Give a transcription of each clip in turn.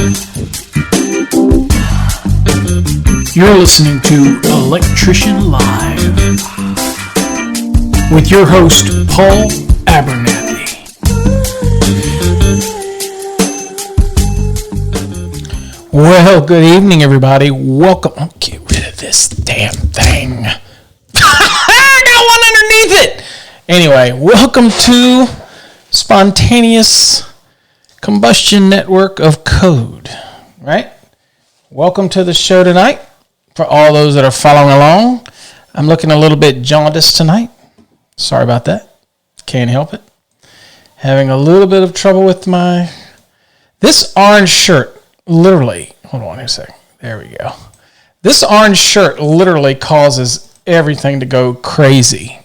You're listening to Electrician Live with your host, Paul Abernathy. Well, good evening, everybody. Welcome. Oh, get rid of this damn thing. I got one underneath it. Anyway, welcome to Spontaneous Combustion Network of Code, right? Welcome to the show tonight. For all those that are following along, I'm looking a little bit jaundiced tonight. Sorry about that. Can't help it. Having a little bit of trouble with this orange shirt. Literally, hold on a second. There we go. This orange shirt literally causes everything to go crazy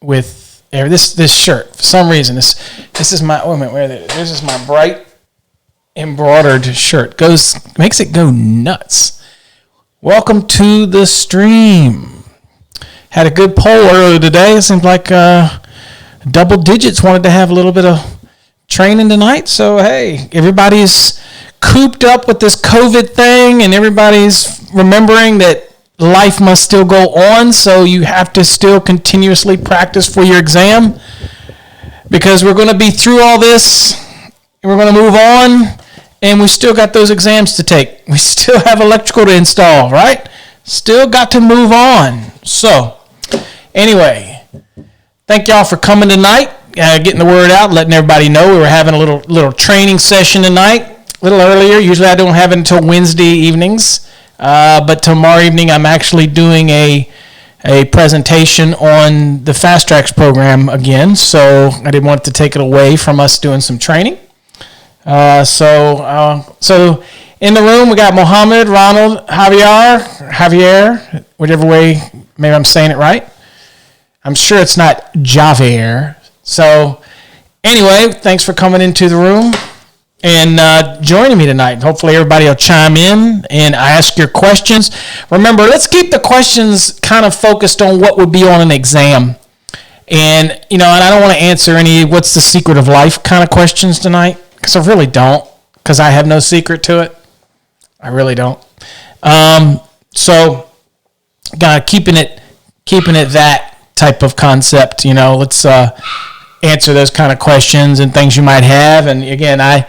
with this shirt. For some reason, this is my this is my bright embroidered shirt. Makes it go nuts. Welcome to the stream. Had a good poll earlier today. It seemed like double digits wanted to have a little bit of training tonight. So, hey, everybody's cooped up with this COVID thing, and everybody's remembering that life must still go on, so you have to still continuously practice for your exam, because we're going to be through all this, and we're going to move on. And we still got those exams to take. We still have electrical to install, right? Still got to move on. So, anyway, thank y'all for coming tonight, getting the word out, letting everybody know. We were having a little training session tonight, a little earlier. Usually I don't have it until Wednesday evenings. But tomorrow evening I'm actually doing a presentation on the Fast Tracks program again. So I didn't want to take it away from us doing some training. So in the room we got Mohammed, Ronald, Javier, whichever way, maybe I'm saying it right. I'm sure it's not Javier. So anyway, thanks for coming into the room and joining me tonight. Hopefully everybody will chime in and ask your questions. Remember, let's keep the questions kind of focused on what would be on an exam. And I don't want to answer any what's the secret of life kind of questions tonight. Because I really don't, because I have no secret to it. I really don't. So, keeping it that type of concept. Let's answer those kind of questions and things you might have. And again, I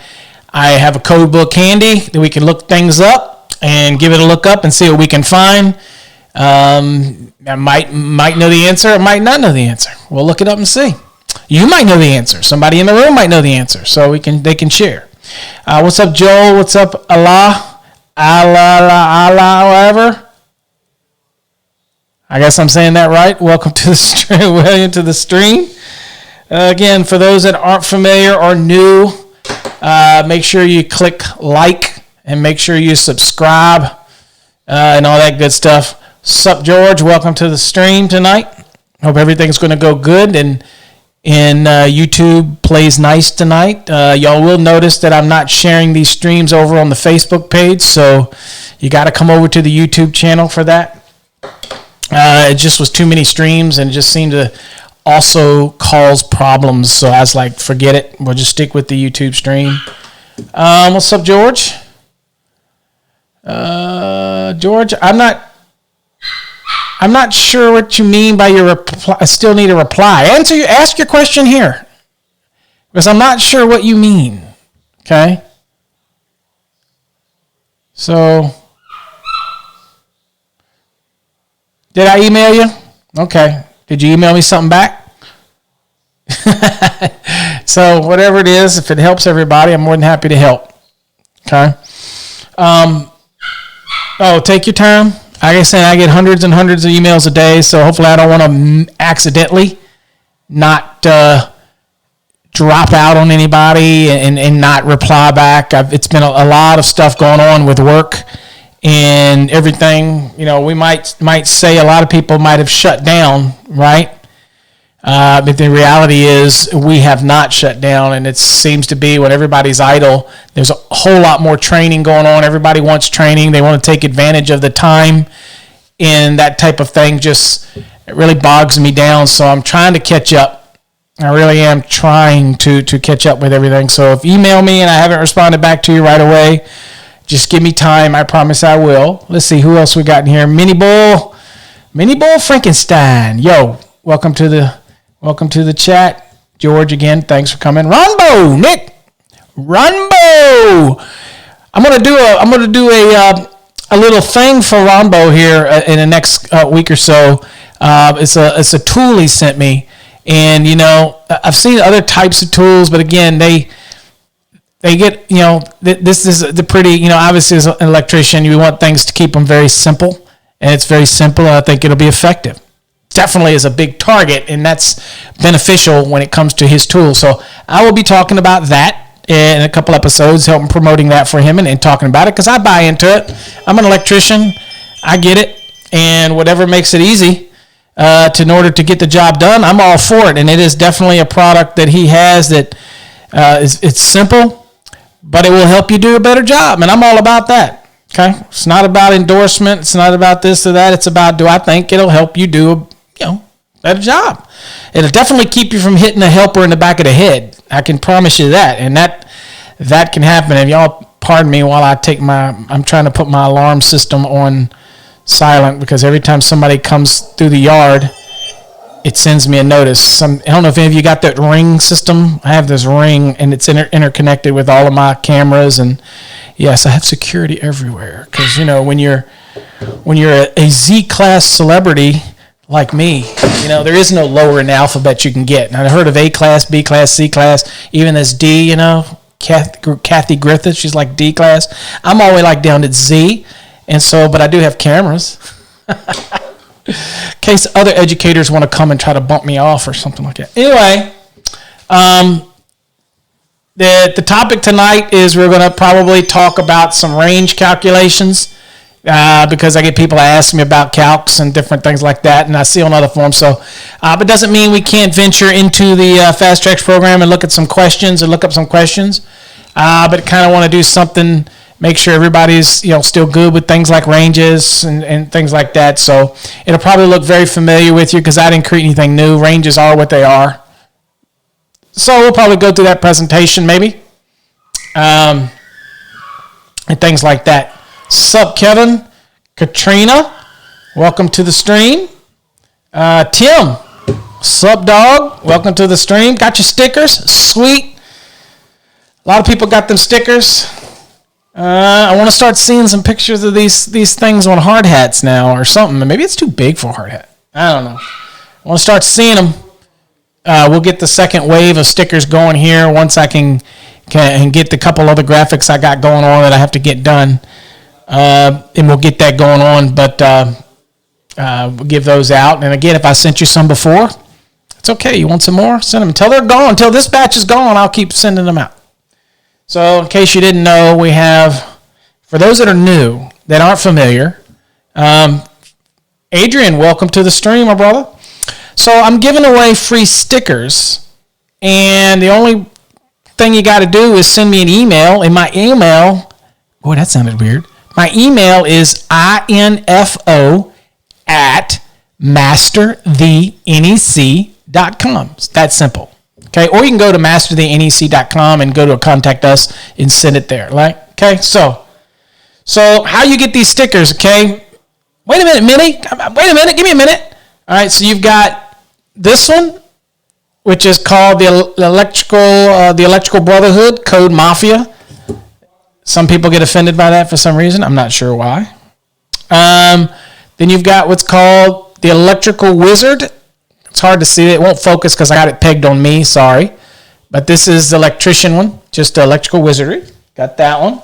have a Codebook Candy that we can look things up and give it a look up and see what we can find. I might know the answer, I might not know the answer. We'll look it up and see. You might know the answer. Somebody in the room might know the answer, so they can share. What's up, Joel? What's up, Allah, whatever? I guess I'm saying that right. Welcome to the stream. Welcome to the stream. Again, for those that aren't familiar or new, make sure you click like and make sure you subscribe and all that good stuff. Sup, George? Welcome to the stream tonight. Hope everything's going to go good and YouTube plays nice tonight. Y'all will notice that I'm not sharing these streams over on the Facebook page, so you got to come over to the YouTube channel for that. It just was too many streams, and it just seemed to also cause problems, so I was like, forget it. We'll just stick with the YouTube stream. What's up, George? George, I'm not sure what you mean by your reply. I still need a reply. Ask your question here, because I'm not sure what you mean. Okay. So, did I email you? Okay. Did you email me something back? So whatever it is, if it helps everybody, I'm more than happy to help. Okay. Take your time. Like I said, I get hundreds and hundreds of emails a day, so hopefully I don't want to accidentally not drop out on anybody and not reply back. It's been a lot of stuff going on with work and everything. We might say a lot of people might have shut down, right? But the reality is we have not shut down, and it seems to be when everybody's idle, there's a whole lot more training going on. Everybody wants training. They want to take advantage of the time, and that type of thing just it really bogs me down. So I'm trying to catch up I really am trying to catch up with everything. So if you email me and I haven't responded back to you right away, just give me time. I promise I will. Let's see who else we got in here. Mini Bull Frankenstein. Yo, welcome to the chat. George again, thanks for coming. Ronbo, Nick, Ronbo. I'm gonna do a little thing for Ronbo here in the next week or so. It's a tool he sent me. And, I've seen other types of tools, but again, they get, this is the pretty, obviously as an electrician, you want things to keep them very simple, and it's very simple, and I think it'll be effective. Definitely is a big target, and that's beneficial when it comes to his tool. So I will be talking about that in a couple episodes, helping promoting that for him and talking about it, because I buy into it. I'm an electrician. I get it, and whatever makes it easy, in order to get the job done, I'm all for it. And it is definitely a product that he has that it's simple, but it will help you do a better job. And I'm all about that. Okay, it's not about endorsement. It's not about this or that. It's about, do I think it'll help you do a better job? It'll definitely keep you from hitting a helper in the back of the head. I can promise you that. And that can happen. And y'all pardon me while I'm trying to put my alarm system on silent, because every time somebody comes through the yard, it sends me a notice. I don't know if any of you got that Ring system. I have this Ring, and it's interconnected with all of my cameras, and yes, I have security everywhere. Because when you're a Z-class celebrity like me, there is no lower in the alphabet you can get. And I heard of A class, B class, C class, even this D. Kathy Griffith, she's like D class. I'm all the way like down to Z. And so, but I do have cameras in case other educators want to come and try to bump me off or something like that. Anyway, the topic tonight is we're going to probably talk about some range calculations because I get people to ask me about calcs and different things like that, and I see on other forums. So, but it doesn't mean we can't venture into the Fast Tracks program and look at some questions or look up some questions. But kind of want to do something. Make sure everybody's still good with things like ranges and things like that. So it'll probably look very familiar with you because I didn't create anything new. Ranges are what they are. So we'll probably go through that presentation maybe. And things like that. Sup, Kevin? Katrina? Welcome to the stream. Tim? Sup, dog? Welcome to the stream. Got your stickers? Sweet. A lot of people got them stickers. I want to start seeing some pictures of these things on hard hats now or something. Maybe it's too big for a hard hat. I don't know. I want to start seeing them. We'll get the second wave of stickers going here once I can get the couple other graphics I got going on that I have to get done. And we'll get that going on. But we'll give those out. And again, if I sent you some before, it's okay. You want some more? Send them until they're gone. Until this batch is gone, I'll keep sending them out. So in case you didn't know, we have, for those that are new, that aren't familiar, Adrian, welcome to the stream, my brother. So I'm giving away free stickers, and the only thing you got to do is send me an email. And my email, boy, that sounded weird. My email is info@masterthenec.com. It's that simple. Okay, or you can go to masterthenec.com and go to contact us and send it there. Okay, so how you get these stickers? Okay, wait a minute, Minnie. Wait a minute, give me a minute. All right, so you've got this one, which is called the Electrical Brotherhood Code Mafia. Some people get offended by that for some reason. I'm not sure why. Then you've got what's called the Electrical Wizard. It's hard to see it. It won't focus because I got it pegged on me. Sorry. But this is the Electrician one. Just the Electrical Wizardry. Got that one.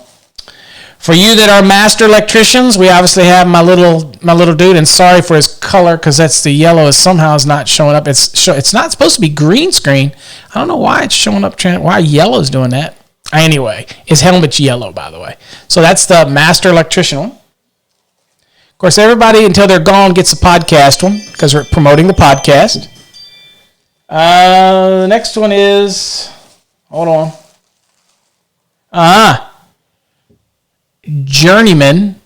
For you that are master electricians, we obviously have my little dude. And sorry for his color because that's the yellow is somehow is not showing up. It's not supposed to be green screen. I don't know why it's showing up. Why yellow is doing that. Anyway, his helmet's yellow, by the way. So that's the master electrician one. Of course, everybody, until they're gone, gets the podcast one because we're promoting the podcast. The next one is, hold on. Journeyman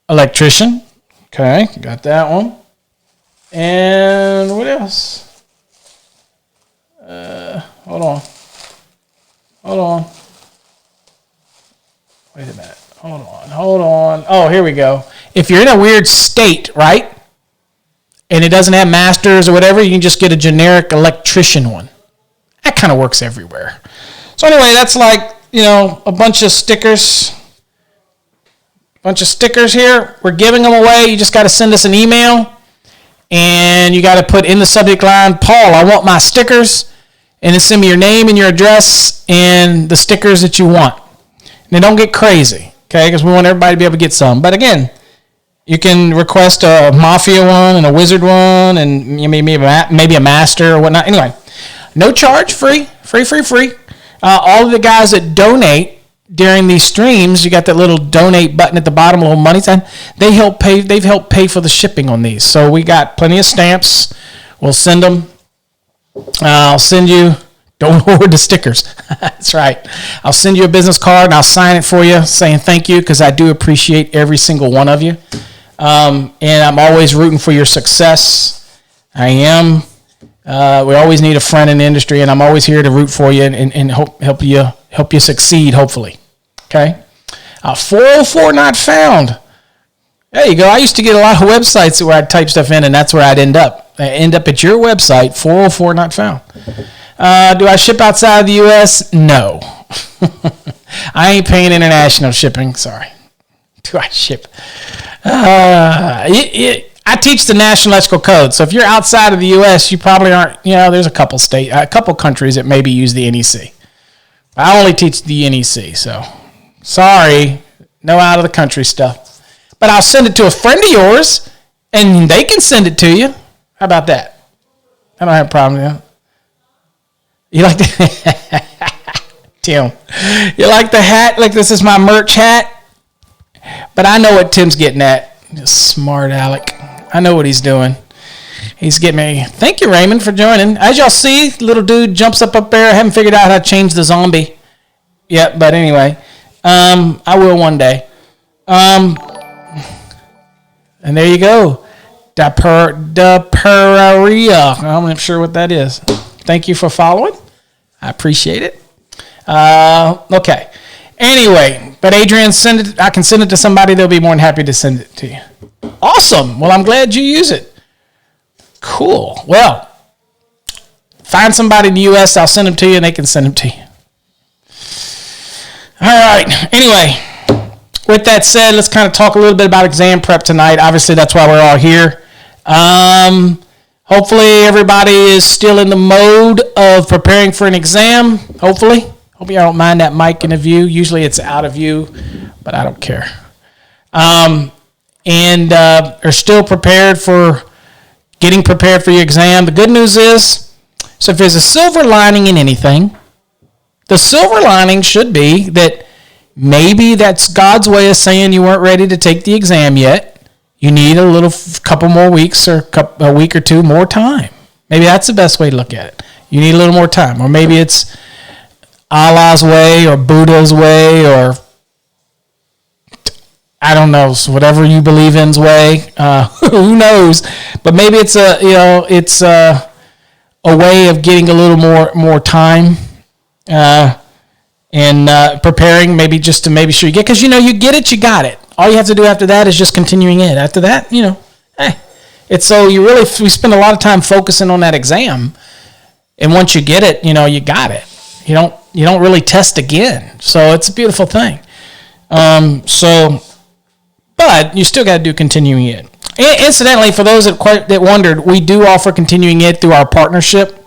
Electrician. Okay, got that one. And what else? Hold on. Hold on. Wait a minute. Hold on. Oh, here we go. If you're in a weird state, right, and it doesn't have masters or whatever, you can just get a generic Electrician one. That kind of works everywhere. So anyway, that's like, a bunch of stickers. Here. We're giving them away. You just got to send us an email, and you got to put in the subject line, Paul, I want my stickers, and then send me your name and your address and the stickers that you want. And they don't get crazy, okay, because we want everybody to be able to get some. But again, you can request a Mafia one and a Wizard one and maybe a Master or whatnot. Anyway, no charge, free. All of the guys that donate during these streams, you got that little donate button at the bottom, a little money sign. They've helped pay for the shipping on these. So we got plenty of stamps. We'll send them. I'll send you. Don't hoard the stickers. That's right. I'll send you a business card and I'll sign it for you, saying thank you, because I do appreciate every single one of you. And I'm always rooting for your success. I am. We always need a friend in the industry, and I'm always here to root for you and help you succeed, hopefully. Okay? 404 not found. There you go. I used to get a lot of websites where I'd type stuff in, and that's where I'd end up. I end up at your website, 404 not found. Do I ship outside of the U.S.? No. I ain't paying international shipping. Sorry. Do I ship? I teach the National Electrical Code, so if you're outside of the U.S., you probably aren't, there's a couple countries that maybe use the NEC. I only teach the NEC, so sorry, no out of the country stuff. But I'll send it to a friend of yours, and they can send it to you. How about that? I don't have a problem with that. You like the Tim? You like the hat? Like this is my merch hat? But I know what Tim's getting at. Smart Alec. I know what he's doing. He's getting me. Thank you, Raymond, for joining. As y'all see, little dude jumps up there. I haven't figured out how to change the zombie yet, but anyway, I will one day. And there you go. Daperia. I'm not sure what that is. Thank you for following. I appreciate it. Okay. Anyway, but Adrian, send it. I can send it to somebody. They'll be more than happy to send it to you. Awesome. Well, I'm glad you use it. Cool. Well, find somebody in the U.S. I'll send them to you, and they can send them to you. All right. Anyway, with that said, let's kind of talk a little bit about exam prep tonight. Obviously, that's why we're all here. Hopefully, everybody is still in the mode of preparing for an exam. Hopefully. Hope you don't mind that mic in the view. Usually, it's out of view, but I don't care. And are still getting prepared for your exam. The good news is, so if there's a silver lining in anything, the silver lining should be that maybe that's God's way of saying you weren't ready to take the exam yet. You need couple more weeks or a week or two more time. Maybe that's the best way to look at it. You need a little more time. Or maybe it's Allah's way or Buddha's way or I don't know, whatever you believe in's way. Who knows? But maybe it's a way of getting a little more time and preparing, maybe just to maybe sure you get, because you get it, you got it. All you have to do after that is just continuing it. After that, it's so we spend a lot of time focusing on that exam, and once you get it, you got it. You don't really test again, so it's a beautiful thing. But you still got to do continuing ed. Incidentally, for those that wondered, we do offer continuing ed through our partnership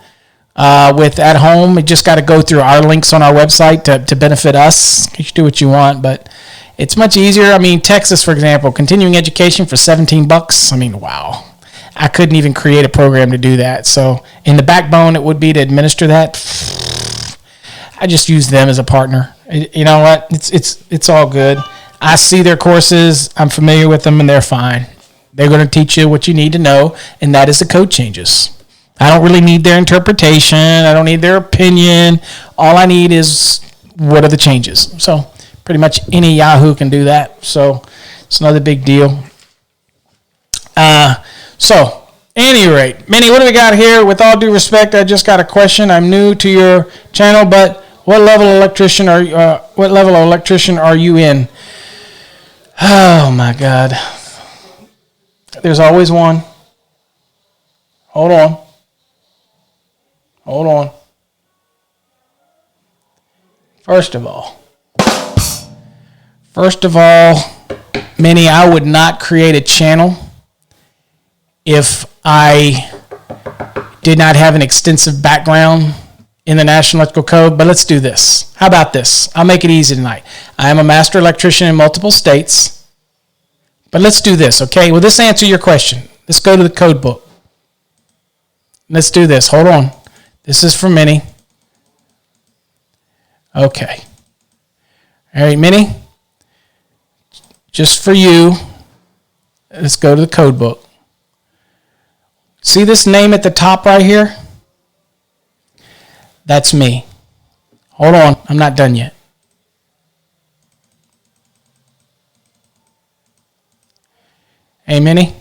with At Home. You just got to go through our links on our website to benefit us. You can do what you want, but it's much easier. I mean, Texas, for example, continuing education for $17. I mean, wow. I couldn't even create a program to do that. So in the backbone, it would be to administer that. I just use them as a partner. You know what? It's all good. I see their courses, I'm familiar with them, and they're fine. They're going to teach you what you need to know, and that is the code changes. I don't really need their interpretation. I don't need their opinion. All I need is what are the changes. So pretty much any Yahoo can do that. So it's another big deal. So Any rate, Minnie, what do we got here? With all due respect, I just got a question. I'm new to your channel, but what level of electrician are you in? Oh my God. There's always one. Hold on. First of all, Minnie, I would not create a channel if I did not have an extensive background in the National Electrical Code. But let's do this. How about this? I'll make it easy tonight. I am a master electrician in multiple states. But let's do this, okay? Will this answer your question? Let's go to the code book. Let's do this. Hold on. This is for Minnie. Okay. All right, Minnie. Just for you, let's go to the code book. See this name at the top right here? That's me. Hold on. I'm not done yet. Hey, Minnie.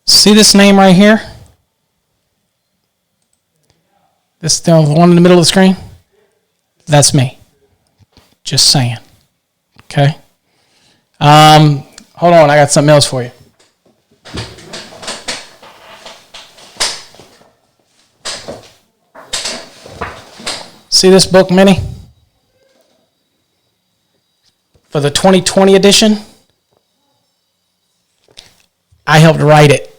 See this name right here? This the one in the middle of the screen? That's me. Just saying. Okay? Hold on. I got something else for you. See this book, Minnie? For the 2020 edition? I helped write it.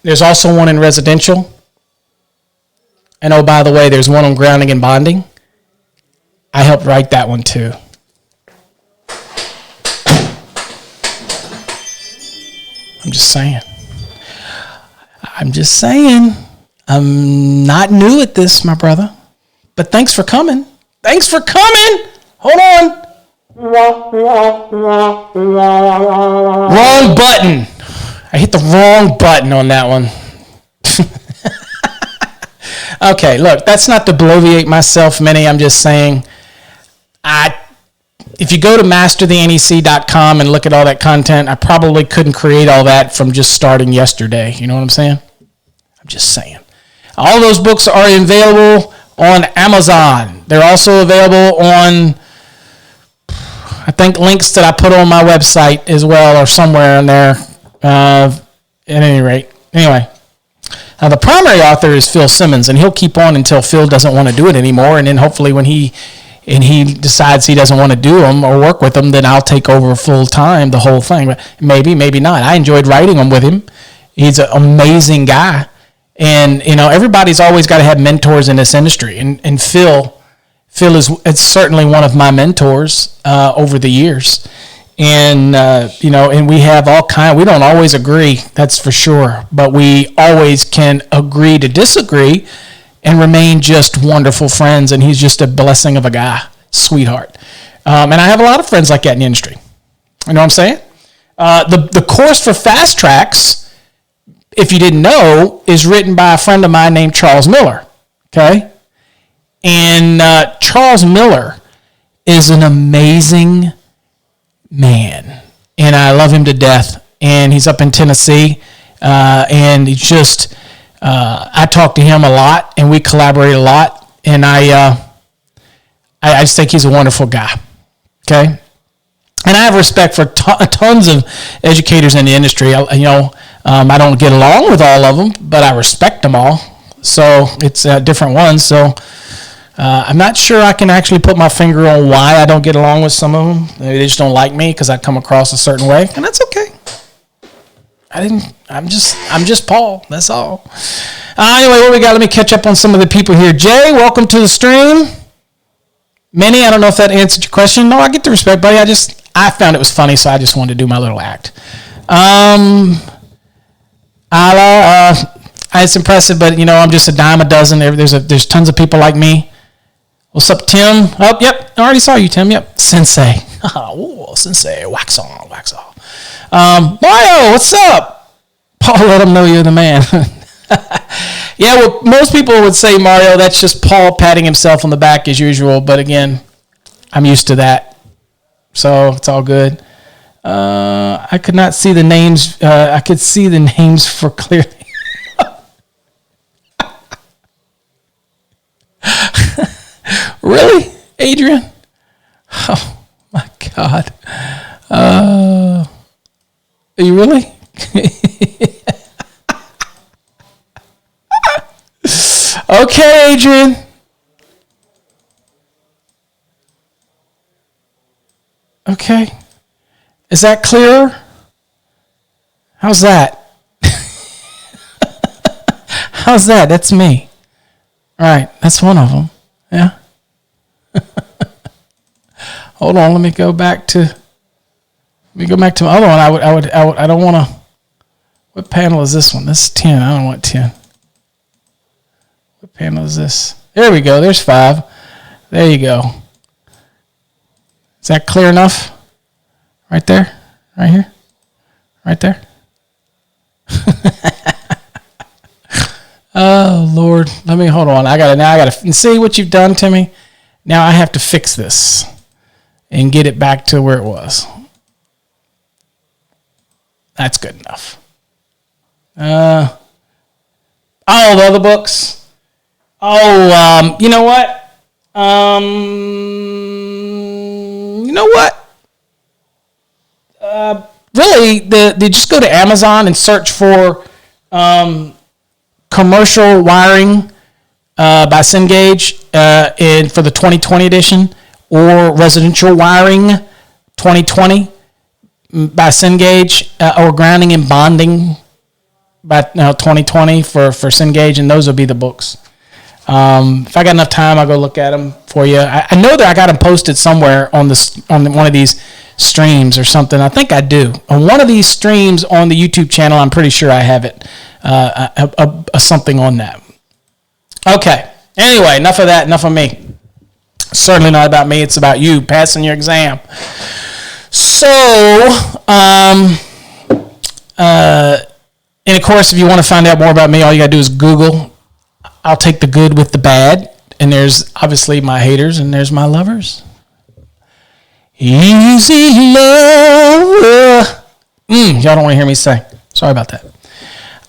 There's also one in residential. And oh, by the way, there's one on grounding and bonding. I helped write that one too. I'm just saying. I'm not new at this, my brother. But thanks for coming. Hold on. Wrong button. I hit the wrong button on that one. Okay, look, that's not to bloviate myself, Minnie. I'm just saying, if you go to masterthenec.com and look at all that content, I probably couldn't create all that from just starting yesterday. You know what I'm saying? I'm just saying. All those books are available on Amazon. They're also available on, I think, links that I put on my website as well, or somewhere in there. At any rate, anyway. The primary author is Phil Simmons, and he'll keep on until Phil doesn't want to do it anymore, and then hopefully when he decides he doesn't want to do them or work with them, then I'll take over full time the whole thing. But maybe not. I enjoyed writing them with him. He's an amazing guy, and everybody's always got to have mentors in this industry, and Phil is certainly one of my mentors over the years. And, and we have all kind. We don't always agree, that's for sure. But we always can agree to disagree and remain just wonderful friends. And he's just a blessing of a guy, sweetheart. And I have a lot of friends like that in the industry. You know what I'm saying? The course for Fast Tracks, if you didn't know, is written by a friend of mine named Charles Miller. Okay? And Charles Miller is an amazing man, and I love him to death. And he's up in Tennessee, and he's just I talk to him a lot, and we collaborate a lot. And I just think he's a wonderful guy. Okay, and I have respect for tons of educators in the industry. I don't get along with all of them, but I respect them all. So it's different ones. So. I'm not sure I can actually put my finger on why I don't get along with some of them. Maybe they just don't like me because I come across a certain way, and that's okay. I'm just Paul. That's all. Anyway, what we got? Let me catch up on some of the people here. Jay, welcome to the stream. Minnie, I don't know if that answered your question. No, I get the respect, buddy. I found it was funny, so I just wanted to do my little act. It's impressive, but I'm just a dime a dozen. There's tons of people like me. What's up, Tim? Oh, yep. I already saw you, Tim. Yep. Sensei. Oh, Sensei. Wax on. Mario, what's up? Paul, let him know you're the man. Yeah, well, most people would say, Mario, that's just Paul patting himself on the back as usual. But again, I'm used to that. So it's all good. I could not see the names. I could see the names for clearly. Really, Adrian? Oh my God. Are you really? Okay, Adrian. Okay. Is that clearer? How's that? How's that? That's me. All right. That's one of them. Yeah. Hold on. Let me go back to my other one. I don't want to. What panel is this one? This is 10. I don't want 10. What panel is this? There we go. There's 5. There you go. Is that clear enough? Right there? Right here? Right there? Oh, Lord. Hold on. I gotta see what you've done to me. Now I have to fix this and get it back to where it was. That's good enough. All the other books. You know what? Really, they just go to Amazon and search for commercial wiring by Cengage and for the 2020 edition, or residential wiring 2020 by Cengage, or grounding and bonding by 2020 for Cengage, and those will be the books. If I got enough time, I'll go look at them for you. I know that I got them posted somewhere on one of these streams or something. I think I do. On one of these streams on the YouTube channel, I'm pretty sure I have it. Something on that. Okay. Anyway, enough of that. Enough of me. Certainly not about me. It's about you passing your exam. So, and of course, if you want to find out more about me, all you got to do is Google. I'll take the good with the bad. And there's obviously my haters and there's my lovers. Easy love. Y'all don't want to hear me sing. Sorry about that.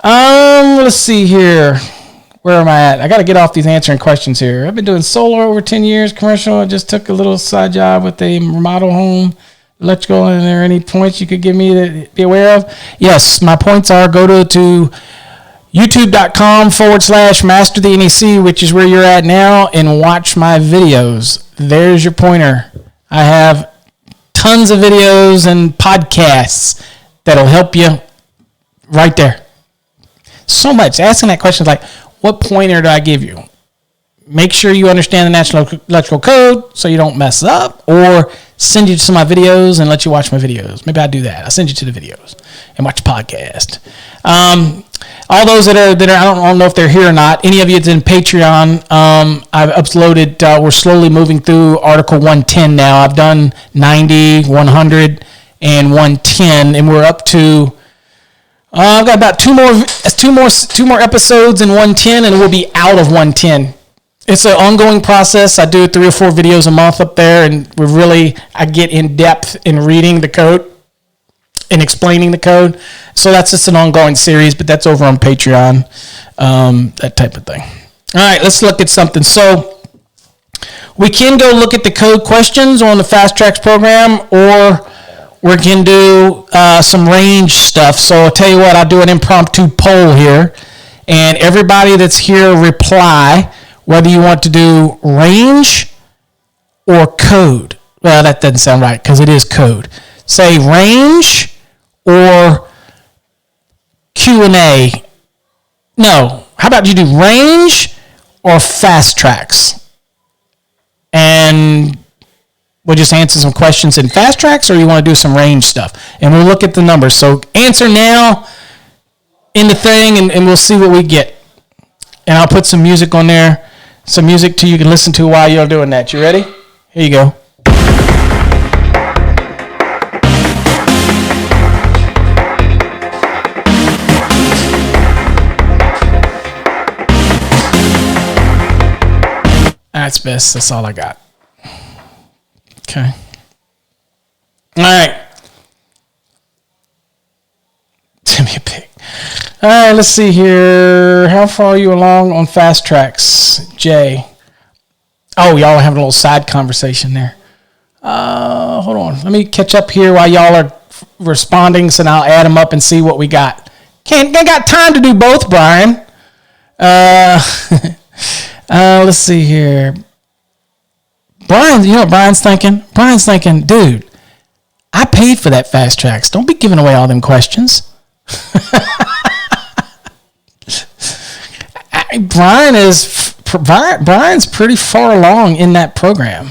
Let's see here. Where am I at? I got to get off these answering questions here. I've been doing solar over 10 years, commercial. I just took a little side job with a remodel home, electrical. Are there any points you could give me to be aware of? Yes, my points are go to youtube.com/master the NEC, which is where you're at now, and watch my videos. There's your pointer. I have tons of videos and podcasts that'll help you right there. So much. Asking that question is like, what pointer do I give you? Make sure you understand the National Electrical Code so you don't mess up, or send you to some of my videos and let you watch my videos. Maybe I'll do that. I'll send you to the videos and watch the podcast. All those that are, I don't know if they're here or not. Any of you that's in Patreon, I've uploaded, we're slowly moving through Article 110 now. I've done 90, 100, and 110, and we're up to, I've got about two more episodes in 110, and we'll be out of 110. It's an ongoing process. I do 3 or 4 videos a month up there, and I get in depth in reading the code and explaining the code. So that's just an ongoing series, but that's over on Patreon, that type of thing. All right, let's look at something. So we can go look at the code questions on the Fast Tracks program, or we can do some range stuff. So I'll tell you what, I'll do an impromptu poll here, and everybody that's here reply whether you want to do range or code. Well, that doesn't sound right because it is code. Say range or Q&A. No, how about you do range or Fast Tracks? And we'll just answer some questions in Fast Tracks, or you want to do some range stuff? And we'll look at the numbers. So answer now in the thing, and we'll see what we get. And I'll put some music on there, some music you can listen to while you're doing that. You ready? Here you go. That's best. That's all I got. Okay. All right. All right, let's see here. How far are you along on fast tracks, Jay? Oh, y'all are having a little side conversation there. Hold on. Let me catch up here while y'all are responding, so now I'll add them up and see what we got. Ain't got time to do both, Brian. Let's see here. Brian, you know what Brian's thinking? Brian's thinking, dude, I paid for that fast tracks. Don't be giving away all them questions. Brian's pretty far along in that program.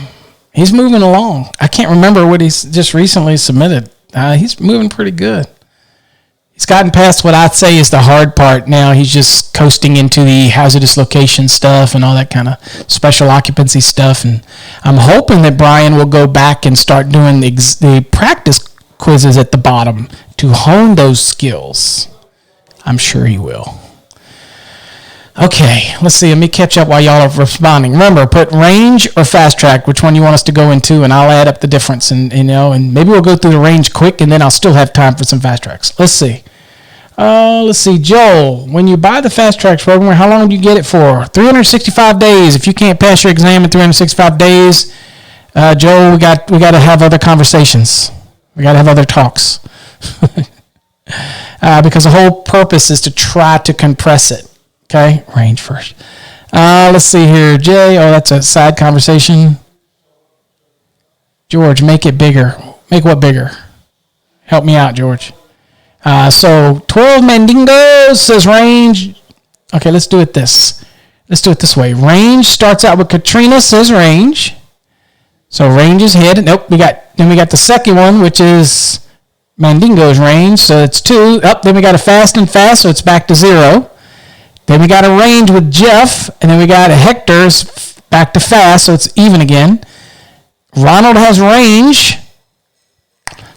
He's moving along. I can't remember what he's just recently submitted. He's moving pretty good. He's gotten past what I'd say is the hard part. Now he's just coasting into the hazardous location stuff and all that kind of special occupancy stuff. And I'm hoping that Brian will go back and start doing the practice quizzes at the bottom to hone those skills. I'm sure he will. Okay, let's see. Let me catch up while y'all are responding. Remember, put range or fast track, which one you want us to go into, and I'll add up the difference. And maybe we'll go through the range quick, and then I'll still have time for some fast tracks. Let's see. Joel, when you buy the fast tracks program, how long do you get it for? 365 days. If you can't pass your exam in 365 days, Joel, we got to have other conversations. We got to have other talks. Because the whole purpose is to try to compress it. Okay, range first. Let's see here. Jay, that's a side conversation. George, make it bigger. Make what bigger? Help me out, George. So 12 Mandingos says range. Okay, let's do it this way. Range starts out with Katrina says range. So range is head. Nope, we got the second one, which is Mandingo's range. So it's 2. Then we got a fast and fast, so it's back to 0. Then we got a range with Jeff, and then we got a Hector's back to fast, so it's even again. Ronald has range,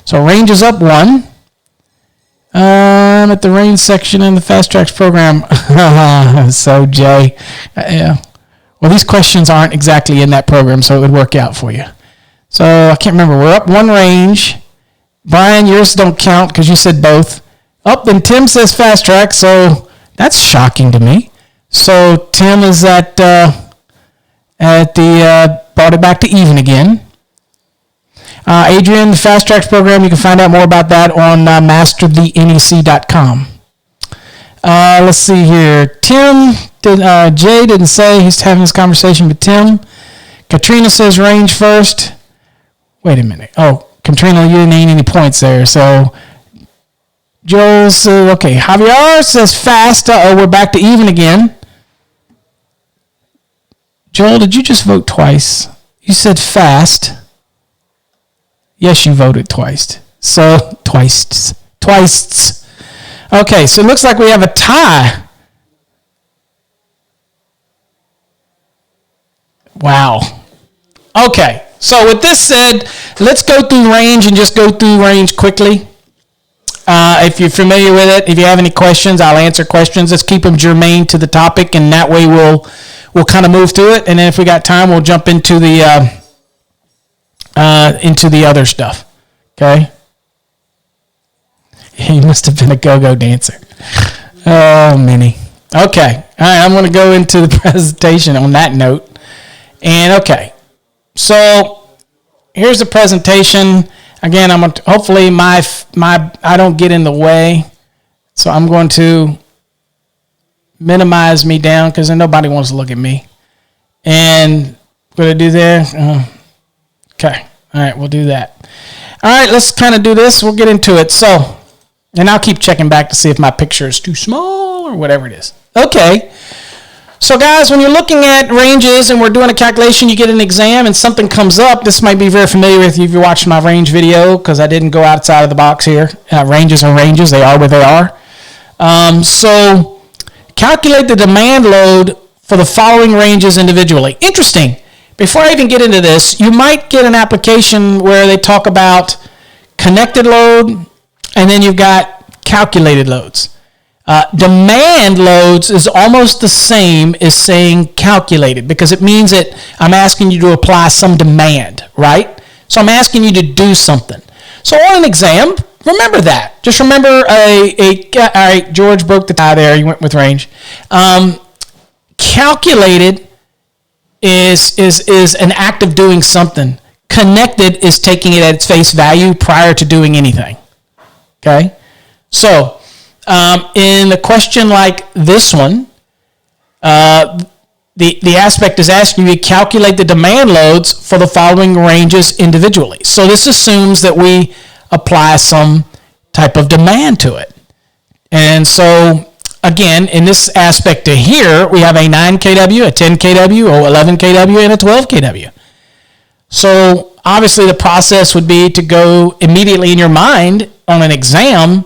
so range is up 1. I'm at the range section in the fast tracks program. So Jay, yeah. Well, these questions aren't exactly in that program, so it would work out for you. So I can't remember. We're up 1 range. Brian, yours don't count because you said both. Then Tim says fast track, so that's shocking to me. So Tim is at the brought it back to even again. Adrian, the Fast Tracks program, you can find out more about that on masterthenec.com. Let's see here. Jay didn't say he's having this conversation with Tim. Katrina says range first. Wait a minute. Oh, Katrina, you didn't need any points there. So Joel says, okay. Javier says fast. We're back to even again. Joel, did you just vote twice? You said fast. Yes, you voted twice. So, twice. Okay, so it looks like we have a tie. Wow. Okay, so with this said, let's go through range and just go through range quickly. If you're familiar with it, if you have any questions, I'll answer questions. Let's keep them germane to the topic, and that way we'll kind of move through it. And then if we got time, we'll jump into the other stuff. Okay? He must have been a go-go dancer. Oh, Minnie. Okay. All right, I'm going to go into the presentation on that note. And okay. So here's the presentation. Again, I'm going to, hopefully my I don't get in the way. So I'm going to minimize me down because nobody wants to look at me. And what I do there? Okay. All right, we'll do that. All right, let's kind of do this. We'll get into it. So, and I'll keep checking back to see if my picture is too small or whatever it is. Okay. So, guys, when you're looking at ranges and we're doing a calculation, you get an exam and something comes up. This might be very familiar with you if you're watching my range video because I didn't go outside of the box here. Ranges are ranges. They are what they are. So, calculate the demand load for the following ranges individually. Interesting. Before I even get into this, you might get an application where they talk about connected load, and then you've got calculated loads. Demand loads is almost the same as saying calculated because it means that I'm asking you to apply some demand, right? So I'm asking you to do something. So on an exam, remember that. Just remember all right, George broke the tie there. He went with range. Calculated is an act of doing something. Connected is taking it at its face value prior to doing anything. Okay? So, in a question like this one, the aspect is asking you to calculate the demand loads for the following ranges individually. So this assumes that we apply some type of demand to it. And so, again, in this aspect to here, we have a 9 kW, a 10 kW, or 11 kW, and a 12 kW. So obviously the process would be to go immediately in your mind on an exam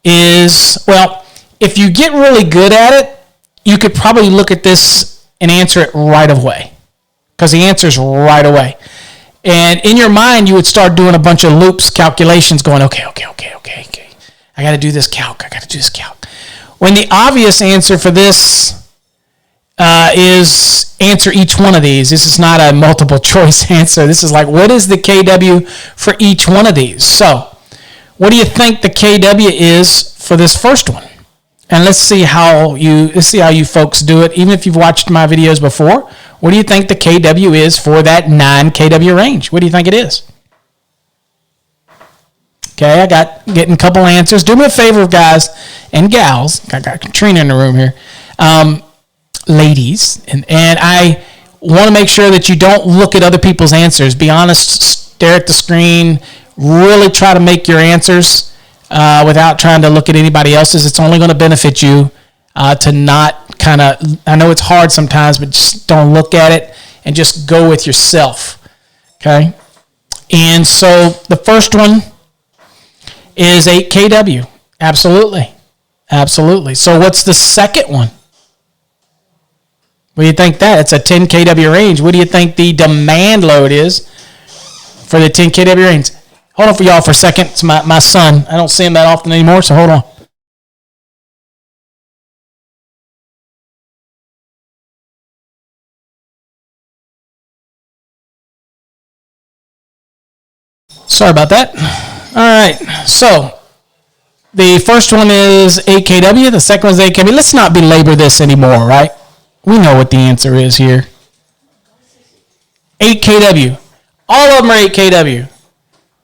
is, well, if you get really good at it, you could probably look at this and answer it right away, because the answer is right away. And in your mind, you would start doing a bunch of loops, calculations, going, okay. I got to do this calc. When the obvious answer for this is answer each one of these. This is not a multiple choice answer. This is like, what is the kW for each one of these? So, what do you think the kW is for this first one? And let's see how you folks do it. Even if you've watched my videos before, what do you think the kW is for that 9 kW range? What do you think it is? Okay, getting a couple answers. Do me a favor, guys and gals. I got Katrina in the room here. Ladies, and I want to make sure that you don't look at other people's answers. Be honest, stare at the screen, really try to make your answers without trying to look at anybody else's. It's only going to benefit you to not kind of, I know it's hard sometimes, but just don't look at it and just go with yourself, okay? And so the first one is 8 kW. Absolutely. So what's the second one? What do you think that? It's a 10 kW range. What do you think the demand load is for the 10 kW range? Hold on for y'all for a second. It's my son. I don't see him that often anymore, so hold on. Sorry about that. All right. So the first one is 8 kW. The second one is 8 kW. Let's not belabor this anymore, right? We know what the answer is here. 8 kW. All of them are 8 kW.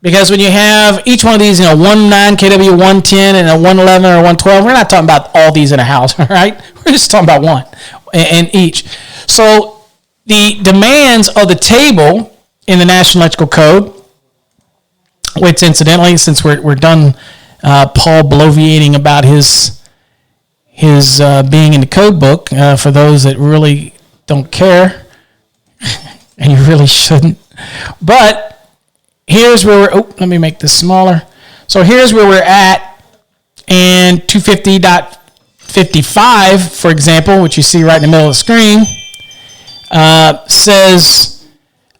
Because when you have each one of these, one 9 kW, 110, and a 111 or 112, we're not talking about all these in a house, all right? We're just talking about one in each. So the demands of the table in the National Electrical Code, which incidentally, since we're done Paul bloviating about his being in the code book, for those that really don't care, and you really shouldn't, but here's where let me make this smaller. So here's where we're at, and 250.55, for example, which you see right in the middle of the screen, says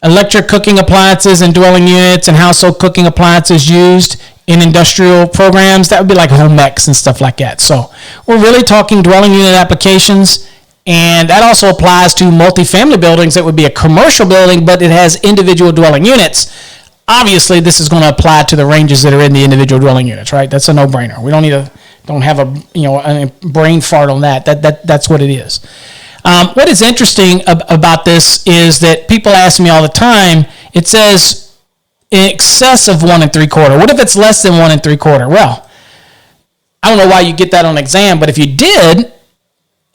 electric cooking appliances and dwelling units and household cooking appliances used in industrial programs. That would be like home ecs and stuff like that. So we're really talking dwelling unit applications, and that also applies to multifamily buildings. That would be a commercial building, but it has individual dwelling units. Obviously, this is going to apply to the ranges that are in the individual dwelling units, right? That's a no-brainer. We don't have a brain fart on that. That's what it is. What is interesting about this is that people ask me all the time. It says in excess of 1 3/4. What if it's less than 1 3/4? Well, I don't know why you get that on exam, but if you did,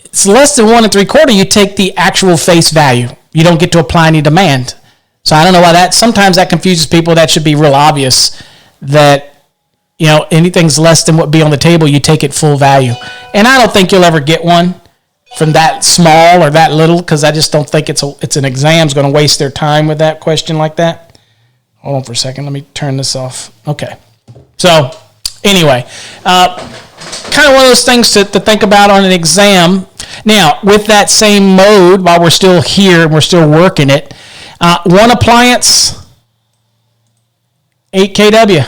it's less than 1 3/4. You take the actual face value. You don't get to apply any demand. So I don't know why sometimes that confuses people. That should be real obvious that, anything's less than what be on the table, you take it full value. And I don't think you'll ever get one from that small or that little, because I just don't think it's an exam's going to waste their time with that question like that. Hold on for a second. Let me turn this off. Okay. So anyway, kind of one of those things to think about on an exam. Now, with that same mode, while we're still here and we're still working it, one appliance, 8 kW,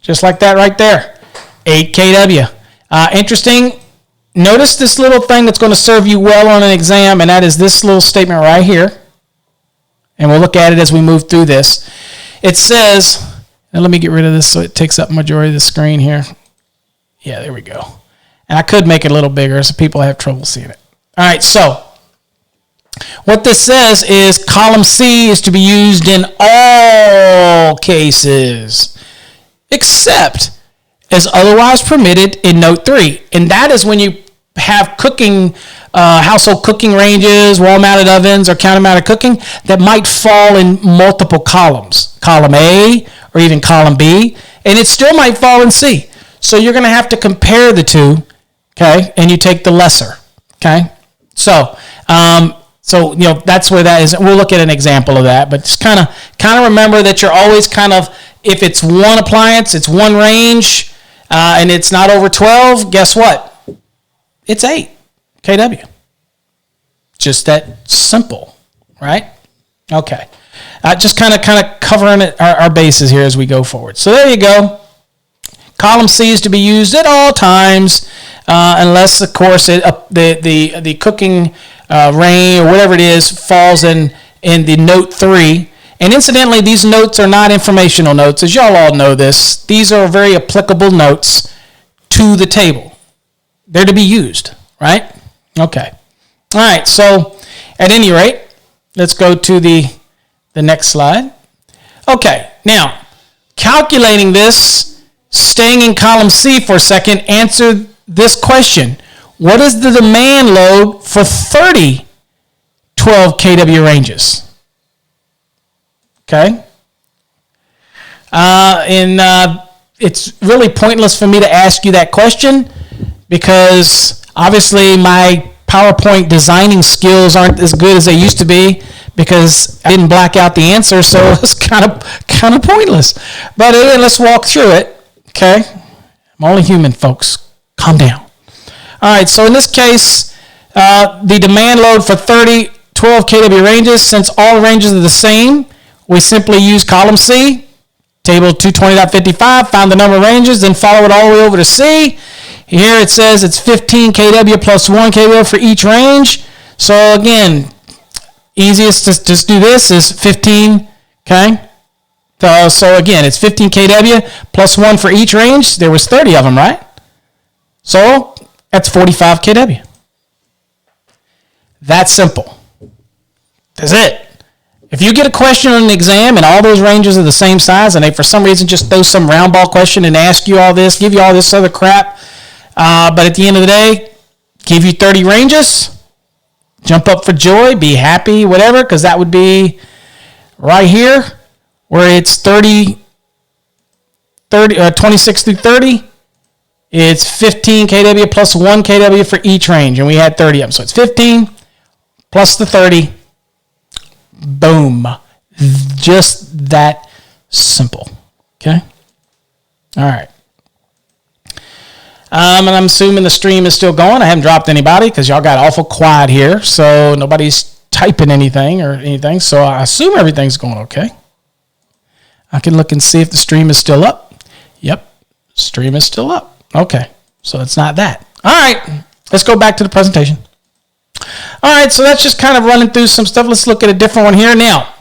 just like that right there, 8 kW. Interesting. Notice this little thing that's going to serve you well on an exam, and that is this little statement right here. And we'll look at it as we move through this. It says, And let me get rid of this so it takes up majority of the screen here. Yeah, there we go. And I could make it a little bigger so people have trouble seeing it. All right, so what this says is column C is to be used in all cases, except as otherwise permitted in Note 3. And that is when you have cooking, household cooking ranges, wall-mounted ovens, or counter-mounted cooking that might fall in multiple columns, column A or even column B, and it still might fall in C. So you're going to have to compare the two, okay, and you take the lesser, okay? So that's where that is. We'll look at an example of that, but just kind of remember that you're always kind of, if it's one appliance, it's one range, and it's not over 12, guess what? It's 8 kW. Just that simple, right? Okay. Just kind of covering our bases here as we go forward. So there you go. Column C is to be used at all times, unless, of course, the cooking range or whatever it is falls in the Note 3. And incidentally, these notes are not informational notes. As y'all all know this, these are very applicable notes to the table. They're to be used, right? Okay. All right, so at any rate, let's go to the next slide. Okay, now, calculating this, staying in column C for a second, answer this question. What is the demand load for 30 12 kW ranges? Okay. It's really pointless for me to ask you that question because obviously my PowerPoint designing skills aren't as good as they used to be because I didn't black out the answer, so it's kind of pointless. But let's walk through it. Okay. I'm only human, folks. Calm down. All right. So in this case, the demand load for 30 12 kW ranges, since all ranges are the same, we simply use column C, table 220.55, find the number of ranges, then follow it all the way over to C. Here it says it's 15 kW plus 1 kW for each range. So again, easiest to just do this is 15, okay? So again, it's 15 kW plus 1 for each range. There was 30 of them, right? So that's 45 kW. That's simple. That's it. If you get a question on an exam and all those ranges are the same size and they for some reason just throw some round ball question and ask you all this, give you all this other crap, but at the end of the day, give you 30 ranges, jump up for joy, be happy, whatever, because that would be right here where it's 26 through 30. It's 15 kW plus 1 kW for each range, and we had 30 of them. So it's 15 plus the 30. Boom. Just that simple. Okay? All right. And I'm assuming the stream is still going. I haven't dropped anybody because y'all got awful quiet here. So nobody's typing anything. So I assume everything's going okay. I can look and see if the stream is still up. Yep. Stream is still up. Okay. So it's not that. All right. Let's go back to the presentation. All right, so that's just kind of running through some stuff. Let's look at a different one here. Now,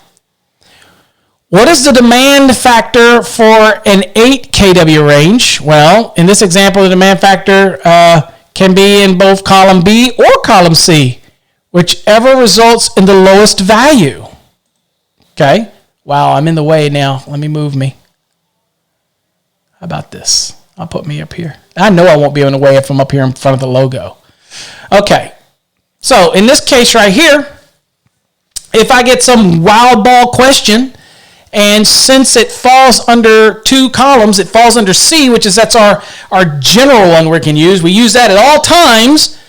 what is the demand factor for an 8 kW range? Well, in this example, the demand factor can be in both column B or column C, whichever results in the lowest value. Okay? Wow, I'm in the way now. Let me move me. How about this? I'll put me up here. I know I won't be in the way if I'm up here in front of the logo. Okay. So in this case right here, if I get some wild ball question, and since it falls under two columns, it falls under C, that's our general one we can use. We use that at all times,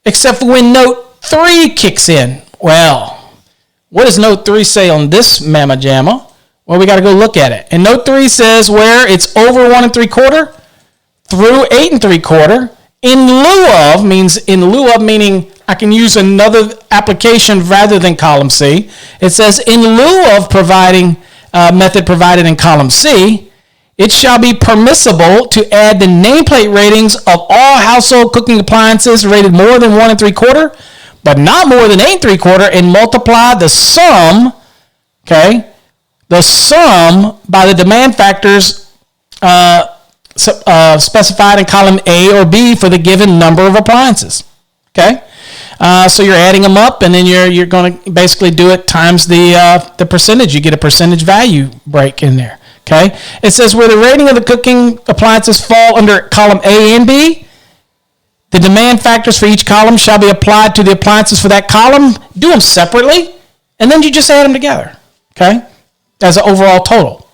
except for when Note 3 kicks in. Well, what does Note 3 say on this mamma jamma? Well, we got to go look at it. And Note 3 says where it's over 1 3/4 through 8 3/4, in lieu of meaning I can use another application rather than column C. It says, in lieu of providing method provided in column C, it shall be permissible to add the nameplate ratings of all household cooking appliances rated more than 1 3/4, but not more than 8 3/4, and multiply the sum, okay, the sum by the demand factors specified in column A or B for the given number of appliances. Okay, so you're adding them up, and then you're going to basically do it times the percentage. You get a percentage value break in there. Okay, it says where the rating of the cooking appliances fall under column A and B, the demand factors for each column shall be applied to the appliances for that column. Do them separately, and then you just add them together. Okay, as an overall total.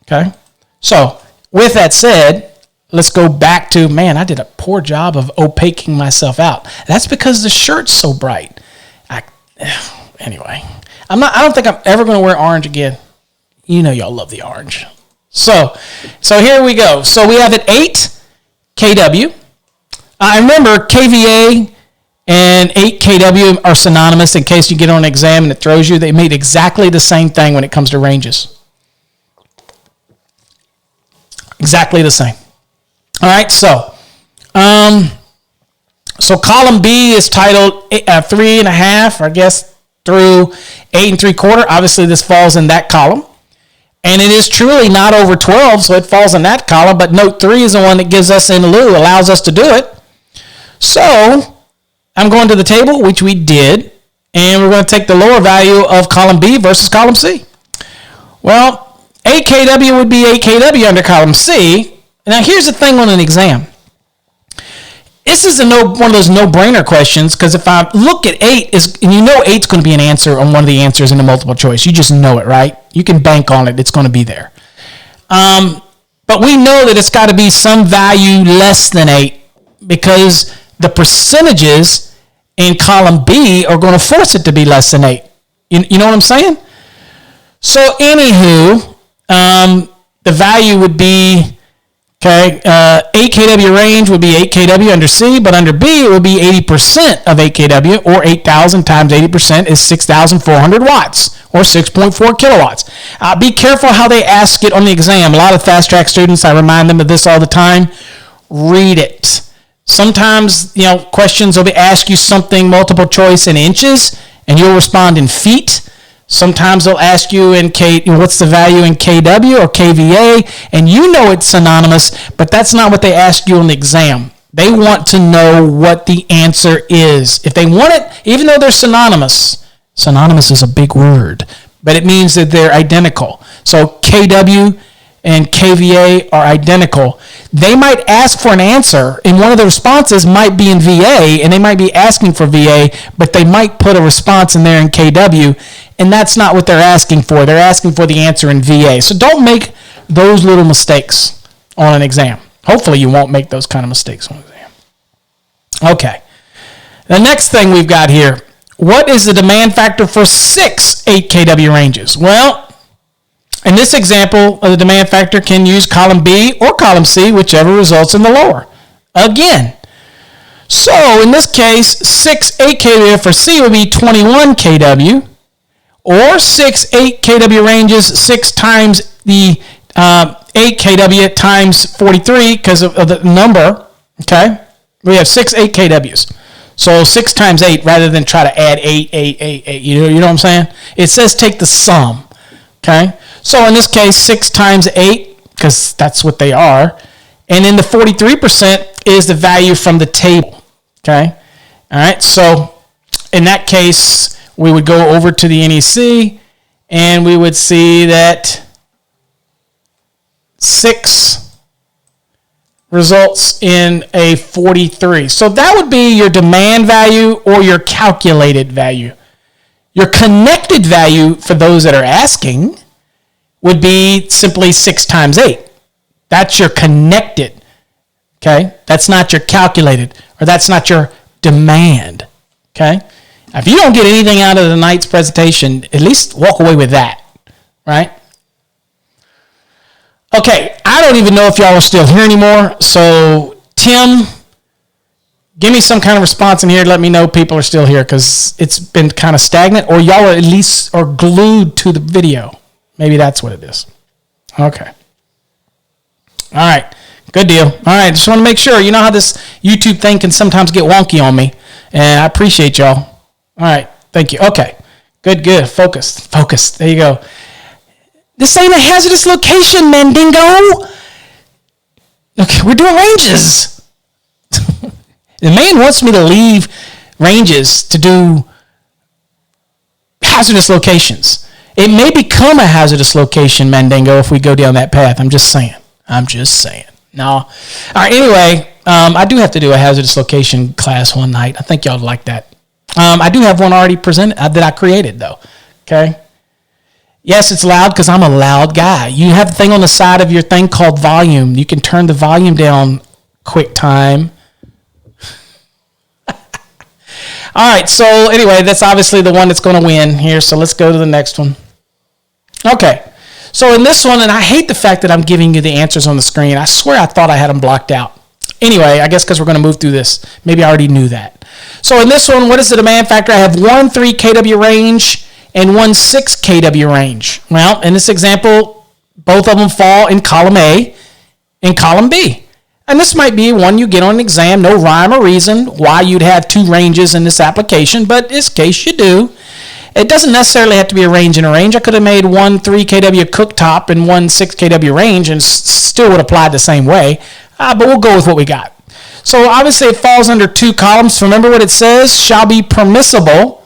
Okay, so with that said, let's go back to, man, I did a poor job of opaquing myself out. That's because the shirt's so bright. Anyway, I don't think I'm ever going to wear orange again. You know y'all love the orange. So here we go. So we have an 8 kW. I remember kVA and 8 kW are synonymous in case you get on an exam and it throws you. They made exactly the same thing when it comes to ranges. Exactly the same. All right, so column B is titled 3.5, I guess, through 8 3/4. Obviously, this falls in that column. And it is truly not over 12, so it falls in that column. But note 3 is the one that gives us in lieu, allows us to do it. So I'm going to the table, which we did, and we're going to take the lower value of column B versus column C. Well, 8 kW would be 8 kW under column C. Now, here's the thing on an exam. This is one of those no-brainer questions, because if I look at 8, and you know 8's going to be an answer on one of the answers in the multiple choice. You just know it, right? You can bank on it. It's going to be there. But we know that it's got to be some value less than 8, because the percentages in column B are going to force it to be less than 8. You know what I'm saying? So anywho, the value would be, 8 kW range would be 8 kW under C, but under B it would be 80% of 8 kW, or 8,000 times 80% is 6,400 watts, or 6.4 kilowatts. Be careful how they ask it on the exam. A lot of fast track students, I remind them of this all the time. Read it. Sometimes, questions will ask you something multiple choice in inches, and you'll respond in feet. Sometimes they'll ask you what's the value in kW or kVA, and you know it's synonymous, but that's not what they ask you on the exam. They want to know what the answer is. If they want it, even though they're synonymous is a big word, but it means that they're identical. So kW and kVA are identical. They might ask for an answer, and one of the responses might be in VA, and they might be asking for VA, but they might put a response in there in kW, and that's not what they're asking for. They're asking for the answer in VA. So don't make those little mistakes on an exam. Hopefully you won't make those kind of mistakes on an exam. Okay. The next thing we've got here, what is the demand factor for 6 8 kW ranges? Well, in this example, the demand factor can use column B or column C, whichever results in the lower. Again, so in this case, 6 8 kW for C would be 21 kW, or 6 8 kW ranges, 6 times the 8 kW times 43 because of the number, okay? We have 6 8 kWs. So 6 times 8 rather than try to add 8, 8, 8, 8. You know what I'm saying? It says take the sum, okay? So in this case, 6 times 8, because that's what they are. And then the 43% is the value from the table, okay? All right, so in that case, we would go over to the NEC, and we would see that 6 results in a 43. So that would be your demand value or your calculated value. Your connected value for those that are asking would be simply 6 times 8. That's your connected, okay? That's not your calculated, or that's not your demand, okay? Now, if you don't get anything out of tonight's presentation, at least walk away with that, right? Okay, I don't even know if y'all are still here anymore, so Tim, give me some kind of response in here to let me know people are still here, because it's been kind of stagnant, or y'all are at least are glued to the video. Maybe that's what it is. Okay. All right. Good deal. All right. Just want to make sure. You know how this YouTube thing can sometimes get wonky on me. And I appreciate y'all. All right. Thank you. Okay. Good. Focus. There you go. This ain't a hazardous location, Mandingo. Okay, we're doing ranges. The man wants me to leave ranges to do hazardous locations. It may become a hazardous location, Mandingo, if we go down that path. I'm just saying. No. All right, anyway, I do have to do a hazardous location class one night. I think y'all would like that. I do have one already presented that I created, though. Okay? Yes, it's loud because I'm a loud guy. You have the thing on the side of your thing called volume. You can turn the volume down quick time. All right, so anyway, that's obviously the one that's going to win here, so let's go to the next one. Okay, so in this one, and I hate the fact that I'm giving you the answers on the screen. I swear I thought I had them blocked out. Anyway, I guess because we're going to move through this. Maybe I already knew that. So in this one, what is the demand factor? I have one 3 kW range and one 6 kW range. Well, in this example, both of them fall in column A and column B. And this might be one you get on an exam, no rhyme or reason why you'd have two ranges in this application, but in this case you do. It doesn't necessarily have to be a range and a range. I could have made one 3 kW cooktop and one 6 kW range and still would apply the same way, but we'll go with what we got. So obviously it falls under two columns. Remember what it says, shall be permissible,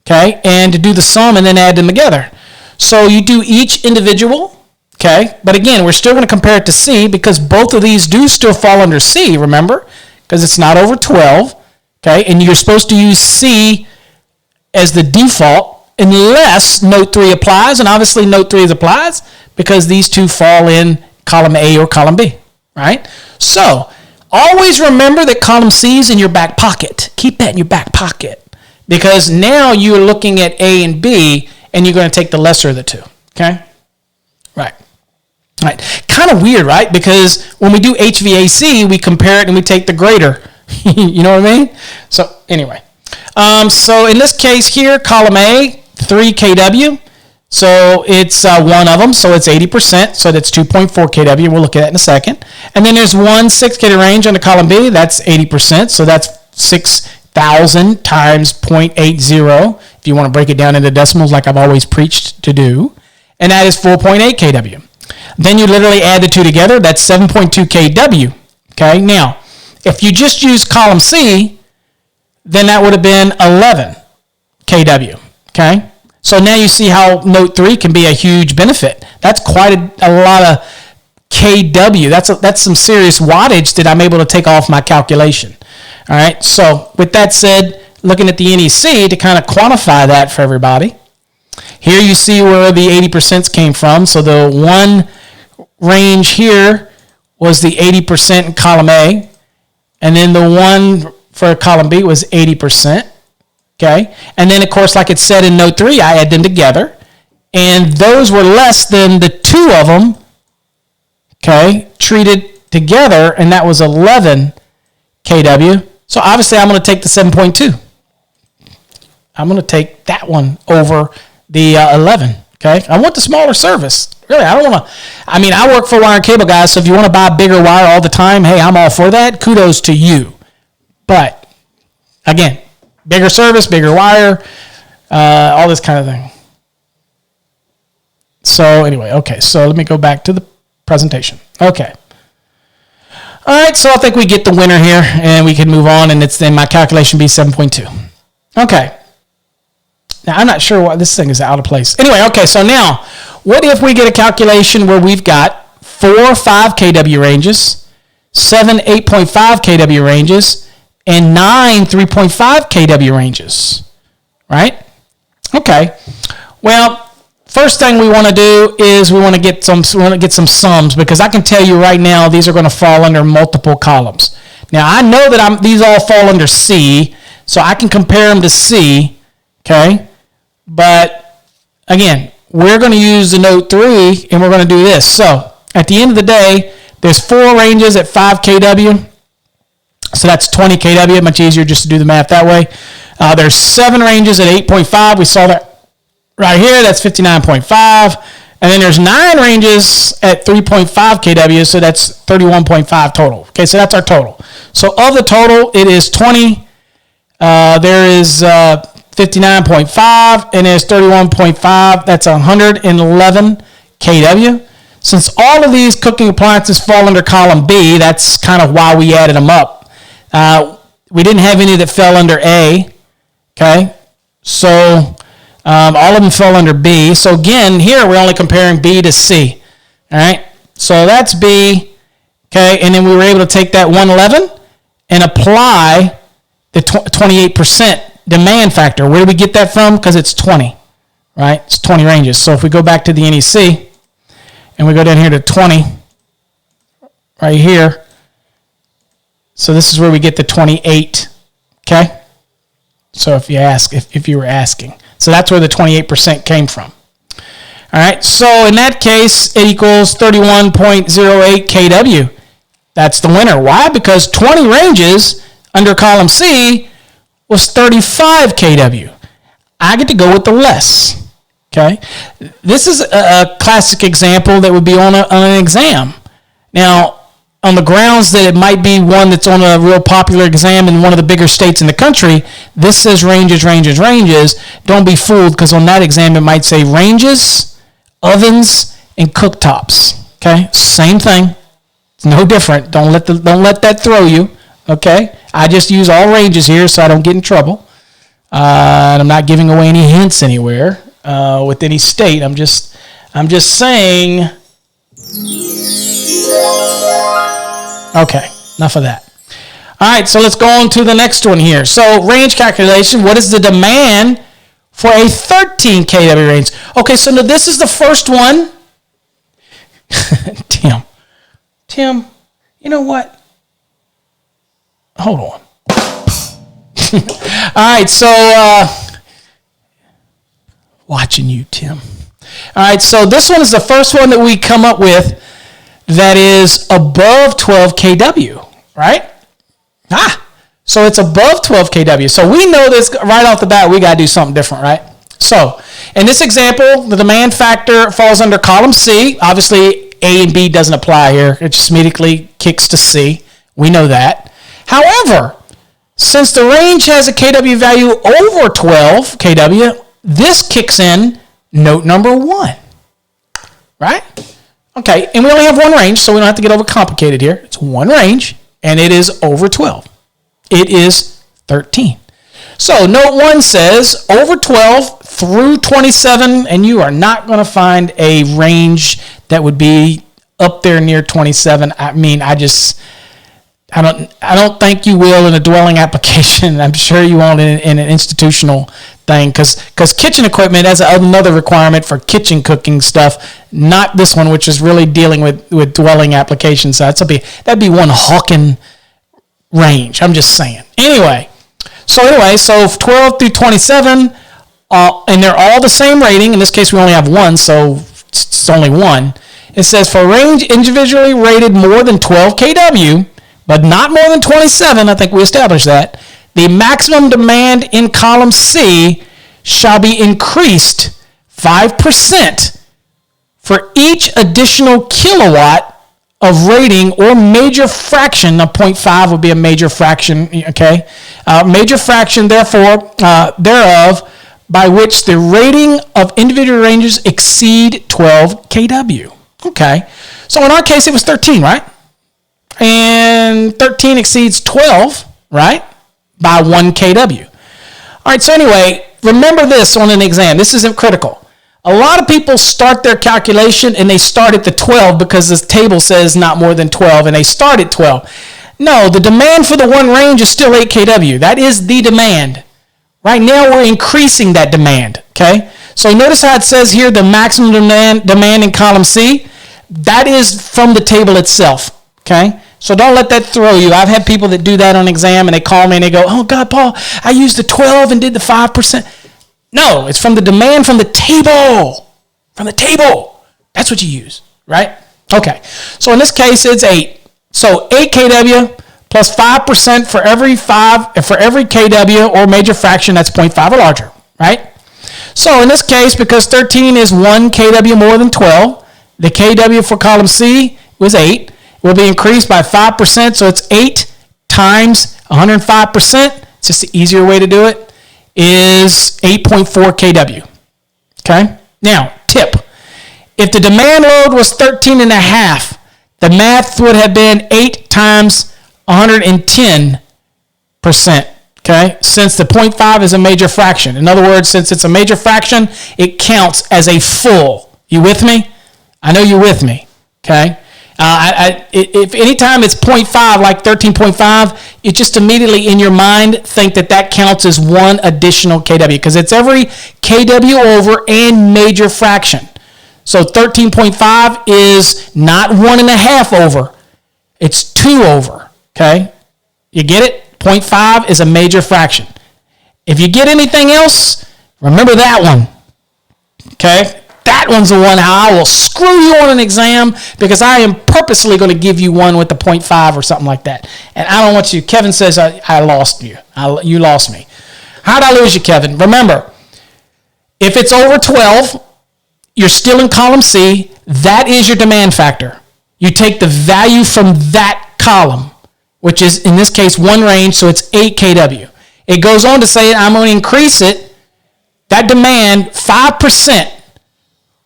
okay, and to do the sum and then add them together. So you do each individual. Okay, but again, we're still going to compare it to C because both of these do still fall under C, remember? Because it's not over 12, okay? And you're supposed to use C as the default unless Note 3 applies, and obviously Note 3 applies because these two fall in column A or column B, right? So, always remember that column C is in your back pocket. Keep that in your back pocket because now you're looking at A and B, and you're going to take the lesser of the two, okay? Right. Right. Kind of weird, right? Because when we do HVAC, we compare it and we take the greater. You know what I mean? So anyway. So in this case here, column A, 3 kW. So it's one of them. So it's 80%. So that's 2.4 kW. We'll look at that in a second. And then there's one 6 kW range on the column B. That's 80%. So that's 6,000 times 0.80. If you want to break it down into decimals like I've always preached to do. And that is 4.8 kW. Then you literally add the two together. That's 7.2 kW. Okay, now, if you just use column C, then that would have been 11 kW. Okay, so now you see how Note 3 can be a huge benefit. That's quite a lot of kW. That's some serious wattage that I'm able to take off my calculation. All right, so with that said, looking at the NEC to kind of quantify that for everybody. Here you see where the 80% came from. So the one range here was the 80% in column A, and then the one for column B was 80%. Okay, and then of course, like it said in Note 3, I add them together, and those were less than the two of them. Okay, treated together, and that was 11 kW. So obviously, I'm going to take the 7.2. I'm going to take that one over the 11, okay? I want the smaller service. Really, I don't want to, I work for wire and cable guys, so if you want to buy bigger wire all the time, hey, I'm all for that. Kudos to you. But, again, bigger service, bigger wire, all this kind of thing. So, anyway, okay, so let me go back to the presentation. Okay. All right, so I think we get the winner here, and we can move on, and it's then my calculation be 7.2. Okay. Now, I'm not sure why this thing is out of place. Anyway, okay, so now, what if we get a calculation where we've got 4 5 kW ranges, 7 8.5 kW ranges, and 9 3.5 kW ranges, right? Okay. Well, first thing we want to do is we want to get some sums because I can tell you right now these are going to fall under multiple columns. Now, I know that these all fall under C, so I can compare them to C, okay? But, again, we're going to use the Note 3, and we're going to do this. So, at the end of the day, there's 4 ranges at 5 kW. So, that's 20 kW. Much easier just to do the math that way. There's 7 ranges at 8.5. We saw that right here. That's 59.5. And then there's 9 ranges at 3.5 kW. So, that's 31.5 total. Okay, so that's our total. So, of the total, it is 20. There is 59.5, and there's 31.5. That's 111 kW. Since all of these cooking appliances fall under column B, that's kind of why we added them up. We didn't have any that fell under A, okay? So all of them fell under B. So again, here we're only comparing B to C, all right? So that's B, okay? And then we were able to take that 111 and apply the 28% demand factor. Where do we get that from? Because it's 20, right? It's 20 ranges. So if we go back to the NEC and we go down here to 20 right here, so this is where we get the 28, okay? So if you ask, if you were asking. So that's where the 28% came from. All right, so in that case, it equals 31.08 kW. That's the winner. Why? Because 20 ranges under column C was 35 kW. I get to go with the less, okay? This is a classic example that would be on an exam. Now, on the grounds that it might be one that's on a real popular exam in one of the bigger states in the country, this says ranges, ranges, ranges. Don't be fooled, because on that exam it might say ranges, ovens, and cooktops. Okay, same thing. It's no different. Don't let that throw you. Okay, I just use all ranges here so I don't get in trouble. And I'm not giving away any hints anywhere with any state. I'm just saying. Okay, enough of that. All right, so let's go on to the next one here. So range calculation, what is the demand for a 13 kW range? Okay, so now this is the first one. Tim, you know what? Hold on. All right, so watching you, Tim. All right, so this one is the first one that we come up with that is above 12 kW, right? So it's above 12 kW. So we know this right off the bat, we got to do something different, right? So in this example, the demand factor falls under column C. Obviously, A and B doesn't apply here. It just immediately kicks to C. We know that. However, since the range has a kW value over 12 kW, this kicks in note number 1, right? Okay, and we only have one range, so we don't have to get overcomplicated here. It's one range, and it is over 12. It is 13. So note 1 says over 12 through 27, and you are not going to find a range that would be up there near 27. I mean, I don't think you will in a dwelling application. I'm sure you won't in an institutional thing, because kitchen equipment has another requirement for kitchen cooking stuff, not this one, which is really dealing with dwelling applications. So that'd be one hawking range. I'm just saying. Anyway, so 12 through 27, and they're all the same rating. In this case, we only have one, so it's only one. It says for range individually rated more than 12 kW, but not more than 27, I think we established that, the maximum demand in column C shall be increased 5% for each additional kilowatt of rating or major fraction. Now, 0.5 would be a major fraction, okay? Major fraction, therefore, thereof, by which the rating of individual ranges exceed 12 kW. Okay, so in our case, it was 13, right? And 13 exceeds 12, right? By 1 kW. All right, so anyway, remember this on an exam. This isn't critical. A lot of people start their calculation and they start at the 12 because this table says not more than 12, and they start at 12. No, the demand for the one range is still 8 kW. That is the demand. Right now, we're increasing that demand, okay? So notice how it says here the maximum demand in column C. That is from the table itself, okay? So don't let that throw you. I've had people that do that on exam, and they call me and they go, oh, God, Paul, I used the 12 and did the 5%. No, it's from the demand from the table. From the table. That's what you use, right? Okay, so in this case, it's 8. So 8 kW plus 5% for every kW or major fraction that's 0.5 or larger, right? So in this case, because 13 is 1 kW more than 12, the kW for column C was 8. Will be increased by 5%, so it's 8 times 105%. It's just the easier way to do it, is 8.4 kW. Okay? Now, tip. If the demand load was 13 and a half, the math would have been 8 times 110%, okay? Since the 0.5 is a major fraction. In other words, since it's a major fraction, it counts as a full. You with me? I know you're with me, okay? If anytime it's 0.5, like 13.5, you just immediately in your mind think that counts as one additional kW because it's every kW over and major fraction. So 13.5 is not 1.5 over. It's 2 over, okay? You get it? 0.5 is a major fraction. If you get anything else, remember that one, okay? That one's the one how I will screw you on an exam because I am purposely going to give you one with the 0.5 or something like that. And I don't want you. Kevin says I lost you. You lost me. How'd I lose you, Kevin? Remember, if it's over 12, you're still in column C. That is your demand factor. You take the value from that column, which is, in this case, one range, so it's 8 kW. It goes on to say I'm going to increase it, that demand, 5%.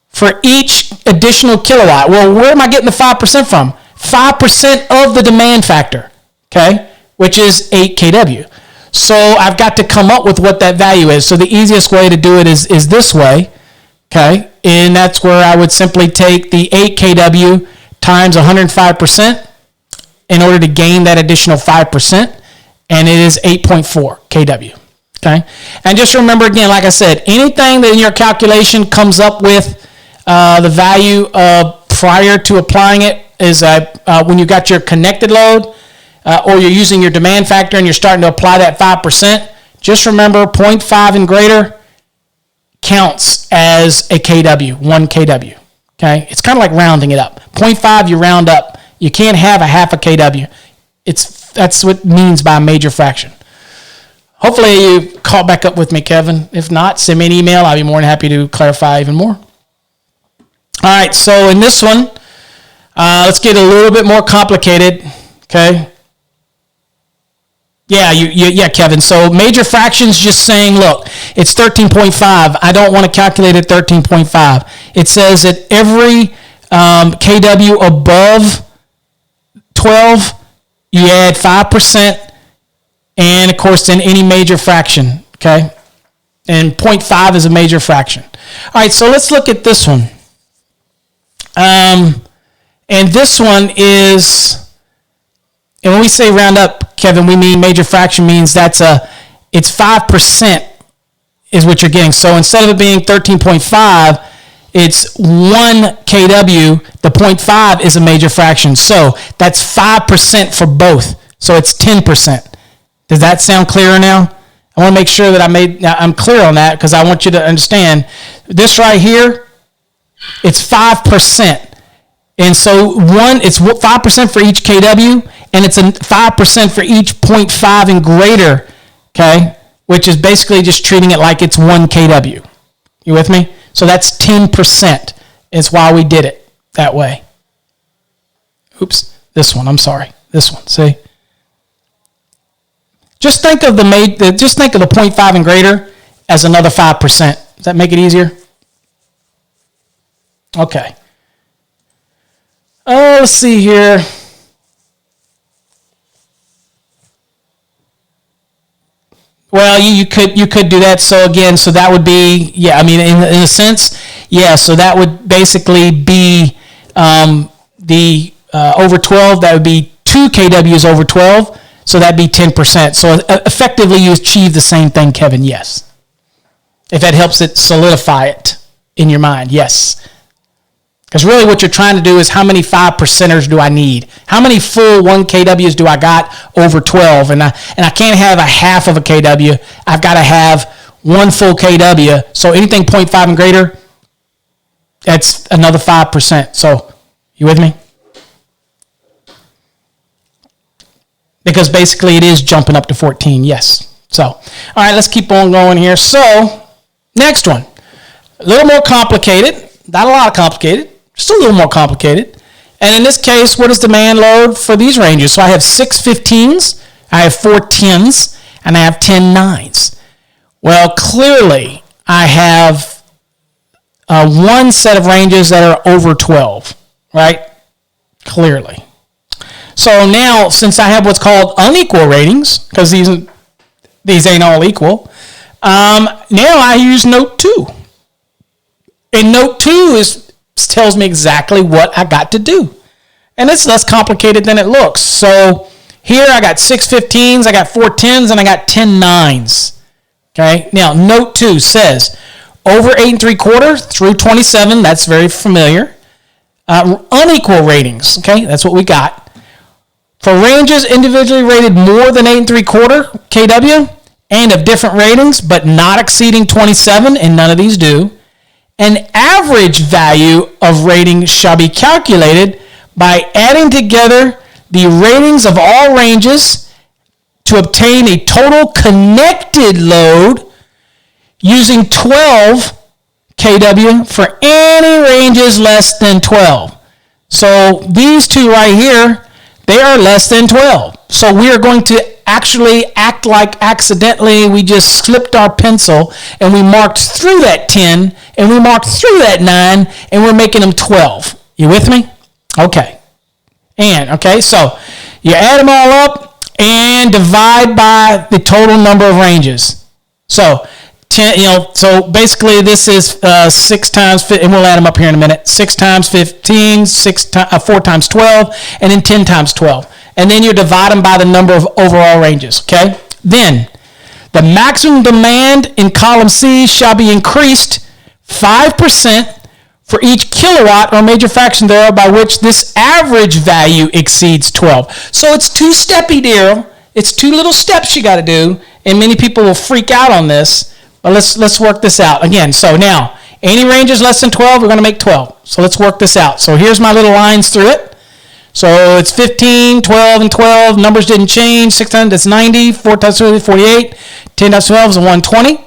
For each additional kilowatt. Well, where am I getting the 5% from? 5% of the demand factor, okay, which is 8 kW. So I've got to come up with what that value is. So the easiest way to do it is this way, okay, and that's where I would simply take the 8 kW times 105% in order to gain that additional 5%, and it is 8.4 kW, okay? And just remember again, like I said, anything that in your calculation comes up with the value prior to applying it is when you got your connected load or you're using your demand factor and you're starting to apply that 5%, just remember 0.5 and greater counts as a kW, 1 kW. Okay? It's kind of like rounding it up. 0.5 you round up. You can't have a half a kW. That's what it means by a major fraction. Hopefully you caught back up with me, Kevin. If not, send me an email. I'll be more than happy to clarify even more. All right, so in this one, let's get a little bit more complicated, okay? Yeah, Kevin. So major fractions just saying, look, it's 13.5. I don't want to calculate at 13.5. It says that every kW above 12, you add 5%, and, of course, then any major fraction, okay? And 0.5 is a major fraction. All right, so let's look at this one. And this one is, and when we say round up, Kevin, we mean major fraction means it's 5% is what you're getting. So instead of it being 13.5, it's 1 kW. The 0.5 is a major fraction. So that's 5% for both. So it's 10%. Does that sound clearer now? I want to make sure that I'm clear on that because I want you to understand this right here. It's 5%. And so it's 5% for each kW, and it's 5% for each 0.5 and greater, okay, which is basically just treating it like it's 1 kW. You with me? So that's 10%. It's why we did it that way. Oops, this one, I'm sorry. This one, see? Just think of the 0.5 and greater as another 5%. Does that make it easier? Okay. Let's see here. Well, you could do that. So again, so that would be, yeah, I mean, in a sense, yeah, so that would basically be the over 12, that would be 2 kWs over 12, so that'd be 10%. So effectively, you achieve the same thing, Kevin, yes. If that helps it solidify it in your mind, yes. Because really what you're trying to do is how many 5%ers do I need? How many full 1 kWs do I got over 12? And I can't have a half of a kW. I've got to have 1 full kW. So anything 0.5 and greater, that's another 5%. So you with me? Because basically it is jumping up to 14, yes. So, all right, let's keep on going here. So, next one. A little more complicated. Not a lot of complicated. Just a little more complicated. And in this case, what is demand load for these ranges? So I have 6 15s, I have 4 10s, and I have 10 9s. Well, clearly, I have one set of ranges that are over 12, right? Clearly. So now, since I have what's called unequal ratings, because these ain't all equal, now I use note 2. And note 2 tells me exactly what I got to do. And it's less complicated than it looks. So here I got 6 15s, I got 4 10s, and I got 10 9s. Okay, now note 2 says over 8 3/4 through 27, that's very familiar. Unequal ratings, okay, that's what we got. For ranges individually rated more than 8 3/4 kW and of different ratings, but not exceeding 27, and none of these do, an average value of rating shall be calculated by adding together the ratings of all ranges to obtain a total connected load using 12 kW for any ranges less than 12. So these two right here, they are less than 12. So we are going to actually act like accidentally we just slipped our pencil and we marked through that 10 and we marked through that 9 and we're making them 12. You with me? Okay. So you add them all up and divide by the total number of ranges. So 10, so basically this is 6 times, and we'll add them up here in a minute, 6 times 15, 4 times 12, and then 10 times 12. And then you divide them by the number of overall ranges, okay? Then, the maximum demand in column C shall be increased 5% for each kilowatt or major fraction thereof by which this average value exceeds 12. So it's two-steppy deal. It's 2 little steps you got to do, and many people will freak out on this. But let's work this out. Again, so now, any ranges less than 12, we're going to make 12. So let's work this out. So here's my little lines through it. So it's 15, 12, and 12. Numbers didn't change. 6 times, that's 90. 4 times 2 is 48. 10 times 12 is 120.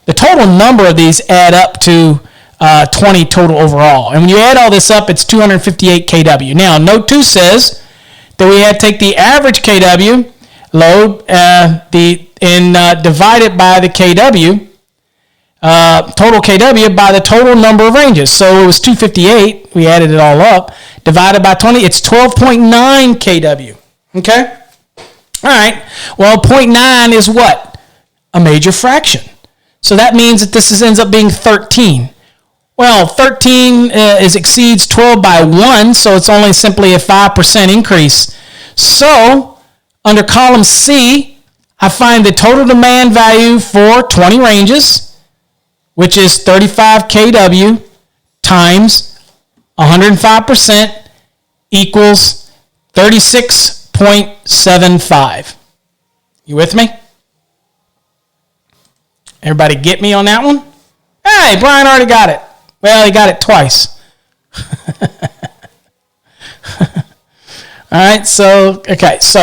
The total number of these add up to 20 total overall. And when you add all this up, it's 258 kW. Now, note 2 says that we had to take the average kW load and divide it by the kW, total kW, by the total number of ranges. So it was 258. We added it all up. Divided by 20, it's 12.9 kW. Okay? All right. Well, 0.9 is what? A major fraction. So that means that this ends up being 13. Well, 13 exceeds 12 by 1, so it's only simply a 5% increase. So, under column C, I find the total demand value for 20 ranges, which is 35 kW times 105% equals 36.75. You with me? Everybody get me on that one? Hey, Brian already got it. Well, he got it twice. All right, so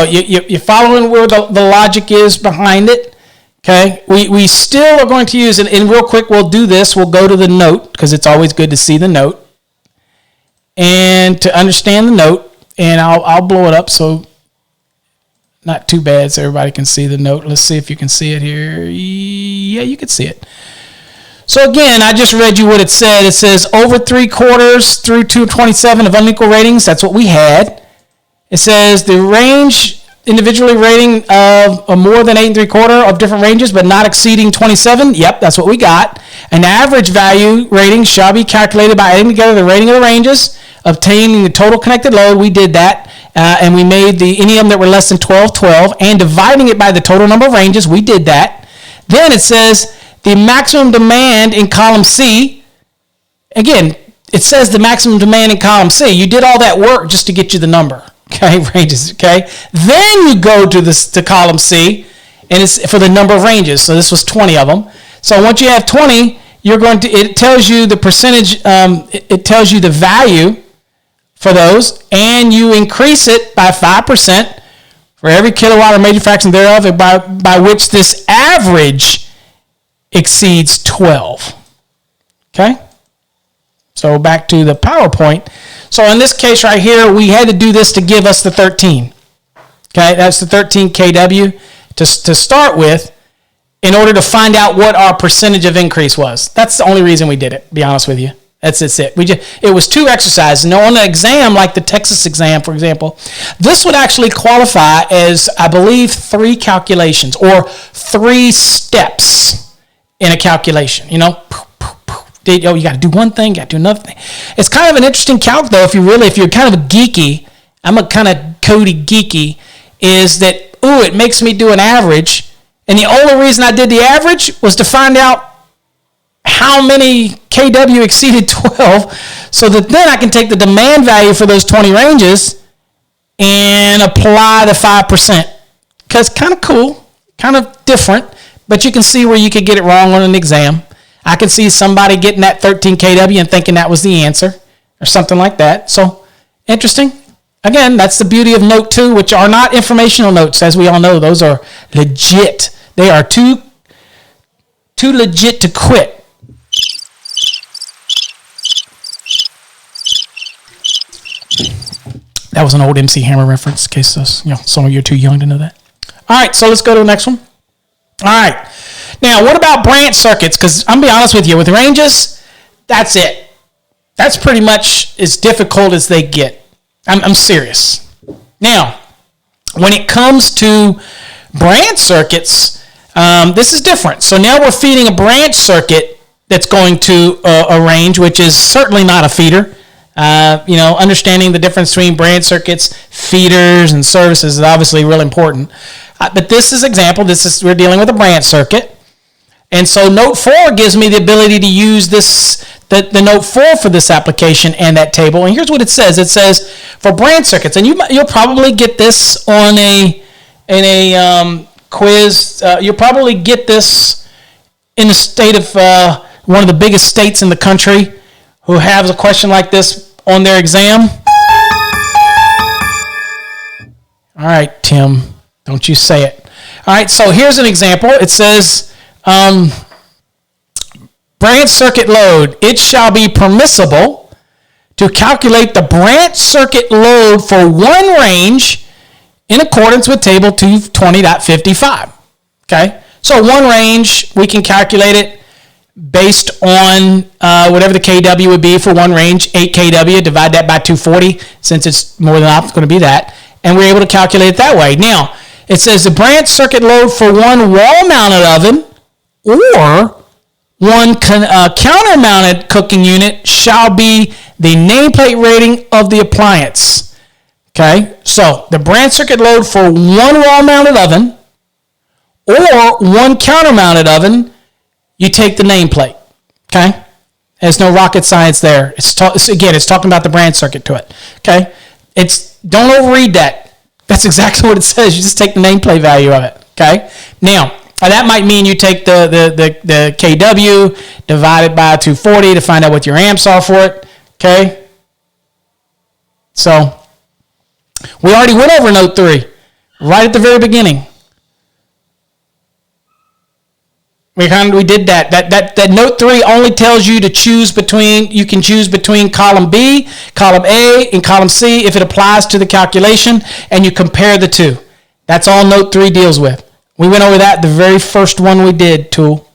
you're following where the logic is behind it. Okay, we still are going to use, and real quick we'll do this. We'll go to the note, because it's always good to see the note and to understand the note, and I'll blow it up so not too bad so everybody can see the note. Let's see if you can see it here. Yeah, you can see it. So again, I just read you what it said. It says over 3/4 through 227 of unequal ratings. That's what we had. It says the range individually rating of more than 8 3/4 of different ranges, but not exceeding 27. Yep, that's what we got. An average value rating shall be calculated by adding together the rating of the ranges, obtaining the total connected load. We did that, and we made any of them that were less than 12, and dividing it by the total number of ranges. We did that. Then it says the maximum demand in column C. Again, it says the maximum demand in column C. You did all that work just to get you the number. Okay, ranges, okay? Then you go to column C, and it's for the number of ranges. So this was 20 of them. So once you have 20, it tells you the percentage, it tells you the value for those, and you increase it by 5% for every kilowatt or major fraction thereof, by which this average exceeds 12. Okay? So back to the PowerPoint. So in this case right here, we had to do this to give us the 13. Okay, that's the 13 kW to start with. in order to find out what our percentage of increase was. That's the only reason we did it, to be honest with you. That's it. It was 2 exercises. Now, on an exam, like the Texas exam, for example, this would actually qualify as, I believe, 3 calculations or 3 steps in a calculation. You know, you got to do one thing, you got to do another thing. It's kind of an interesting calc, though, if you're kind of a geeky. I'm a kind of Cody geeky, is that, it makes me do an average. And the only reason I did the average was to find out how many KW exceeded 12, so that then I can take the demand value for those 20 ranges and apply the 5%. Because kind of cool, kind of different, but you can see where you could get it wrong on an exam. I could see somebody getting that 13 KW and thinking that was the answer or something like that. So interesting. Again, that's the beauty of Note 2, which are not informational notes. As we all know, those are legit. They are too legit to quit. That was an old MC Hammer reference, in case some of you are too young to know that. All right, so let's go to the next one. All right. Now, what about branch circuits? Because I'm going to be honest with you, with ranges, that's it. That's pretty much as difficult as they get. I'm serious. Now, when it comes to branch circuits, this is different. So now we're feeding a branch circuit that's going to a range, which is certainly not a feeder. Understanding the difference between branch circuits, feeders, and services is obviously real important. But this is example. We're dealing with a branch circuit. And so Note 4 gives me the ability to use the Note 4 for this application and that table. And here's what it says. It says for branch circuits, and you'll probably get this on a quiz. You'll probably get this in the state of one of the biggest states in the country who has a question like this on their exam. All right, Tim, don't you say it. All right, so here's an example. It says, branch circuit load. It shall be permissible to calculate the branch circuit load for one range in accordance with table 220.55. Okay, so one range, we can calculate it based on whatever the KW would be for one range, 8 KW, divide that by 240, since it's more than often going to be that, and we're able to calculate it that way. Now, it says the branch circuit load for one wall-mounted oven or one counter-mounted cooking unit shall be the nameplate rating of the appliance. Okay, so the branch circuit load for one wall-mounted oven or one counter-mounted oven, you take the nameplate. Okay, there's no rocket science there. It's talking about the branch circuit to it. Okay, don't overread that. That's exactly what it says. You just take the nameplate value of it. Okay, now that might mean you take the KW divided by 240 to find out what your amps are for it. Okay, so we already went over Note 3 right at the very beginning. We did that. That Note 3 only tells you to choose between, you can choose between column B, column A, and column C if it applies to the calculation, and you compare the two. That's all Note 3 deals with. We went over that the very first one we did, tool.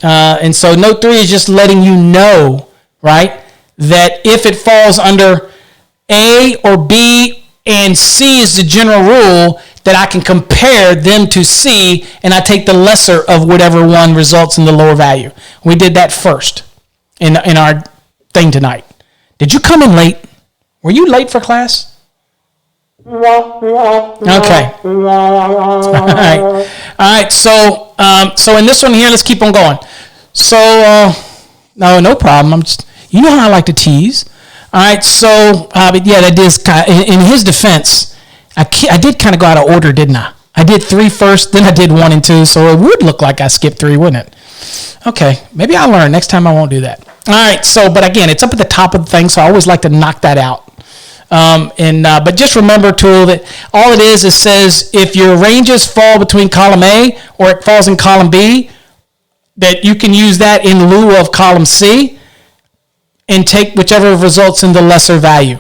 And so Note 3 is just letting you know, right, that if it falls under A or B and C is the general rule, that I can compare them to C, and I take the lesser of whatever one results in the lower value. We did that first in our thing tonight. Did you come in late? Were you late for class? Okay. All right. So in this one here, let's keep on going. So no problem. You know how I like to tease. All right. So but yeah, that is kind of, in his defense. I did kind of go out of order, didn't I? I did 3 first, then I did 1 and 2, so it would look like I skipped 3, wouldn't it? Okay, maybe I'll learn. Next time I won't do that. All right, but again, it's up at the top of the thing, so I always like to knock that out. But just remember, tool, that all it is says if your ranges fall between column A or it falls in column B, that you can use that in lieu of column C and take whichever results in the lesser value.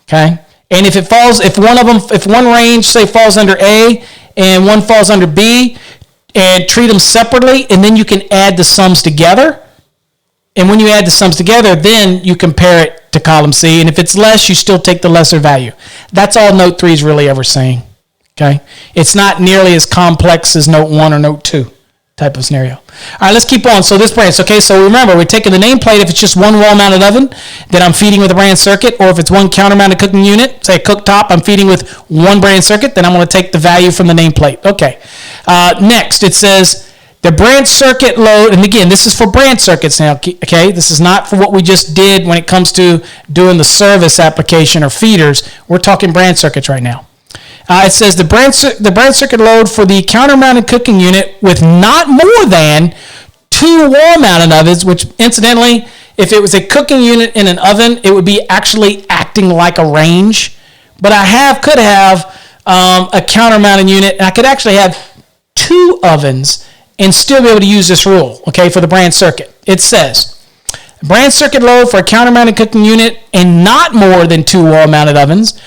Okay? And if one range, say, falls under A and one falls under B, and treat them separately, and then you can add the sums together. And when you add the sums together, then you compare it to column C. And if it's less, you still take the lesser value. That's all note 3 is really ever saying. Okay? It's not nearly as complex as note 1 or note 2 type of scenario. All right, let's keep on. So this branch, okay, so remember, we're taking the nameplate. If it's just one wall-mounted oven, then I'm feeding with a branch circuit. Or if it's one counter-mounted cooking unit, say a cooktop, I'm feeding with one branch circuit, then I'm going to take the value from the nameplate. Okay. Next, it says the branch circuit load, and again, this is for branch circuits now, okay? This is not for what we just did when it comes to doing the service application or feeders. We're talking branch circuits right now. It says the branch circuit load for the counter-mounted cooking unit with not more than 2 wall-mounted ovens, which incidentally, if it was a cooking unit in an oven, it would be actually acting like a range. But I could have a counter-mounted unit, and I could actually have 2 ovens and still be able to use this rule, okay, for the branch circuit. It says branch circuit load for a counter-mounted cooking unit and not more than 2 wall-mounted ovens,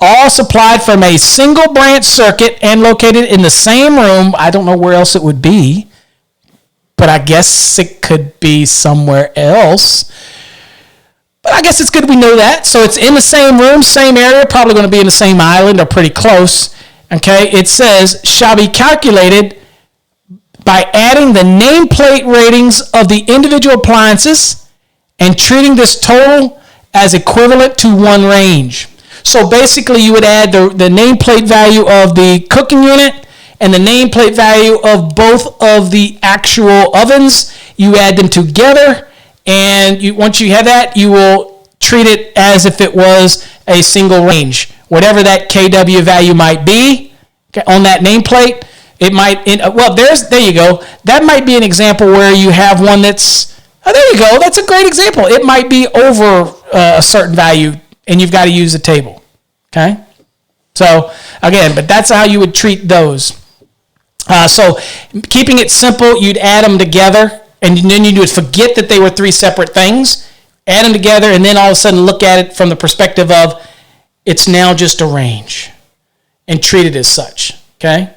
all supplied from a single branch circuit and located in the same room. I don't know where else it would be, but I guess it could be somewhere else. But I guess it's good we know that. So it's in the same room, same area, probably going to be in the same island or pretty close. Okay, it says shall be calculated by adding the nameplate ratings of the individual appliances and treating this total as equivalent to one range. So basically, you would add the nameplate value of the cooking unit and the nameplate value of both of the actual ovens. You add them together, and once you have that, you will treat it as if it was a single range. Whatever that KW value might be on that nameplate, it might. There you go. That might be an example where you have one that's. Oh, there you go. That's a great example. It might be over a certain value, and you've got to use a table. Okay? So, again, but that's how you would treat those. So, keeping it simple, you'd add them together, and then you would forget that they were 3 separate things, add them together, and then all of a sudden look at it from the perspective of it's now just a range, and treat it as such. Okay?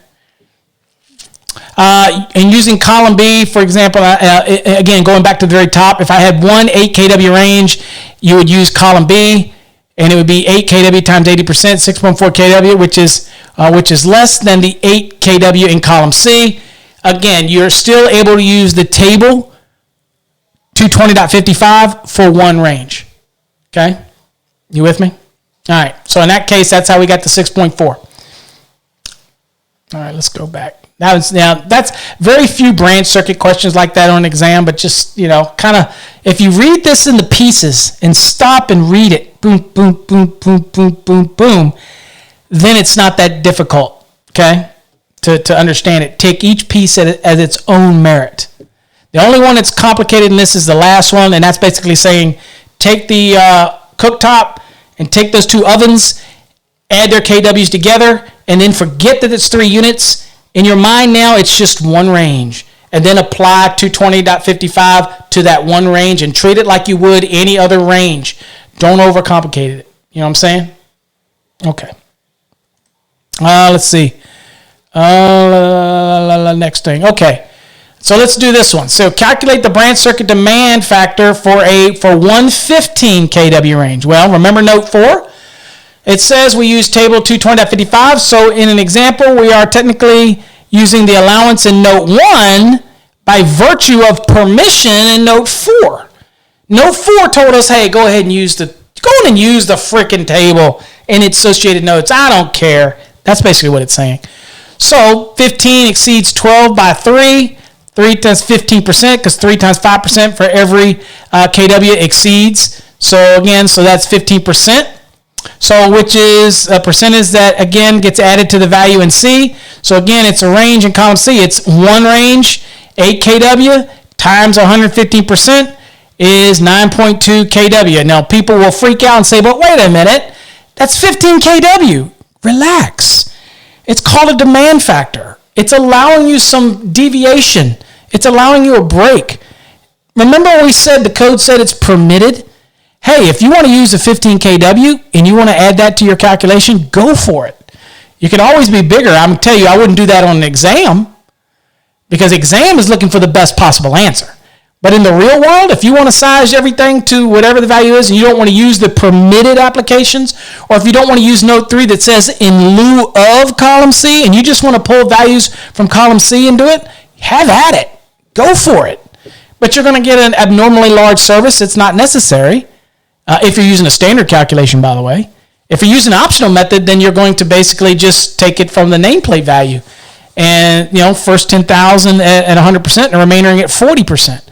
And using column B, for example, again, going back to the very top, if I had one 8 kW range, you would use column B, and it would be 8 kW times 80%, 6.4 kW, which is less than the 8 kW in column C. Again, you're still able to use the table 220.55 for one range. Okay? You with me? All right. So in that case, that's how we got the 6.4. All right, let's go back. Now that's very few branch circuit questions like that on an exam, but just, kind of, if you read this in the pieces and stop and read it, boom, boom, boom, boom, boom, boom, boom, then it's not that difficult, okay, to understand it. Take each piece as its own merit. The only one that's complicated in this is the last one, and that's basically saying take the cooktop and take those 2 ovens, add their KWs together, and then forget that it's 3 units. In your mind now, it's just one range. And then apply 220.55 to that one range and treat it like you would any other range. Don't overcomplicate it. You know what I'm saying? Okay. Let's see. Next thing. Okay. So let's do this one. So calculate the branch circuit demand factor for 115 kW range. Well, remember note 4? It says we use table 220.55, so in an example, we are technically using the allowance in note 1 by virtue of permission in note 4. Note 4 told us, hey, go ahead and use the frickin' table and its associated notes. I don't care. That's basically what it's saying. So 15 exceeds 12 by 3. 3 times 15%, because 3 times 5% for every KW exceeds. So again, so that's 15%. So which is a percentage that, again, gets added to the value in C. So again, it's a range in column C. It's one range, 8 kW, times 115% is 9.2 kW. Now, people will freak out and say, but wait a minute, that's 15 kW. Relax. It's called a demand factor. It's allowing you some deviation. It's allowing you a break. Remember when we said the code said it's permitted? Hey, if you want to use the 15 kW and you want to add that to your calculation, go for it. You could always be bigger. I'm going to tell you, I wouldn't do that on an exam. because exam is looking for the best possible answer. But in the real world, if you want to size everything to whatever the value is and you don't want to use the permitted applications, or if you don't want to use note 3 that says in lieu of column C and you just want to pull values from column C and do it, have at it. Go for it. But you're going to get an abnormally large service. It's not necessary if you're using a standard calculation, by the way. If you're using an optional method, then you're going to basically just take it from the nameplate value. And, first 10,000 at 100% and the remaining at 40%.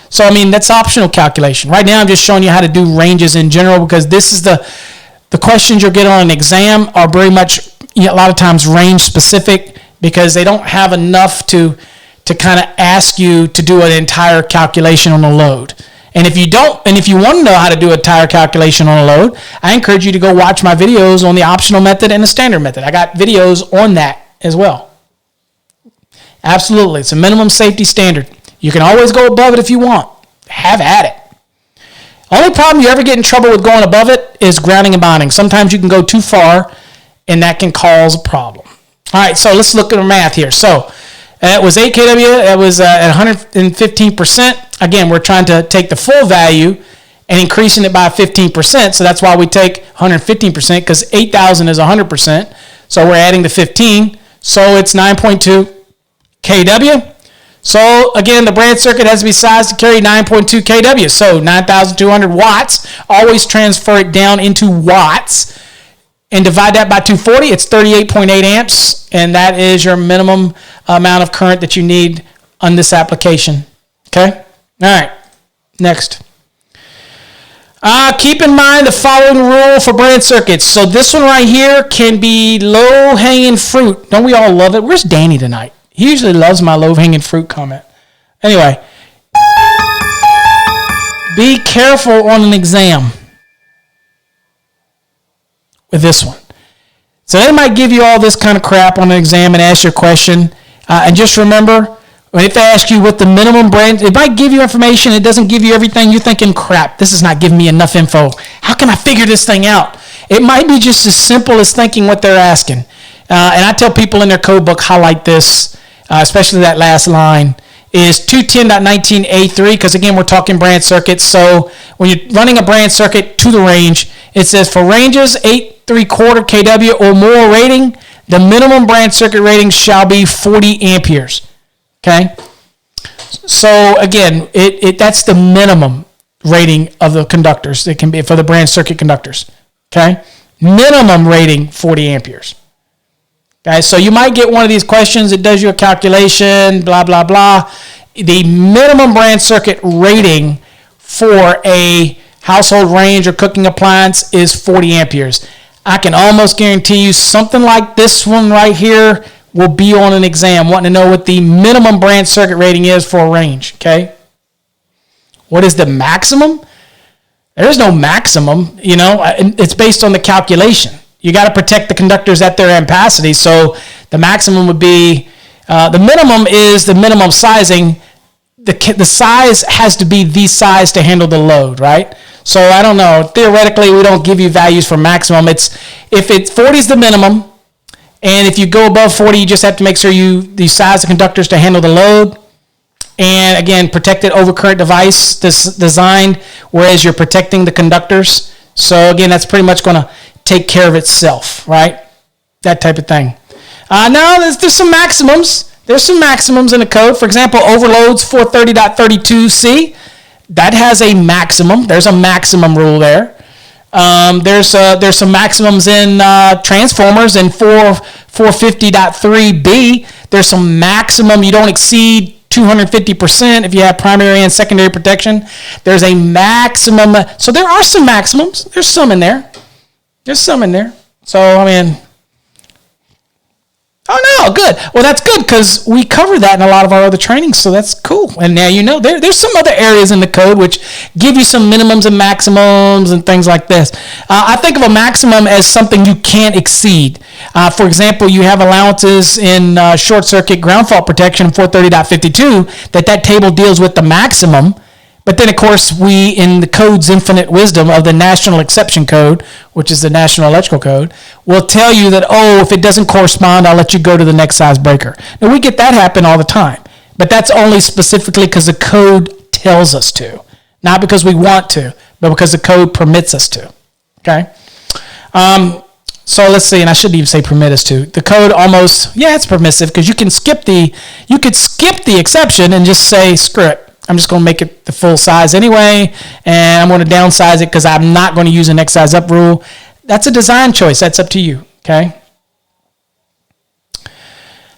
So, that's optional calculation. Right now, I'm just showing you how to do ranges in general because this is the questions you'll get on an exam are very much, a lot of times range specific because they don't have enough to kind of ask you to do an entire calculation on a load. And if you want to know how to do a entire calculation on a load, I encourage you to go watch my videos on the optional method and the standard method. I got videos on that as well. Absolutely. It's a minimum safety standard. You can always go above it if you want. Have at it. Only problem you ever get in trouble with going above it is grounding and bonding. Sometimes you can go too far, and that can cause a problem. All right, so let's look at the math here. So it was 8 kW. It was at 115%. Again, we're trying to take the full value and increasing it by 15%. So that's why we take 115% because 8,000 is 100%. So we're adding the 15. So it's 9.2 kW. So, again, the branch circuit has to be sized to carry 9.2 kW. So, 9,200 watts. Always transfer it down into watts and divide that by 240. It's 38.8 amps, and that is your minimum amount of current that you need on this application. Okay? All right. Next. Keep in mind the following rule for branch circuits. So, this one right here can be low-hanging fruit. Don't we all love it? Where's Danny tonight? He usually loves my low-hanging fruit comment. Anyway, be careful on an exam with this one. So they might give you all this kind of crap on an exam and ask you a question. And just remember, if they ask you what the minimum branch, it might give you information. It doesn't give you everything. You're thinking, crap, this is not giving me enough info. How can I figure this thing out? It might be just as simple as thinking what they're asking. And I tell people in their code book, highlight this. Especially that last line, is 210.19A3, because again, we're talking branch circuits. So when you're running a branch circuit to the range, it says for ranges 8.75 kW or more rating, the minimum branch circuit rating shall be 40 amperes. Okay? So again, that's the minimum rating of the conductors. It can be for the branch circuit conductors. Okay? Minimum rating 40 amperes. Okay, so you might get one of these questions. It does your calculation, blah, blah, blah. The minimum branch circuit rating for a household range or cooking appliance is 40 amperes. I can almost guarantee you something like this one right here will be on an exam, wanting to know what the minimum branch circuit rating is for a range, okay? What is the maximum? There's no maximum, it's based on the calculation. You got to protect the conductors at their ampacity. So the maximum would be, the minimum is the minimum sizing. The size has to be the size to handle the load, right? So I don't know. Theoretically, we don't give you values for maximum. If 40 is the minimum, and if you go above 40, you just have to make sure you size the conductors to handle the load. And again, protected overcurrent device designed, whereas you're protecting the conductors. So again, that's pretty much going to take care of itself, right? That type of thing. Now, there's some maximums. There's some maximums in the code. For example, overloads 430.32C. That has a maximum. There's a maximum rule there. There's some maximums in transformers in 450.3B. There's some maximum. You don't exceed 250% if you have primary and secondary protection. There's a maximum. So there are some maximums. There's some in there. So, oh no, good. Well, that's good because we cover that in a lot of our other trainings, so that's cool. And now there's some other areas in the code which give you some minimums and maximums and things like this. I think of a maximum as something you can't exceed. For example, you have allowances in short circuit ground fault protection 430.52 that table deals with the maximum. But then, of course, we, in the code's infinite wisdom of the National Exception Code, which is the National Electrical Code, will tell you that, if it doesn't correspond, I'll let you go to the next size breaker. Now, we get that happen all the time. But that's only specifically because the code tells us to. Not because we want to, but because the code permits us to. Okay? So let's see, and I shouldn't even say permit us to. The code almost, it's permissive because you could skip the exception and just say, screw it. I'm just going to make it the full size anyway, and I'm going to downsize it because I'm not going to use an X size up rule. That's a design choice. That's up to you. Okay?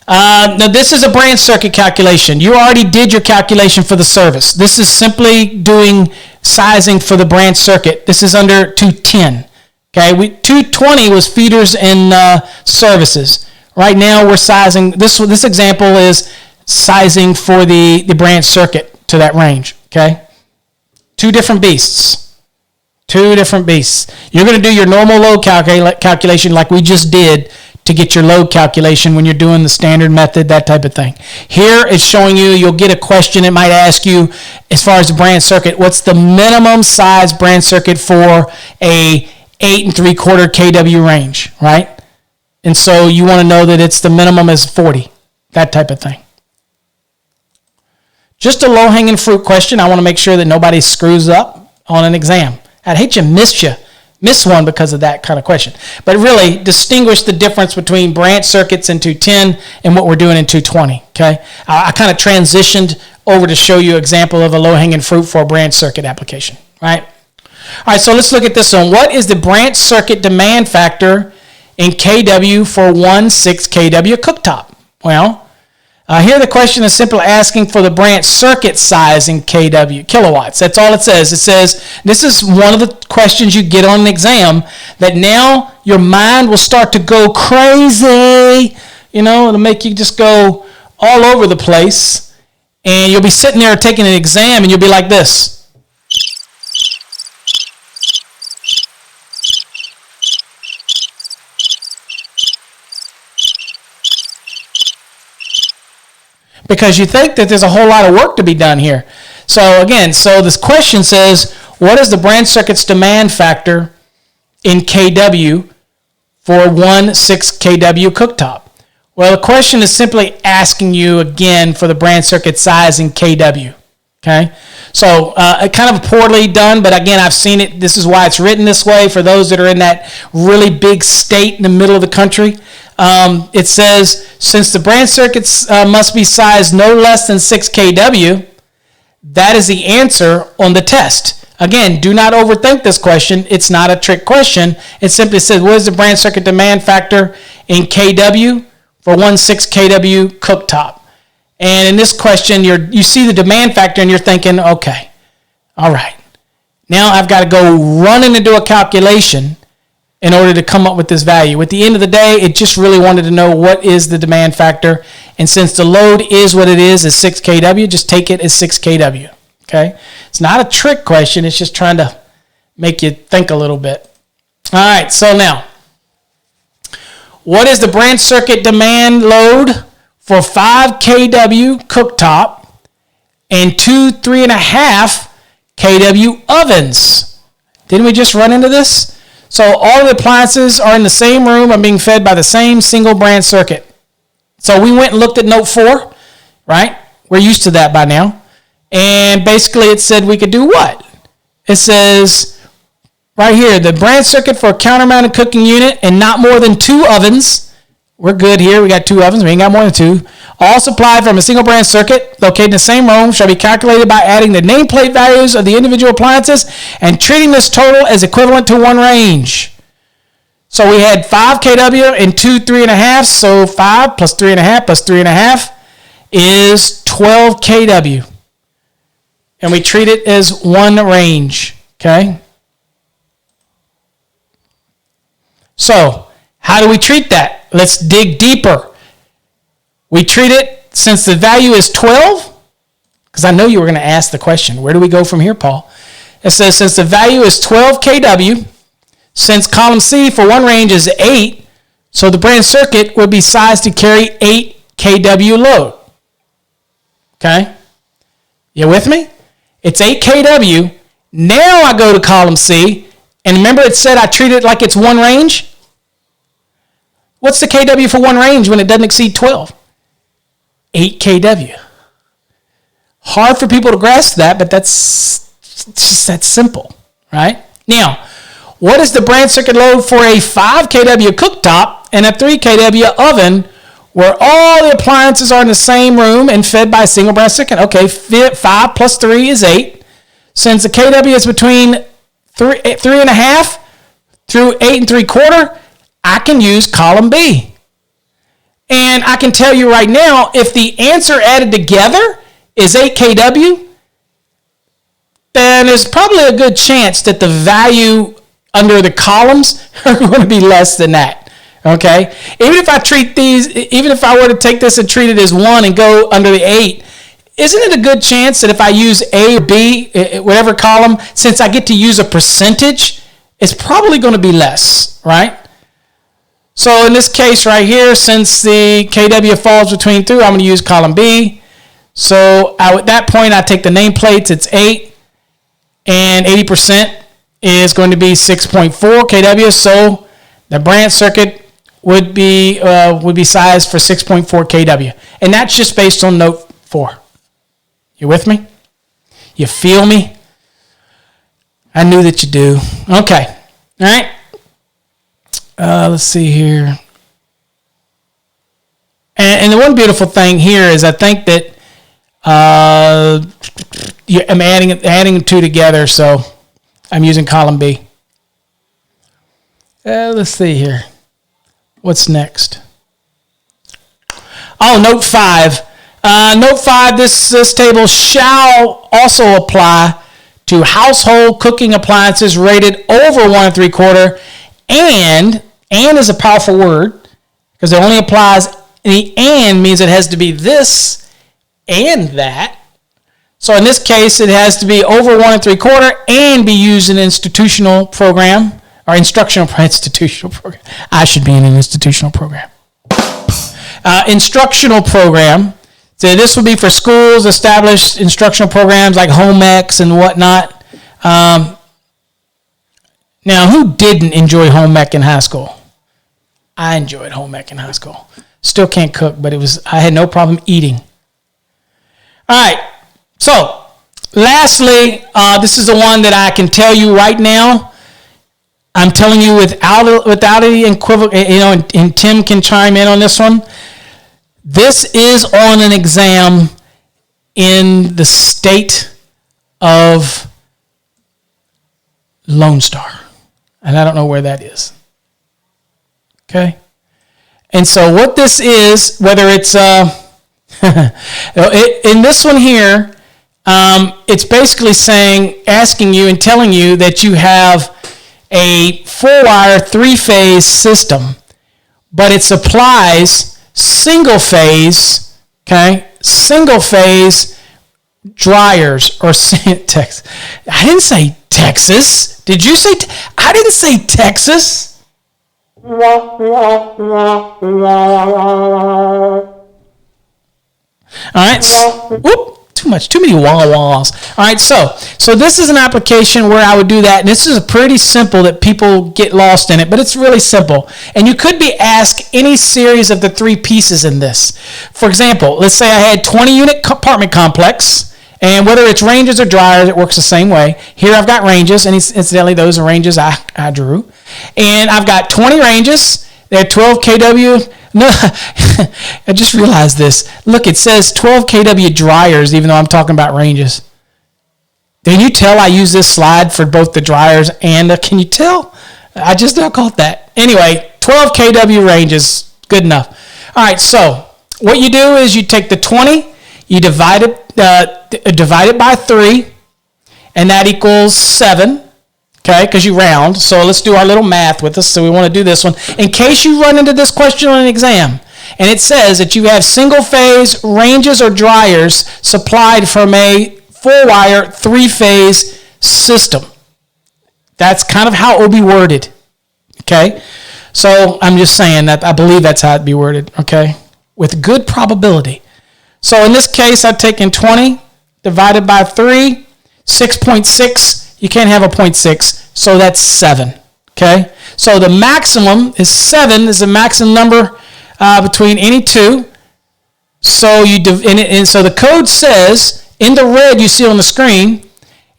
Now, this is a branch circuit calculation. You already did your calculation for the service. This is simply doing sizing for the branch circuit. This is under 210. Okay, 220 was feeders and services. Right now, we're sizing. This example is sizing for the branch circuit to that range. Okay, two different beasts. You're going to do your normal load calculation like we just did to get your load calculation when you're doing the standard method, that type of thing. Here it's showing you'll get a question. It might ask you, as far as the branch circuit, what's the minimum size branch circuit for a 8 3/4 kW range, right? And so you want to know that it's the minimum is 40, that type of thing. Just a low-hanging fruit question. I want to make sure that nobody screws up on an exam. I'd hate you miss one because of that kind of question. But really, distinguish the difference between branch circuits in 210 and what we're doing in 220, okay? I kind of transitioned over to show you an example of a low-hanging fruit for a branch circuit application, right? All right, so let's look at this one. What is the branch circuit demand factor in kW for 1/6 kW cooktop? Well, here the question is simply asking for the branch circuit size in kW, kilowatts. That's all it says. It says, this is one of the questions you get on an exam, that now your mind will start to go crazy. It'll make you just go all over the place. And you'll be sitting there taking an exam and you'll be like this. Because you think that there's a whole lot of work to be done here. So again, this question says, what is the branch circuit's demand factor in kW for 1/6 kW cooktop? Well, the question is simply asking you again for the branch circuit size in kW. Okay? So kind of poorly done, but again, I've seen it. This is why it's written this way for those that are in that really big state in the middle of the country. It says, since the branch circuits must be sized no less than 6 kW, that is the answer on the test. Again, do not overthink this question. It's not a trick question. It simply says, what is the branch circuit demand factor in kW for 1/6 kW cooktop? And in this question, you see the demand factor and you're thinking, okay, all right. Now I've got to go running into a calculation in order to come up with this value. At the end of the day, it just really wanted to know what is the demand factor. And since the load is what it is 6 kW, just take it as 6 kW. Okay? It's not a trick question. It's just trying to make you think a little bit. All right, so now, what is the branch circuit demand load for 5 kW cooktop and 2 3.5 kW ovens? Didn't we just run into this? So all the appliances are in the same room and being fed by the same single branch circuit. So we went and looked at note 4, right? We're used to that by now. And basically it said we could do what? It says right here, the branch circuit for a counter-mounted cooking unit and not more than 2 ovens. We're good here. We got 2 ovens. We ain't got more than 2. All supplied from a single branch circuit located in the same room shall be calculated by adding the nameplate values of the individual appliances and treating this total as equivalent to one range. So we had 5 kW and 2 3.5. So 5 plus 3.5 plus 3.5 is 12 kW. And we treat it as one range. Okay? So how do we treat that? Let's dig deeper. We treat it, since the value is 12, because I know you were going to ask the question, where do we go from here, Paul? It says, since the value is 12 kW, since column C for one range is 8, so the branch circuit would be sized to carry 8 kW load. Okay? You with me? It's 8 kW. Now I go to column C, and remember it said I treat it like it's one range? What's the kW for one range when it doesn't exceed 12? 8 kW. Hard for people to grasp that, but it's just that simple, right? Now, what is the branch circuit load for a 5 kW cooktop and a 3 kW oven where all the appliances are in the same room and fed by a single branch circuit? Okay, 5 plus 3 is 8. Since the kW is between 3.5 through 8 3/4, I can use column B. And I can tell you right now, if the answer added together is 8 kW, then there's probably a good chance that the value under the columns are going to be less than that. Okay? Even if I were to take this and treat it as 1 and go under the 8, isn't it a good chance that if I use A or B, whatever column, since I get to use a percentage, it's probably going to be less, right? So in this case right here, since the kW falls between 2, I'm going to use column B. So at that point, I take the nameplates, it's 8, and 80% is going to be 6.4 kW. So the branch circuit would be sized for 6.4 kW. And that's just based on note 4. You with me? You feel me? I knew that you do. Okay. All right. Let's see here. And the one beautiful thing here is I think that I'm adding 2 together, so I'm using column B. Let's see here. What's next? Oh, note 5. Note 5, this table shall also apply to household cooking appliances rated over 1 3/4, and is a powerful word because it only applies, the and means it has to be this and that. So in this case, it has to be over 1 3/4 and be used in an institutional program or institutional program. I should be in an institutional program. Instructional program. So this would be for schools, established instructional programs like home ec and whatnot. Now, who didn't enjoy home ec in high school? I enjoyed home ec in high school. Still can't cook, but I had no problem eating. All right. So, lastly, this is the one that I can tell you right now. I'm telling you without any equivocal, and Tim can chime in on this one. This is on an exam in the state of Lone Star. And I don't know where that is. Okay? And so what this is, whether it's in this one here, it's basically asking you and telling you that you have a 4-wire 3-phase system, but it supplies single-phase dryers or Texas. I didn't say Texas. Did you say? I didn't say Texas. All right. Too many wah-wahs. All right, so this is an application where I would do that, and this is pretty simple that people get lost in it, but it's really simple. And you could be asked any series of the 3 pieces in this. For example, let's say I had 20-unit apartment complex, and whether it's ranges or dryers, it works the same way. Here I've got ranges, and incidentally, those are ranges I drew. And I've got 20 ranges. They're 12 kW. No, I just realized this. Look, it says 12 kW dryers, even though I'm talking about ranges. Can you tell I use this slide for both the dryers and can you tell? I just now caught that. Anyway, 12 kW ranges, good enough. All right, so what you do is you take the 20, you divide it by 3, and that equals 7. Okay, because you round. So let's do our little math with us. So we want to do this one. In case you run into this question on an exam, and it says that you have single-phase ranges or dryers supplied from a 4-wire 3-phase system. That's kind of how it will be worded. Okay, so I'm just saying that I believe that's how it'd be worded. Okay, with good probability. So in this case, I've taken 20 divided by 3, 6.6. You can't have a 0.6, so that's 7. Okay? So the maximum is 7 is the maximum number between any 2. So so the code says In the red you see on the screen,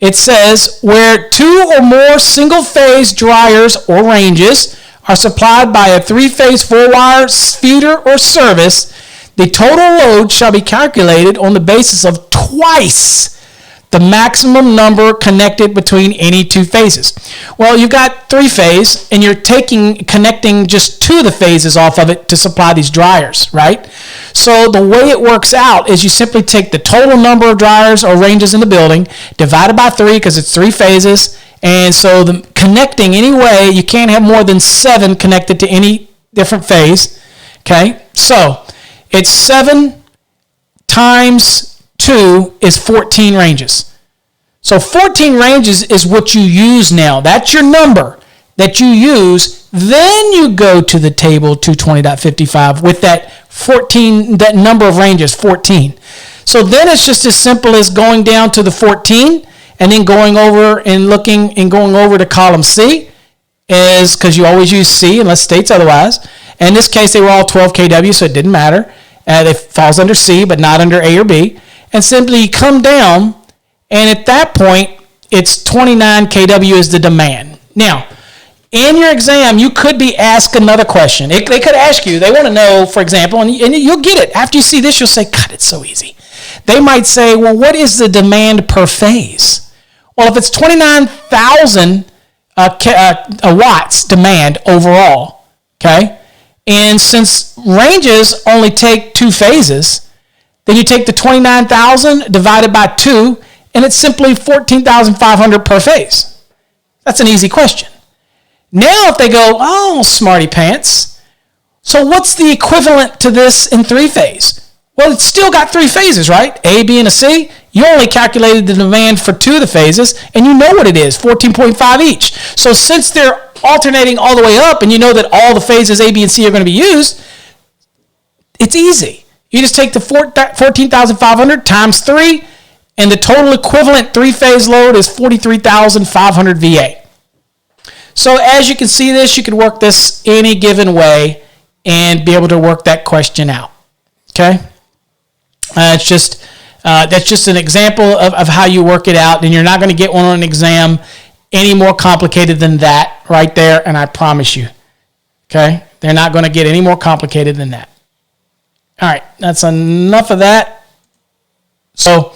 it says where 2 or more single-phase dryers or ranges are supplied by a 3-phase 4-wire feeder or service, the total load shall be calculated on the basis of twice the maximum number connected between any 2 phases. Well, you've got 3-phase, and you're connecting just 2 of the phases off of it to supply these dryers, right? So the way it works out is you simply take the total number of dryers or ranges in the building, divided by 3 because it's 3 phases, and so the connecting anyway, you can't have more than 7 connected to any different phase, okay? So it's 7 times 2 is 14 ranges. So 14 ranges is what you use now. That's your number that you use. Then you go to the table 220.55 with that 14, that number of ranges, 14. So then it's just as simple as going down to the 14 and then going over and looking and going over to column C, is because you always use C unless it states otherwise. In this case, they were all 12 kW, so it didn't matter. It falls under C, but not under A or B. And simply come down, and at that point, it's 29 kW is the demand. Now, in your exam, you could be asked another question. They could ask you, they want to know, for example, and you'll get it. After you see this, you'll say, God, it's so easy. They might say, well, what is the demand per phase? Well, if it's 29,000 watts demand overall, okay, and since ranges only take 2 phases, then you take the 29,000 divided by 2, and it's simply 14,500 per phase. That's an easy question. Now if they go, oh, smarty pants, so what's the equivalent to this in 3-phase? Well, it's still got 3 phases, right? A, B, and a C. You only calculated the demand for 2 of the phases, and you know what it is, 14.5 each. So since they're alternating all the way up, and you know that all the phases A, B, and C are going to be used, it's easy. You just take the 14,500 times 3, and the total equivalent 3-phase load is 43,500 VA. So as you can see this, you can work this any given way and be able to work that question out. Okay? That's just an example of how you work it out, and you're not going to get one on an exam any more complicated than that right there, and I promise you. Okay? They're not going to get any more complicated than that. All right, that's enough of that. So,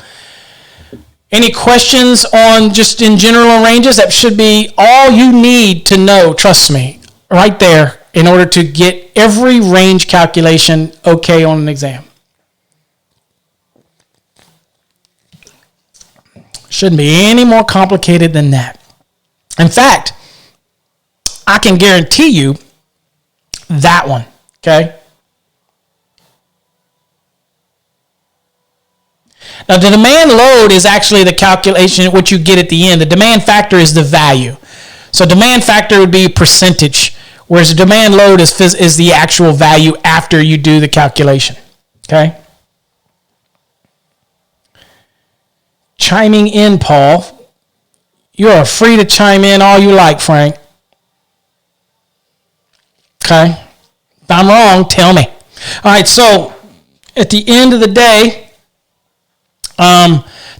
any questions on just in general ranges? That should be all you need to know, trust me, right there, in order to get every range calculation okay on an exam. Shouldn't be any more complicated than that. In fact, I can guarantee you that one, okay? Now, the demand load is actually the calculation of what you get at the end. The demand factor is the value. So demand factor would be percentage, whereas the demand load is the actual value after you do the calculation. Okay? Chiming in, Paul. You are free to chime in all you like, Frank. Okay? If I'm wrong, tell me. All right, so at the end of the day,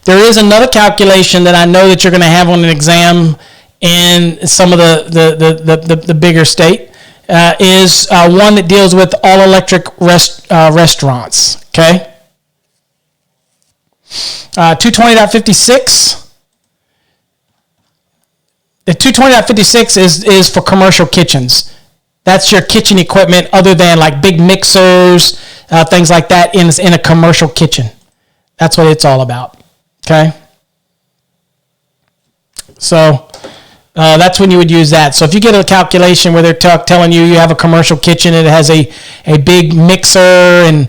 there is another calculation that I know that you're going to have on an exam in some of the bigger state, is one that deals with all electric restaurants, okay? 220.56. The 220.56 is for commercial kitchens. That's your kitchen equipment other than like big mixers, things like that in a commercial kitchen. That's what it's all about, okay? So that's when you would use that. So if you get a calculation where they're telling you have a commercial kitchen and it has a big mixer and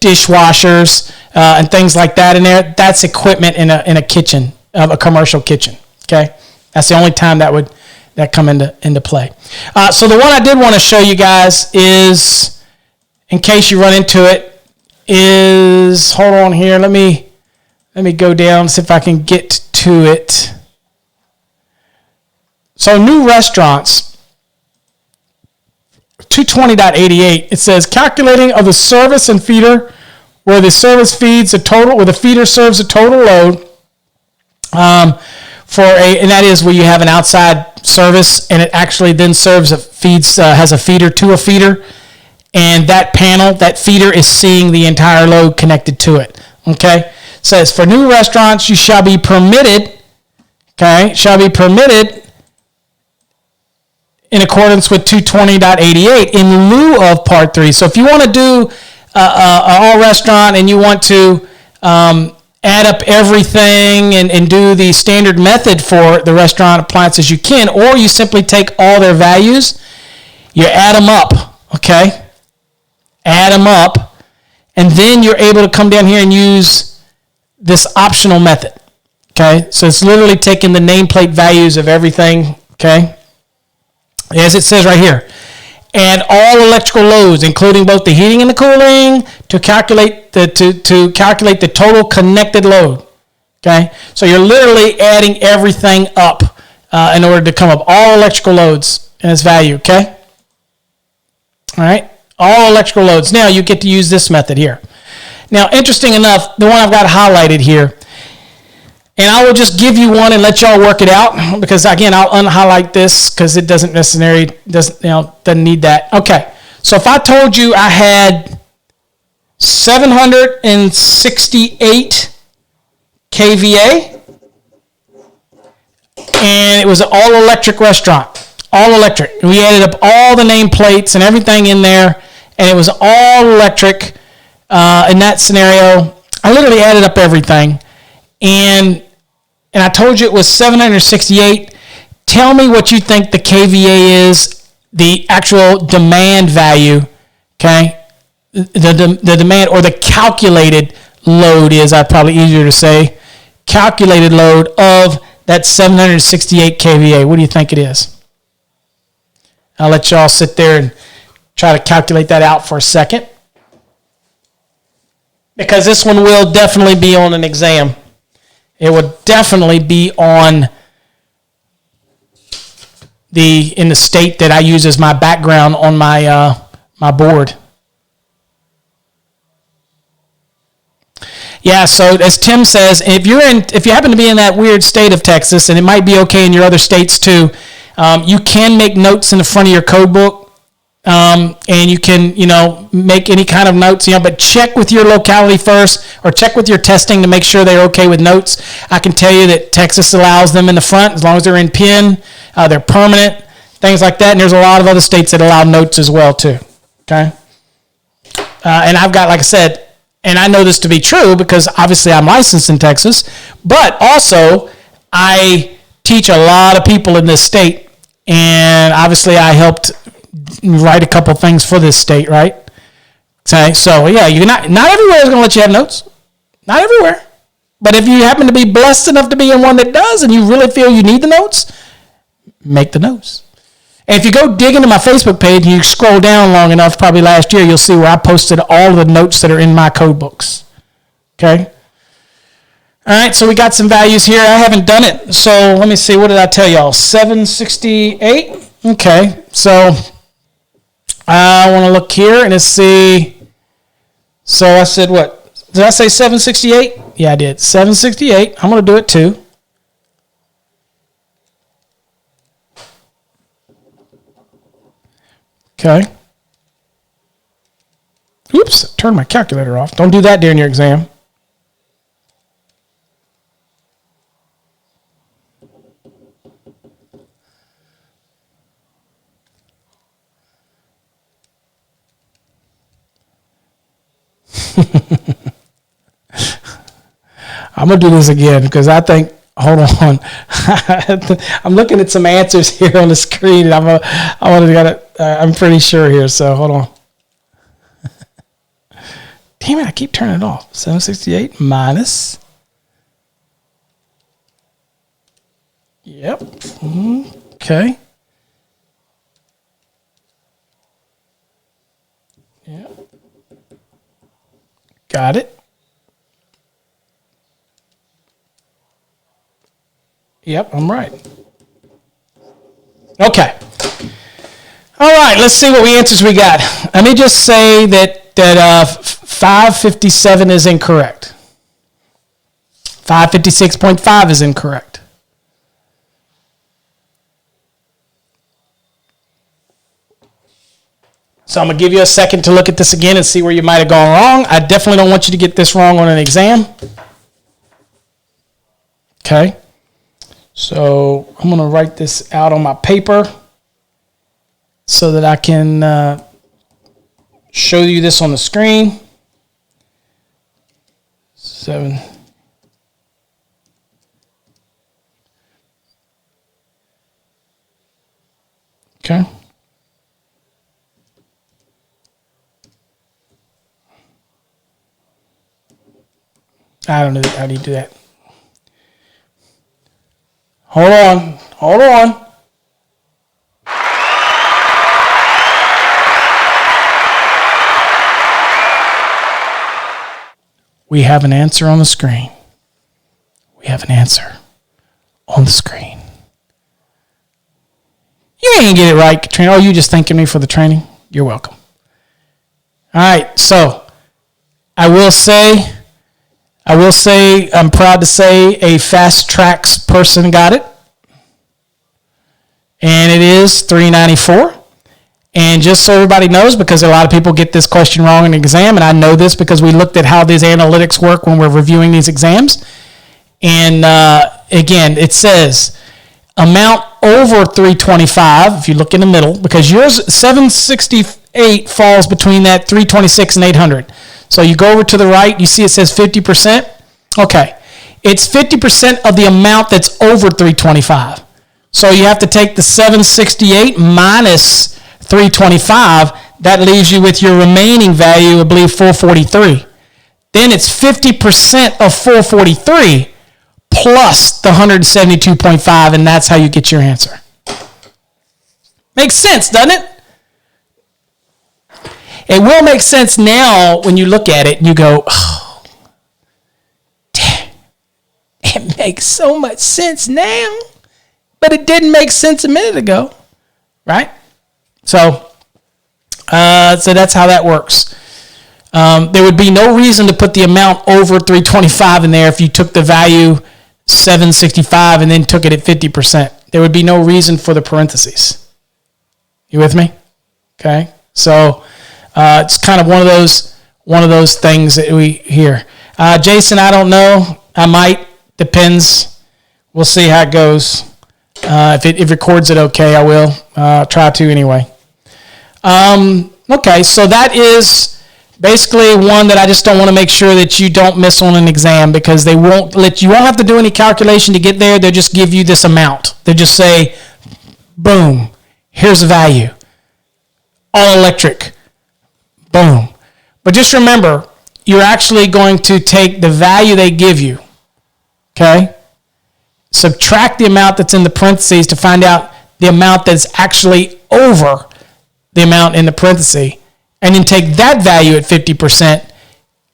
dishwashers and things like that in there, that's equipment in a kitchen, of a commercial kitchen, okay? That's the only time that come into play. So the one I did want to show you guys is, in case you run into it, is, hold on here, let me go down, see if I can get to it. So new restaurants, 220.88, it says calculating of the service and feeder where the service feeds a total, where the feeder serves a total load, and that is where you have an outside service, and it actually then has a feeder to a feeder, and that panel, that feeder, is seeing the entire load connected to it. Okay, it says for new restaurants, you shall be permitted. Okay, shall be permitted in accordance with 220.88 in lieu of Part 3. So if you want to do an all restaurant and you want to add up everything and do the standard method for the restaurant appliances, you can, or you simply take all their values, you add them up, okay? Add them up, and then you're able to come down here and use this optional method, okay? So it's literally taking the nameplate values of everything, okay? As it says right here, add all electrical loads, including both the heating and the cooling, to calculate the total connected load. Okay, so you're literally adding everything up in order to come up all electrical loads and its value. Okay, all right, all electrical loads. Now you get to use this method here. Now, interesting enough, the one I've got highlighted here. And I will just give you one and let y'all work it out, because again, I'll unhighlight this because it doesn't necessarily doesn't need that. Okay, so if I told you I had 768 kVA and it was an all electric restaurant, all electric. We added up all the nameplates and everything in there, and it was all electric. In that scenario, I literally added up everything, and I told you it was 768. Tell me what you think the kVA is, the actual demand value, okay? The demand, or the calculated load is, probably easier to say, calculated load of that 768 kVA. What do you think it is? I'll let y'all sit there and try to calculate that out for a second, because this one will definitely be on an exam. It would definitely be on in the state that I use as my background on my my board. Yeah, so as Tim says, if you happen to be in that weird state of Texas, and it might be okay in your other states too, you can make notes in the front of your code book. And you can, make any kind of notes, but check with your locality first, or check with your testing to make sure they're okay with notes. I can tell you that Texas allows them in the front as long as they're in PIN, they're permanent, things like that. And there's a lot of other states that allow notes as well too. Okay. And I've got, like I said, and I know this to be true because obviously I'm licensed in Texas, but also I teach a lot of people in this state, and obviously I helped write a couple things for this state, right? Okay, so yeah, you're not everywhere is going to let you have notes. Not everywhere. But if you happen to be blessed enough to be in one that does, and you really feel you need the notes, make the notes. And if you go dig into my Facebook page and you scroll down long enough, probably last year, you'll see where I posted all the notes that are in my code books. Okay? All right, so we got some values here. I haven't done it. So let me see. What did I tell y'all? 768. Okay, so I want to look here and let's see. So I said what? Did I say 768? Yeah, I did. 768. I'm going to do it too. Okay. Oops, I turned my calculator off. Don't do that during your exam. I'm going to do this again because I think, hold on. I'm looking at some answers here on the screen, and I'm pretty sure here, so hold on. Damn it, I keep turning it off. 768 minus. Yep. Okay. Yep. Got it. Yep, I'm right. Okay. All right, let's see what answers we got. Let me just say that 557 is incorrect. 556.5 is incorrect. So I'm going to give you a second to look at this again and see where you might have gone wrong. I definitely don't want you to get this wrong on an exam. Okay. So I'm going to write this out on my paper so that I can show you this on the screen. 7. Okay. I don't know how do you do that. Hold on. We have an answer on the screen. You ain't get it right, Katrina. Oh, you just thanking me for the training? You're welcome. All right, so I will say, I'm proud to say a Fast Tracks person got it. And it is 394. And just so everybody knows, because a lot of people get this question wrong in the exam, and I know this because we looked at how these analytics work when we're reviewing these exams. And again, it says amount over 325, if you look in the middle, because yours 768 falls between that 326 and 800. So you go over to the right, you see it says 50%. Okay, it's 50% of the amount that's over 325. So you have to take the 768 minus 325. That leaves you with your remaining value, I believe, 443. Then it's 50% of 443 plus the 172.5, and that's how you get your answer. Makes sense, doesn't it? It will make sense now when you look at it and you go, oh, damn, it makes so much sense now, but it didn't make sense a minute ago, right? So that's how that works. There would be no reason to put the amount over 325 in there if you took the value 765 and then took it at 50%. There would be no reason for the parentheses. You with me? Okay. So it's kind of one of those things that we hear. Jason, I don't know. I might. Depends. We'll see how it goes. If it records it okay, I will try to anyway. Okay, so that is basically one that I just don't want to make sure that you don't miss on an exam, because you won't have to do any calculation to get there. They'll just give you this amount. They'll just say, boom, here's the value. All electric. Boom. But just remember, you're actually going to take the value they give you. Okay? Subtract the amount that's in the parentheses to find out the amount that's actually over the amount in the parenthesis, and then take that value at 50%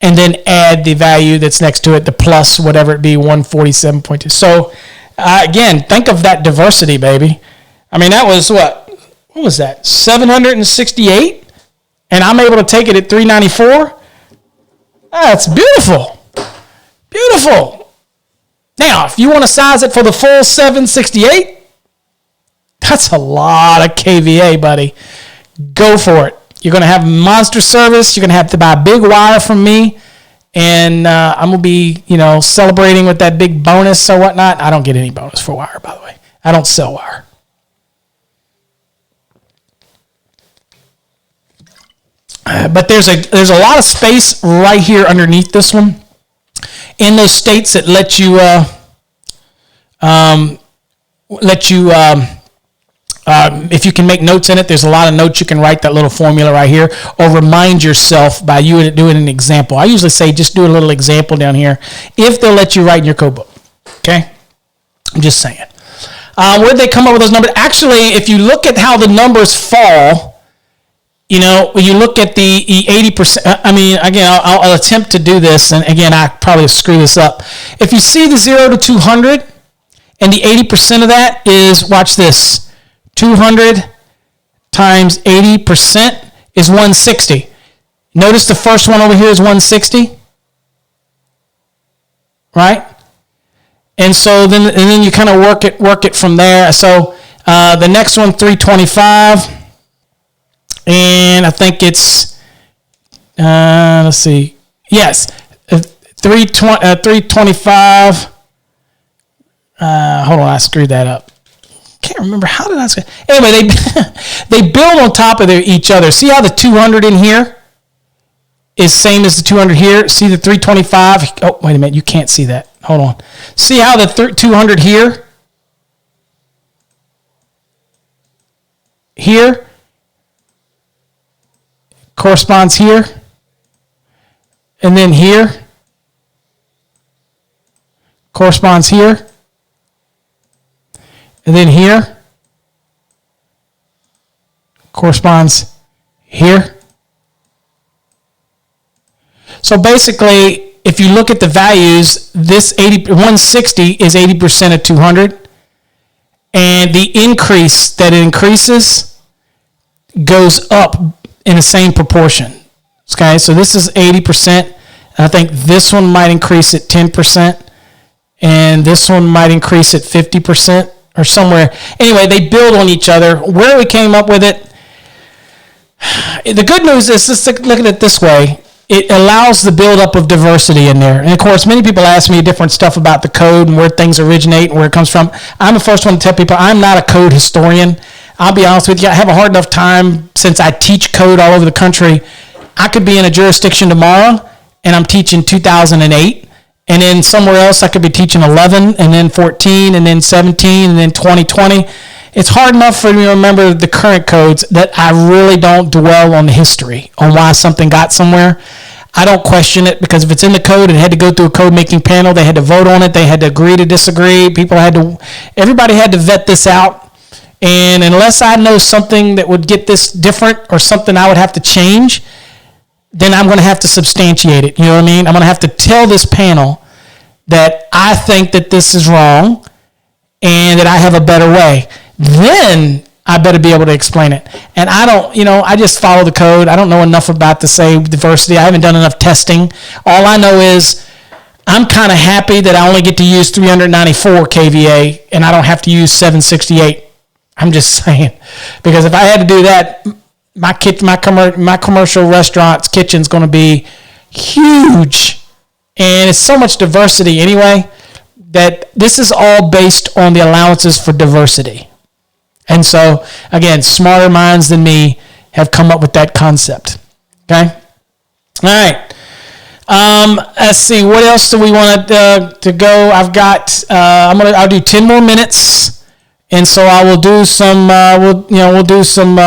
and then add the value that's next to it, the plus whatever it be, 147.2. So again, think of that diversity, baby. I mean, that was what was that? 768, and I'm able to take it at 394. That's beautiful. Beautiful. Now, if you want to size it for the full 768, that's a lot of kVA, buddy. Go for it. You're going to have monster service. You're going to have to buy a big wire from me. And I'm going to be, celebrating with that big bonus or whatnot. I don't get any bonus for wire, by the way. I don't sell wire. But there's a lot of space right here underneath this one. In those states that let you if you can make notes in it, there's a lot of notes you can write, that little formula right here, or remind yourself by you doing an example. I usually say just do a little example down here if they'll let you write in your code book. Okay? I'm just saying. Where did they come up with those numbers? Actually, if you look at how the numbers fall, when you look at the 80%, again, I'll attempt to do this, and again, I probably screw this up. If you see the 0 to 200, and the 80% of that is, watch this, 200 times 80% is 160. Notice the first one over here is 160, right? And so then you kind of work it from there. So the next one, 325, and I think it's let's see, yes, 325. Hold on, I screwed that up. Can't remember, how did I say? Anyway, they build on top of each other. See how the 200 in here is same as the 200 here? See the 325? Oh, wait a minute, you can't see that. Hold on. See how the 200 here corresponds here, and then here corresponds here, and then here corresponds here. So basically, if you look at the values, this 160 is 80% of 200, and the increase that it increases goes up in the same proportion. Okay, so this is 80%. I think this one might increase at 10%, and this one might increase at 50% or somewhere. Anyway, they build on each other. Where we came up with it, the good news is, let's look at it this way. It allows the buildup of diversity in there. And of course, many people ask me different stuff about the code and where things originate and where it comes from. I'm the first one to tell people I'm not a code historian. I'll be honest with you, I have a hard enough time since I teach code all over the country. I could be in a jurisdiction tomorrow and I'm teaching 2008, and then somewhere else I could be teaching 11, and then 14, and then 17, and then 2020. It's hard enough for me to remember the current codes that I really don't dwell on the history, on why something got somewhere. I don't question it, because if it's in the code, it had to go through a code making panel. They had to vote on it. They had to agree to disagree. Everybody had to vet this out. And unless I know something that would get this different, or something I would have to change, then I'm going to have to substantiate it. You know what I mean? I'm going to have to tell this panel that I think that this is wrong and that I have a better way. Then I better be able to explain it. And I don't, I just follow the code. I don't know enough about to say diversity. I haven't done enough testing. All I know is I'm kind of happy that I only get to use 394 kVA and I don't have to use 768. I'm just saying, because if I had to do that, my commercial restaurant's kitchen's going to be huge, and it's so much diversity anyway that this is all based on the allowances for diversity. And so, again, smarter minds than me have come up with that concept. Okay? All right. Let's see. What else do we want to go? I've got. I'll do 10 more minutes, and so I will do some. We'll do some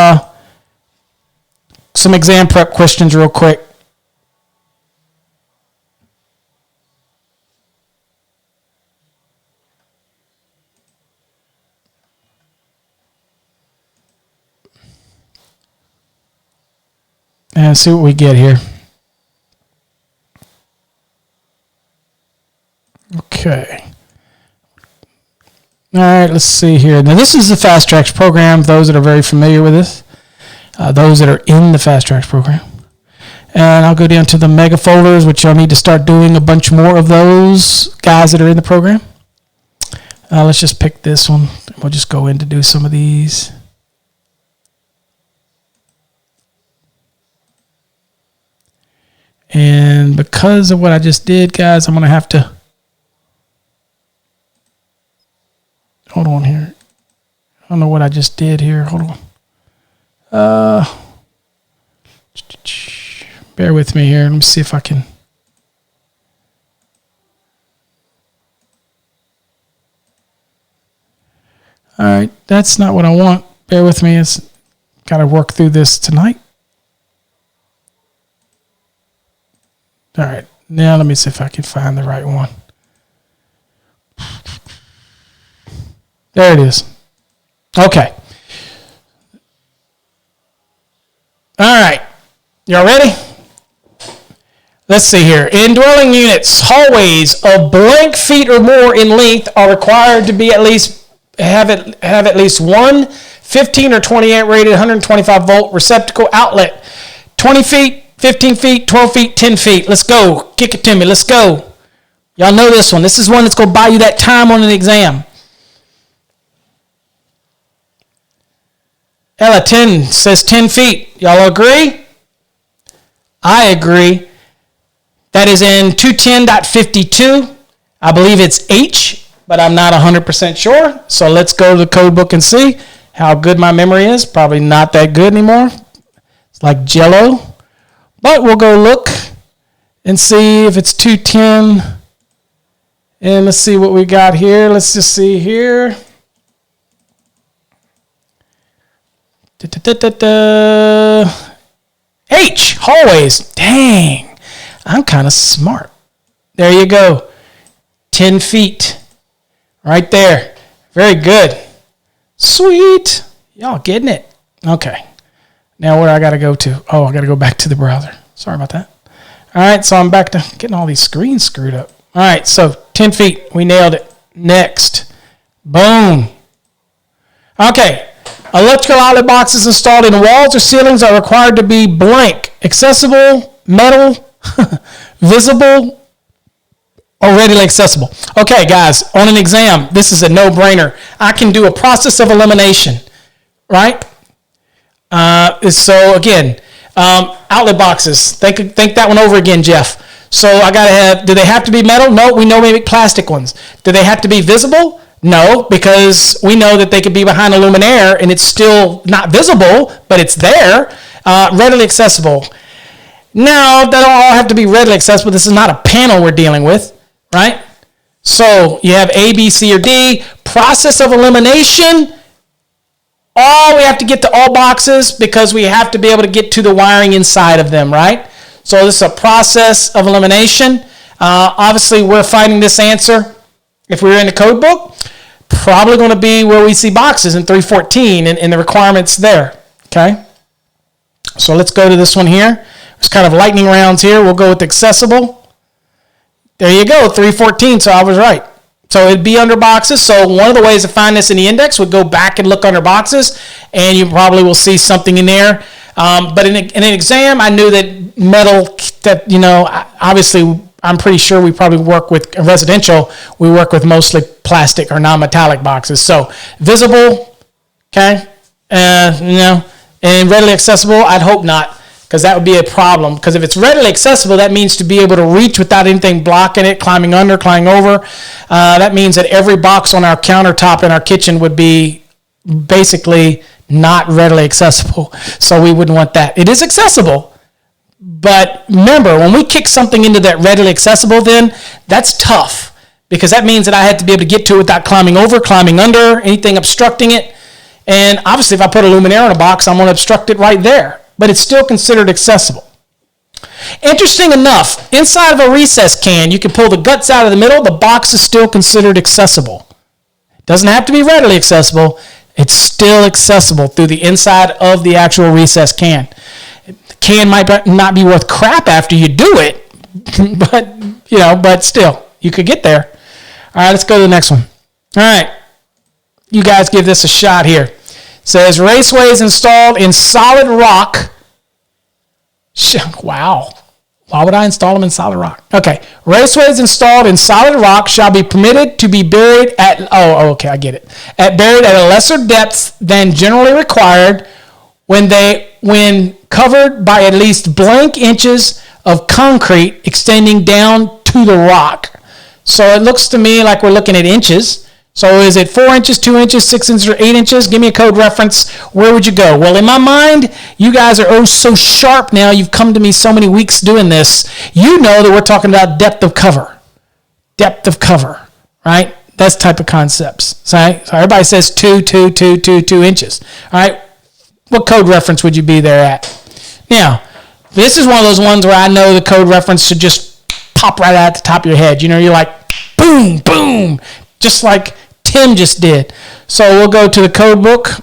exam prep questions real quick. And see what we get here. Okay. All right, let's see here. Now, this is the Fast Tracks program, those that are very familiar with this, those that are in the Fast Tracks program. And I'll go down to the mega folders, which I'll need to start doing a bunch more of those guys that are in the program. Let's just pick this one. We'll just go in to do some of these. And because of what I just did, guys, I'm going to have to... Hold on here. I don't know what I just did here. Hold on. Bear with me here. Let me see if I can... All right. That's not what I want. Bear with me. It's got to work through this tonight. All right, now let me see if I can find the right one. There it is. Okay. All right, y'all ready? Let's see here. In dwelling units, hallways of blank feet or more in length are required to be have at least one 15 or 20 amp rated 125 volt receptacle outlet. 20 feet 15 feet, 12 feet, 10 feet. Let's go. Kick it to me. Let's go. Y'all know this one. This is one that's going to buy you that time on an exam. Ella, 10 says 10 feet. Y'all agree? I agree. That is in 210.52. I believe it's H, but I'm not 100% sure. So let's go to the code book and see how good my memory is. Probably not that good anymore. It's like Jell-O. But we'll go look and see if it's 210. And let's see what we got here. Let's just see here. H, hallways. Dang, I'm kind of smart. There you go. 10 feet. Right there. Very good. Sweet. Y'all getting it? Okay. Now where I got to go to? Oh, I got to go back to the browser. Sorry about that. All right, so I'm back to getting all these screens screwed up. All right, so 10 feet. We nailed it. Next. Boom. Okay. Electrical outlet boxes installed in walls or ceilings are required to be blank, accessible, metal, visible, or readily accessible. Okay, guys, on an exam, this is a no-brainer. I can do a process of elimination, right? So again, outlet boxes. Think that one over again, Jeff. So I gotta have. Do they have to be metal? No, we know we make plastic ones. Do they have to be visible? No, because we know that they could be behind a luminaire and it's still not visible, but it's there. Readily accessible. Now, they don't all have to be readily accessible. This is not a panel we're dealing with, right? So you have A, B, C, or D. Process of elimination. We have to get to all boxes because we have to be able to get to the wiring inside of them, right? So this is a process of elimination. Obviously, we're finding this answer. If we were in the code book, probably going to be where we see boxes in 314 and the requirements there, okay? So let's go to this one here. It's kind of lightning rounds here. We'll go with accessible. There you go, 314, so I was right. So it'd be under boxes. So one of the ways to find this in the index would go back and look under boxes, and you probably will see something in there. But in an exam, I knew that metal, that, obviously, I'm pretty sure we probably work with residential. We work with mostly plastic or non-metallic boxes. So visible, okay, and readily accessible. I'd hope not, because that would be a problem. Because if it's readily accessible, that means to be able to reach without anything blocking it, climbing under, climbing over. That means that every box on our countertop in our kitchen would be basically not readily accessible. So we wouldn't want that. It is accessible. But remember, when we kick something into that readily accessible, then that's tough, because that means that I had to be able to get to it without climbing over, climbing under, anything obstructing it. And obviously, if I put a luminaire in a box, I'm going to obstruct it right there. But it's still considered accessible. Interesting enough, inside of a recess can, you can pull the guts out of the middle. The box is still considered accessible. It doesn't have to be readily accessible. It's still accessible through the inside of the actual recess can. Can might not be worth crap after you do it, but still, you could get there. All right, let's go to the next one. All right, you guys give this a shot here. It says raceways installed in solid rock. Wow. Why would I install them in solid rock? Okay, raceways installed in solid rock shall be permitted to be buried at, okay, I get it. Buried at a lesser depth than generally required when covered by at least blank inches of concrete extending down to the rock. So it looks to me like we're looking at inches. So is it 4 inches, 2 inches, 6 inches, or 8 inches? Give me a code reference. Where would you go? Well, in my mind, you guys are so sharp now. You've come to me so many weeks doing this. You know that we're talking about depth of cover. Depth of cover, right? That's type of concepts. So everybody says 2 inches. All right. What code reference would you be there at? Now, this is one of those ones where I know the code reference should just pop right out the top of your head. You're like, boom, boom, just like Tim just did. So we'll go to the code book,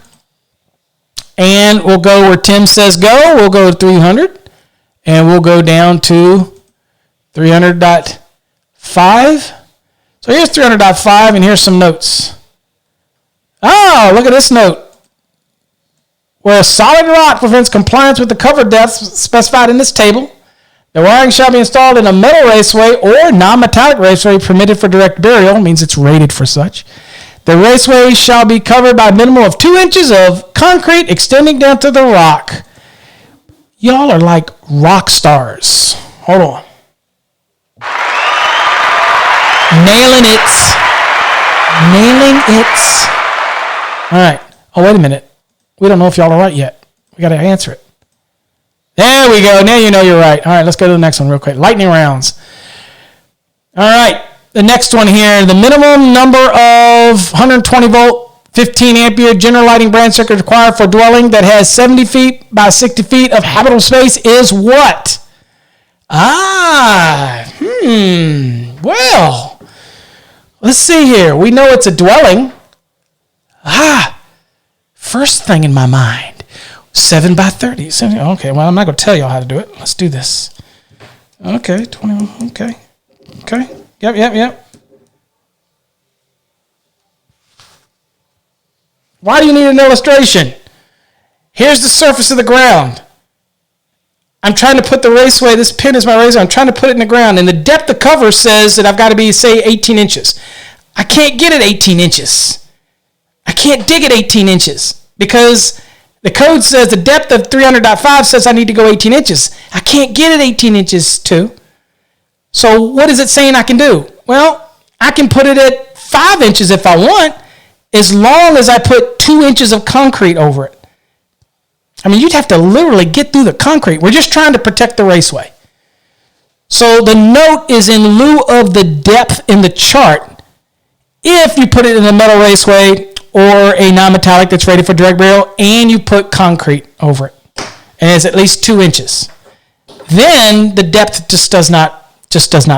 and we'll go where Tim says go. We'll go to 300, and we'll go down to 300.5. So here's 300.5, and here's some notes. Oh, look at this note. Where a solid rock prevents compliance with the cover depths specified in this table, the wiring shall be installed in a metal raceway or non-metallic raceway permitted for direct burial, means it's rated for such. The raceway shall be covered by a minimum of 2 inches of concrete extending down to the rock. Y'all are like rock stars. Hold on. Nailing it. All right. Oh, wait a minute. We don't know if y'all are right yet. We got to answer it. There we go. Now you know you're right. All right, let's go to the next one real quick. Lightning rounds. All right. The next one here. The minimum number of 120 volt, 15 ampere general lighting branch circuit required for dwelling that has 70 feet by 60 feet of habitable space is what? Well, let's see here. We know it's a dwelling. First thing in my mind, 7 by 30. Okay, well, I'm not going to tell y'all how to do it. Let's do this. Okay, 21. Okay. Yep. Why do you need an illustration? Here's the surface of the ground. I'm trying to put the raceway, this pin is my raceway, I'm trying to put it in the ground, and the depth of cover says that I've got to be, say, 18 inches. I can't get it 18 inches. I can't dig it 18 inches because the code says the depth of 300.5 says I need to go 18 inches. I can't get it 18 inches too. So what is it saying I can do? Well, I can put it at 5 inches if I want, as long as I put 2 inches of concrete over it. I mean, you'd have to literally get through the concrete. We're just trying to protect the raceway. So the note is in lieu of the depth in the chart. If you put it in a metal raceway or a non-metallic that's rated for direct burial and you put concrete over it, and it's at least 2 inches, then the depth just does not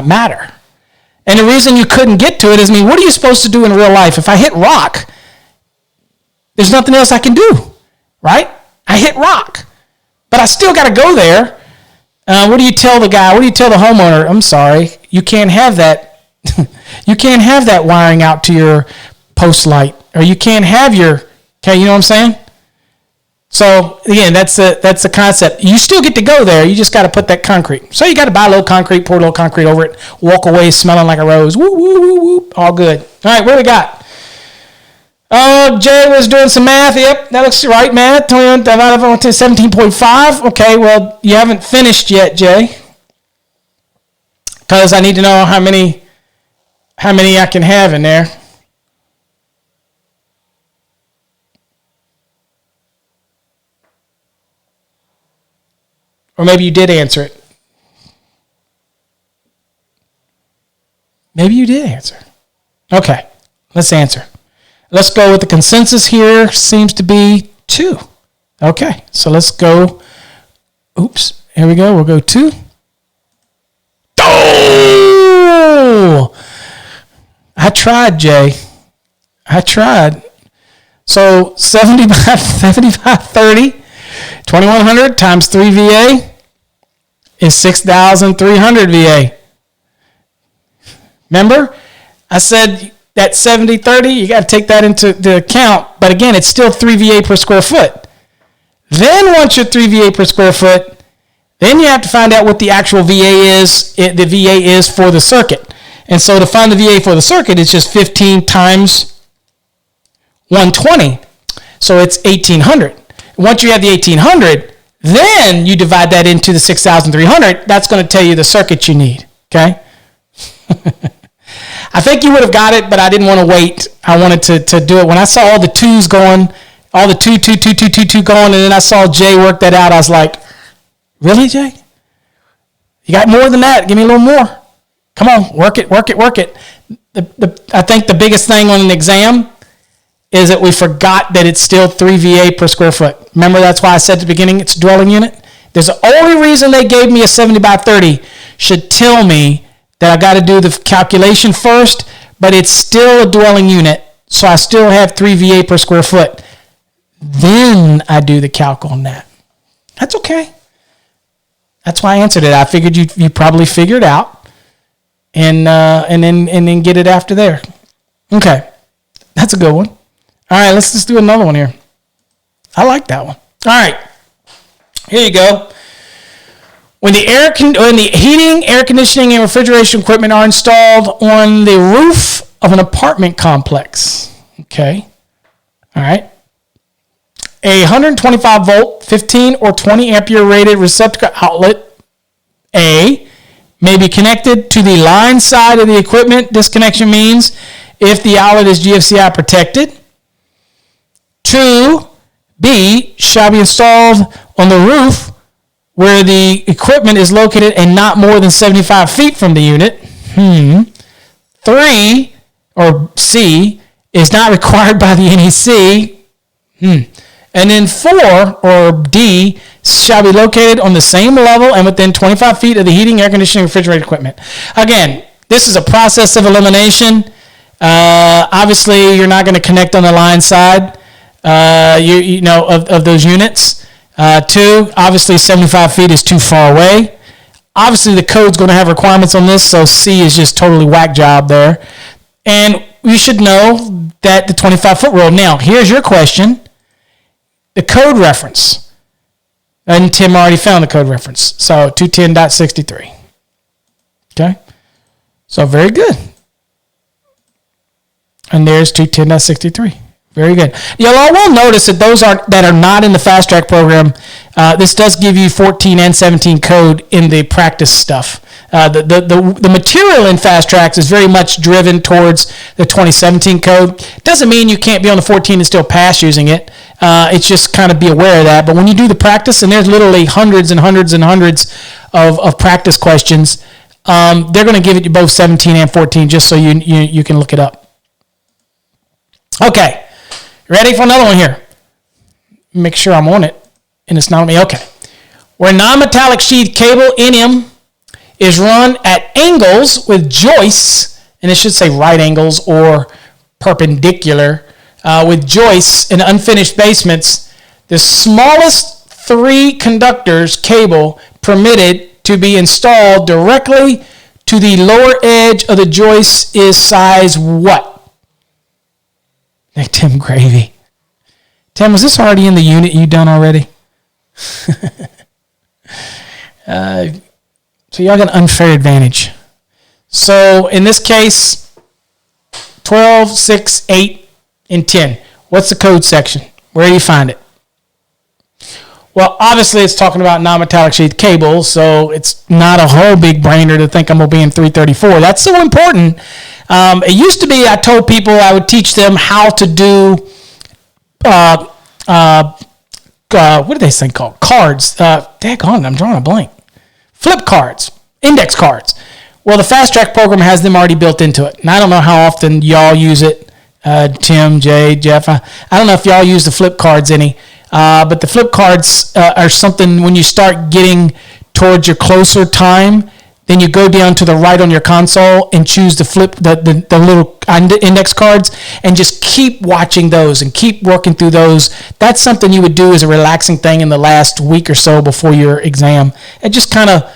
matter. And the reason you couldn't get to it is, what are you supposed to do in real life? If I hit rock, there's nothing else I can do, right? I hit rock, but I still got to go there. What do you tell the guy? What do you tell the homeowner? I'm sorry, you can't have that. You can't have that wiring out to your post light, or you can't have your. Okay, you know what I'm saying? So again, that's the concept. You still get to go there. You just got to put that concrete. So you got to buy a little concrete, pour a little concrete over it, walk away smelling like a rose. Woo, woo, woo, woo. All good. All right, what do we got? Jay was doing some math. Yep, that looks right, math. 17.5. Okay, well, you haven't finished yet, Jay, because I need to know how many I can have in there. Or maybe you did answer it. Maybe you did answer. Okay, let's answer. Let's go with the consensus here. Seems to be 2. Okay, so let's go. Oops, here we go. We'll go 2. Oh! I tried, Jay. I tried. So 70 by 30, 2100 times 3 VA is 6,300 VA. Remember, I said that 70-30, you got to take that into the account. But again, it's still 3 VA per square foot. Then once you're 3 VA per square foot, then you have to find out what the actual VA is. The VA is for the circuit. And so to find the VA for the circuit, it's just 15 times 120. So it's 1,800. Once you have the 1,800, then you divide that into the 6,300. That's going to tell you the circuit you need. Okay? I think you would have got it, but I didn't want to wait. I wanted to do it. When I saw all the 2s going, all the 2 going, and then I saw Jay work that out, I was like, really, Jay? You got more than that? Give me a little more. Come on, work it. I think the biggest thing on an exam is that we forgot that it's still 3 VA per square foot. Remember, that's why I said at the beginning it's a dwelling unit? There's the only reason they gave me a 70 by 30 should tell me that I got to do the calculation first, but it's still a dwelling unit, so I still have 3 VA per square foot. Then I do the calc on that. That's okay. That's why I answered it. I figured you probably figure it out, and then get it after there. Okay, that's a good one. All right, let's just do another one here. I like that one. All right, here you go. When the heating, air conditioning, and refrigeration equipment are installed on the roof of an apartment complex. Okay. All right. A 125 volt, 15 or 20 ampere rated receptacle outlet, A, may be connected to the line side of the equipment. This connection means if the outlet is GFCI protected. 2, B, shall be installed on the roof where the equipment is located and not more than 75 feet from the unit. 3, or C, is not required by the NEC. And then 4, or D, shall be located on the same level and within 25 feet of the heating, air conditioning, refrigerator equipment. Again, this is a process of elimination. Obviously, you're not going to connect on the line side, of those units. 2, obviously 75 feet is too far away. Obviously, the code's going to have requirements on this, so C is just totally whack job there. And you should know that the 25-foot rule. Now, here's your question. The code reference. And Tim already found the code reference. So 210.63. Okay? So very good. And there's 210.63. Very good. Y'all will notice that those that are not in the Fast Track program, this does give you 14 and 17 code in the practice stuff. The material in Fast Tracks is very much driven towards the 2017 code. Doesn't mean you can't be on the 14 and still pass using it. It's just kind of be aware of that. But when you do the practice, and there's literally hundreds and hundreds and hundreds of practice questions, they're going to give it you both 17 and 14 just so you can look it up. Okay. Ready for another one here? Make sure I'm on it, and it's not on me. Okay. Where non-metallic sheath cable NM is run at angles with joists, and it should say right angles or perpendicular, with joists in unfinished basements, the smallest 3 conductors cable permitted to be installed directly to the lower edge of the joist is size what? Like Tim Gravy. Tim, was this already in the unit you done already? So y'all got an unfair advantage. So in this case, 12, 6, 8, and 10. What's the code section? Where do you find it? Well, obviously it's talking about non-metallic sheath cable, so it's not a whole big brainer to think I'm going to be in 334. That's so important. It used to be I told people I would teach them how to do, what do they think called? Cards. Daggone, I'm drawing a blank. Flip cards. Index cards. Well, the Fast Track program has them already built into it. And I don't know how often y'all use it. Tim, Jay, Jeff. I don't know if y'all use the flip cards any. But the flip cards are something when you start getting towards your closer time, then you go down to the right on your console and choose the flip, the little index cards, and just keep watching those and keep working through those. That's something you would do as a relaxing thing in the last week or so before your exam. It just kind of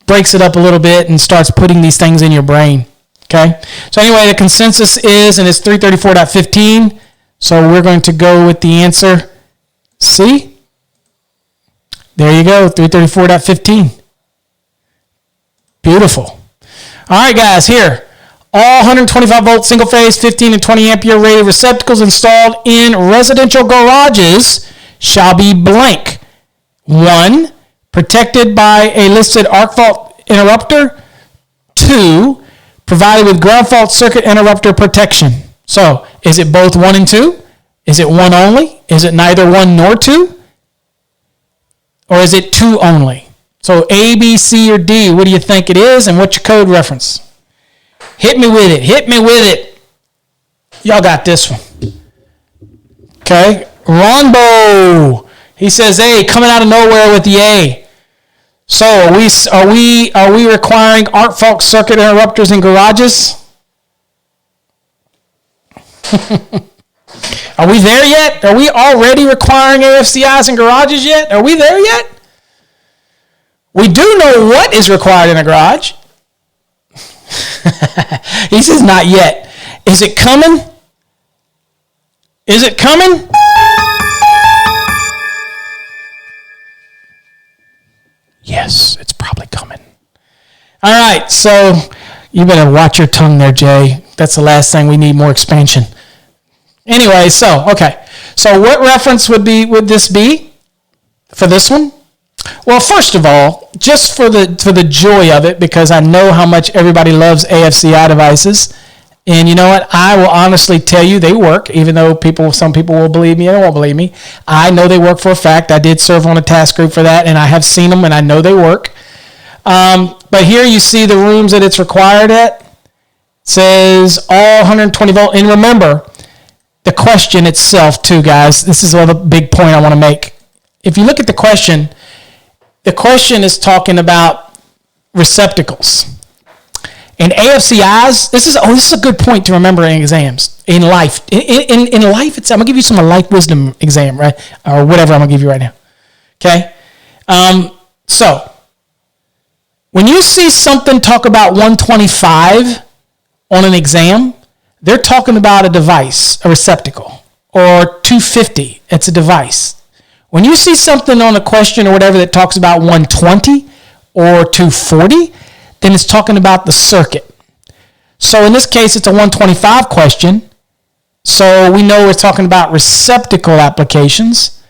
breaks it up a little bit and starts putting these things in your brain. Okay? So anyway, the consensus is, and it's 334.15, so we're going to go with the answer C. There you go, 334.15. Beautiful. All right, guys, here. All 125 volt single phase, 15 and 20 ampere rated receptacles installed in residential garages shall be blank. 1, protected by a listed arc fault interrupter. 2, provided with ground fault circuit interrupter protection. So, is it both 1 and 2? Is it 1 only? Is it neither 1 nor 2? Or is it 2 only? So A, B, C, or D, what do you think it is, and what's your code reference? Hit me with it. Hit me with it. Y'all got this one. Okay. Ronbo. He says A, coming out of nowhere with the A. So are we requiring arc fault circuit interrupters in garages? Are we there yet? Are we already requiring AFCIs in garages yet? Are we there yet? We do know what is required in a garage. He says not yet. Is it coming? Is it coming? Yes, it's probably coming. All right, so you better watch your tongue there, Jay. That's the last thing. We need more expansion. Anyway, okay. So what reference would this be for this one? Well, first of all, just for the joy of it, because I know how much everybody loves AFCI devices, and you know what? I will honestly tell you they work, even though some people will believe me and won't believe me. I know they work for a fact. I did serve on a task group for that, and I have seen them, and I know they work. But here you see the rooms that it's required at. It says all 120 volt. And remember, the question itself too, guys. This is the big point I want to make. If you look at the question is talking about receptacles. And AFCIs, this is a good point to remember in exams, in life. In life, I'm going to give you some life wisdom exam, right? Or whatever I'm going to give you right now. Okay? So, when you see something talk about 125 on an exam, they're talking about a device, a receptacle, or 250, it's a device. When you see something on a question or whatever that talks about 120 or 240, then it's talking about the circuit. So in this case, it's a 125 question. So we know we're talking about receptacle applications.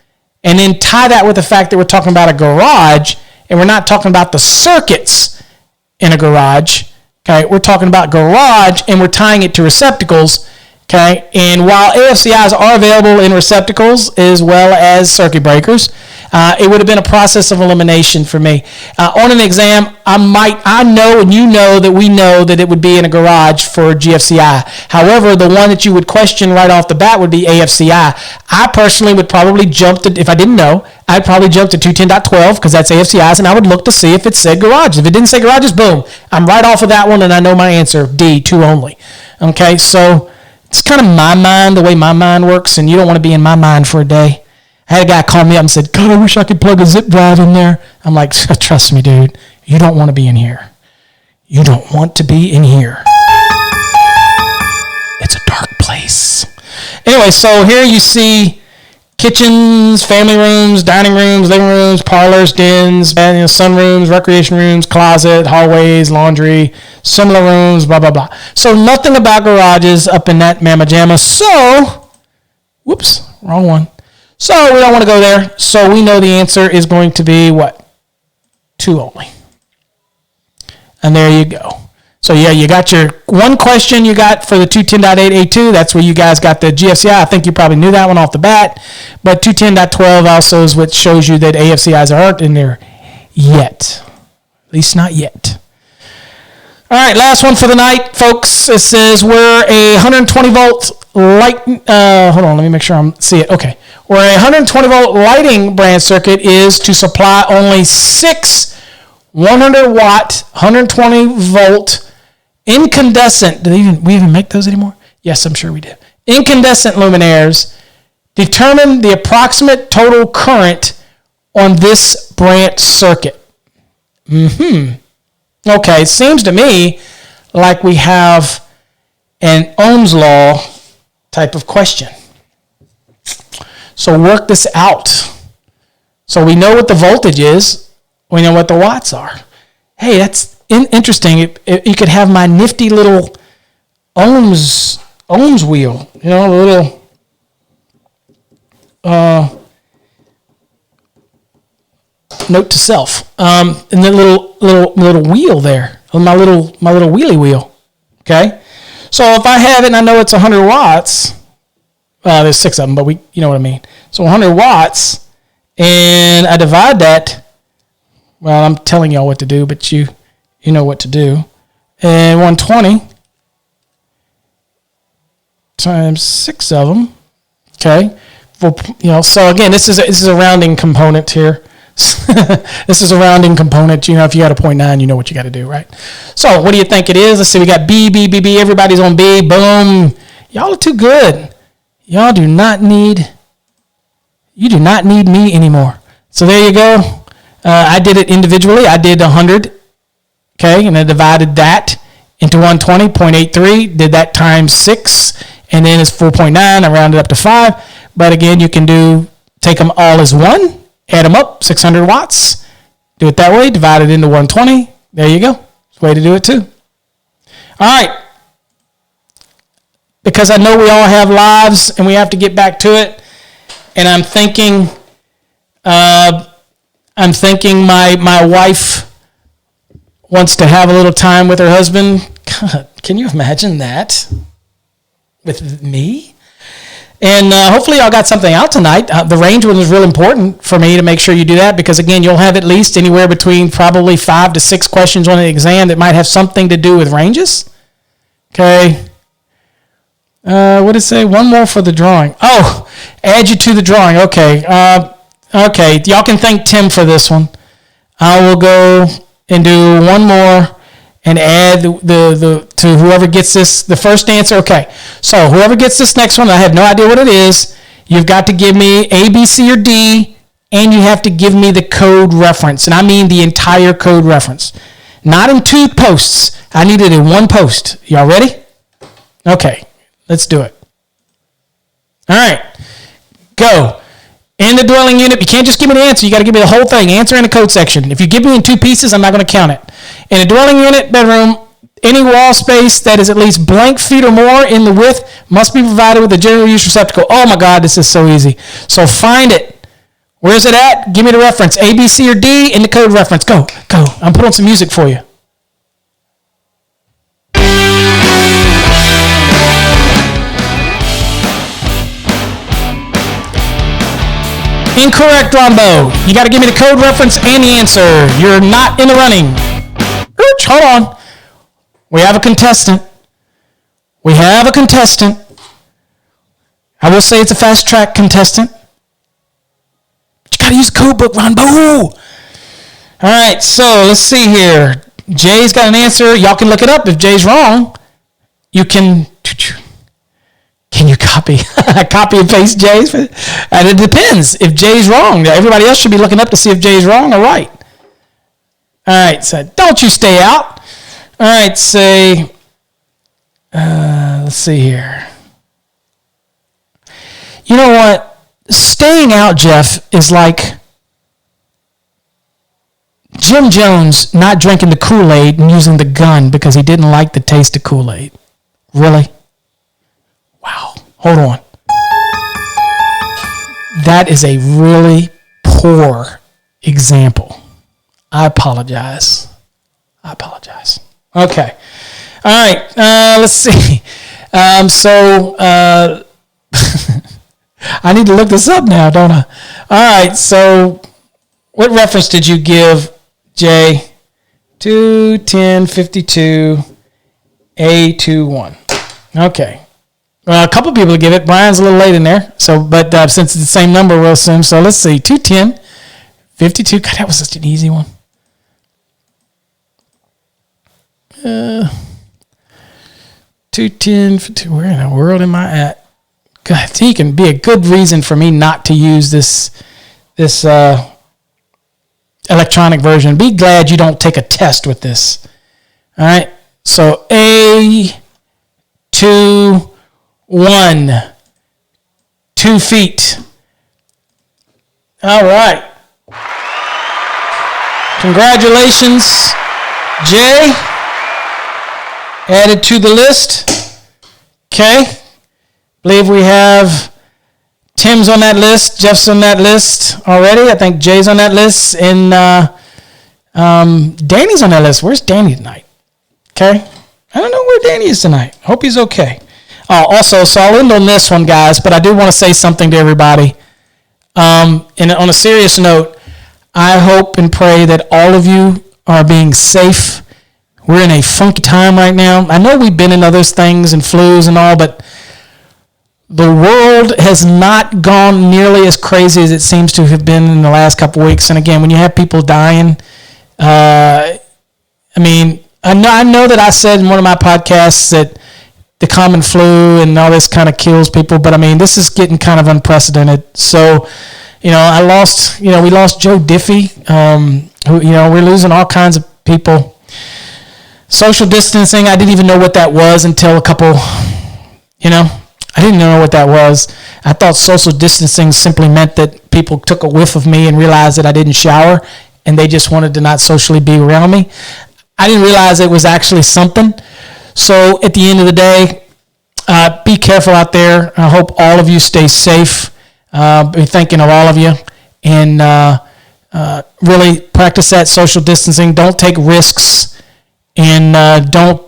And then tie that with the fact that we're talking about a garage, and we're not talking about the circuits in a garage. Okay, we're talking about garage, and we're tying it to receptacles. Okay, and while AFCIs are available in receptacles as well as circuit breakers, it would have been a process of elimination for me. On an exam, I know and you know that we know that it would be in a garage for GFCI. However, the one that you would question right off the bat would be AFCI. I personally would probably jump to, if I didn't know, I'd probably jump to 210.12 because that's AFCIs, and I would look to see if it said garage. If it didn't say garages, boom, I'm right off of that one, and I know my answer, D, 2 only. Okay, so it's kind of my mind, the way my mind works, and you don't want to be in my mind for a day. I had a guy call me up and said, God, I wish I could plug a zip drive in there. I'm like, trust me, dude, you don't want to be in here. You don't want to be in here. It's a dark place. Anyway, so here you see kitchens, family rooms, dining rooms, living rooms, parlors, dens, sunrooms, recreation rooms, closet, hallways, laundry, similar rooms, blah, blah, blah. So nothing about garages up in that mamma jamma. So, whoops, wrong one. So we don't want to go there. So we know the answer is going to be what? 2 only. And there you go. So yeah, you got your one question you got for the 210.8A2. That's where you guys got the GFCI. I think you probably knew that one off the bat. But 210.12 also is what shows you that AFCIs aren't in there yet. At least not yet. All right, last one for the night, folks. It says where a 120 volt light. Hold on, let me make sure I see it. Okay. Where a 120 volt lighting branch circuit is to supply only 6 100 watt, 120 volt incandescent. Do we even make those anymore? Yes, I'm sure we do. Incandescent luminaires determine the approximate total current on this branch circuit. Okay, it seems to me like we have an Ohm's law type of question. So work this out. So we know what the voltage is. We know what the watts are. Hey, that's interesting. You could have my nifty little Ohm's wheel. You know, a little note to self. And the little wheel there. My little wheelie wheel. Okay. So if I have it and I know it's 100 watts. There's 6 of them, but you know what I mean. So 100 watts, and I divide that. Well, I'm telling y'all what to do, but you know what to do. And 120 times 6 of them. Okay. So again, this is a rounding component here. This is a rounding component. You know, if you got a 0.9, you know what you got to do, right? So what do you think it is? Let's see. We got B, B, B, B. Everybody's on B. Boom. Y'all are too good. Y'all do not need me anymore. So there you go. I did it individually. I did 100, okay, and I divided that into 120.83, did that times 6, and then it's 4.9. I rounded up to 5. But again, you can take them all as one, add them up, 600 watts, Do it that way. Divide it into 120. There you go. It's a way to do it too. All right. Because I know we all have lives and we have to get back to it. And I'm thinking my wife wants to have a little time with her husband. God, can you imagine that with me? And hopefully y'all got something out tonight. The range one is real important for me to make sure you do that because, again, you'll have at least anywhere between probably 5 to 6 questions on the exam that might have something to do with ranges. Okay. What did it say? One more for the drawing. Oh, add you to the drawing. Okay. Okay. Y'all can thank Tim for this one. I will go and do one more and add the to whoever gets this, the first answer. Okay, so whoever gets this next one, I have no idea what it is. You've got to give me A, B, C, or D, and you have to give me the code reference. And I mean the entire code reference. Not in 2 posts. I need it in 1 post. Y'all ready? Okay, let's do it. All right, go. In the dwelling unit, you can't just give me the answer. You got to give me the whole thing. Answer in the code section. If you give me in 2 pieces, I'm not going to count it. In a dwelling unit, bedroom, any wall space that is at least blank feet or more in the width must be provided with a general use receptacle. Oh my God, this is so easy. So find it. Where's it at? Give me the reference. A, B, C, or D in the code reference. Go, go. I'm putting on some music for you. Incorrect, Rombo. You got to give me the code reference and the answer. You're not in the running. Hold on. We have a contestant. We have a contestant. I will say it's a fast track contestant. But you got to use the code book, Rombo. All right, so let's see here. Jay's got an answer. Y'all can look it up. If Jay's wrong, you can... Can you copy and paste Jay's? And it depends. If Jay's wrong, everybody else should be looking up to see if Jay's wrong or right. All right, so don't you stay out. All right, say, let's see here. You know what? Staying out, Jeff, is like Jim Jones not drinking the Kool-Aid and using the gun because he didn't like the taste of Kool-Aid. Really? Wow. Hold on. That is a really poor example. I apologize. Okay. All right. Let's see. I need to look this up now, don't I? All right. So what reference did you give, Jay? 21052 A21. Okay. Well, a couple people give it. Brian's a little late in there. So, but since it's the same number, we'll assume. So let's see. 21052. God, that was such an easy one. 210. Where in the world am I at? God, he can be a good reason for me not to use this electronic version. Be glad you don't take a test with this. All right. So A21, 2 feet. All right. Congratulations, Jay. Added to the list. Okay. Believe we have Tim's on that list. Jeff's on that list already. I think Jay's on that list. And Danny's on that list. Where's Danny tonight? Okay. I don't know where Danny is tonight. Hope he's okay. Also, so I'll end on this one, guys, but I do want to say something to everybody. And on a serious note, I hope and pray that all of you are being safe. We're in a funky time right now. I know we've been in other things and flus and all, but the world has not gone nearly as crazy as it seems to have been in the last couple weeks. And again, when you have people dying, I know that I said in one of my podcasts that the common flu and all this kind of kills people, but I mean, this is getting kind of unprecedented. So, we lost Joe Diffie, we're losing all kinds of people. Social distancing, I didn't even know what that was until I didn't know what that was. I thought social distancing simply meant that people took a whiff of me and realized that I didn't shower, and they just wanted to not socially be around me. I didn't realize it was actually something. So at the end of the day, be careful out there. I hope all of you stay safe. Be thinking of all of you, and really practice that social distancing. Don't take risks, and don't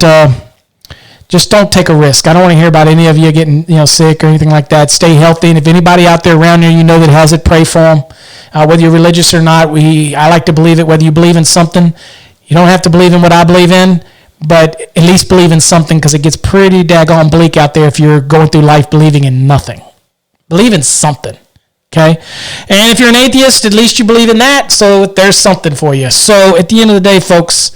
take a risk. I don't want to hear about any of you getting sick or anything like that. Stay healthy, and if anybody out there around you that has it, pray for them. Whether you're religious or not, I like to believe it. Whether you believe in something, you don't have to believe in what I believe in, but at least believe in something, because it gets pretty daggone bleak out there if you're going through life believing in nothing. Believe in something, okay? And if you're an atheist, at least you believe in that, so there's something for you. So at the end of the day, folks,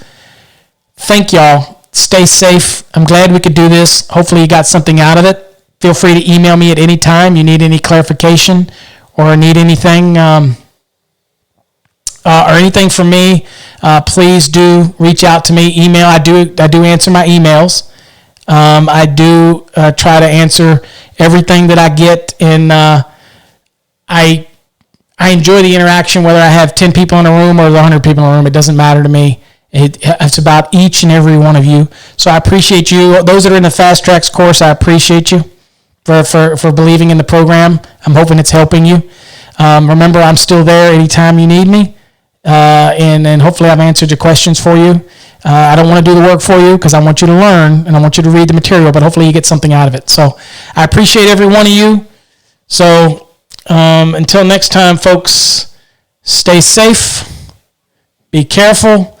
thank y'all. Stay safe. I'm glad we could do this. Hopefully you got something out of it. Feel free to email me at any time. You need any clarification or need anything or anything from me, please do reach out to me. Email. I do answer my emails. I do try to answer everything that I get, and I enjoy the interaction, whether I have 10 people in a room or 100 people in a room. It doesn't matter to me. It's about each and every one of you. So I appreciate you. Those that are in the Fast Tracks course, I appreciate you for believing in the program. I'm hoping it's helping you. Remember, I'm still there anytime you need me. And hopefully I've answered your questions for you. I don't want to do the work for you, because I want you to learn and I want you to read the material, but hopefully you get something out of it. So I appreciate every one of you. So until next time, folks, stay safe, be careful,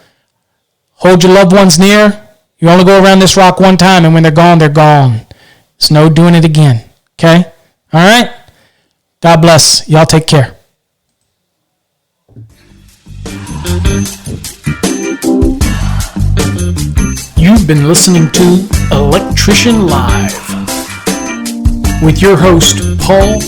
hold your loved ones near. You only go around this rock one time, and when they're gone, they're gone. It's no doing it again. Okay? All right? God bless. Y'all take care. You've been listening to Electrician Live with your host, Paul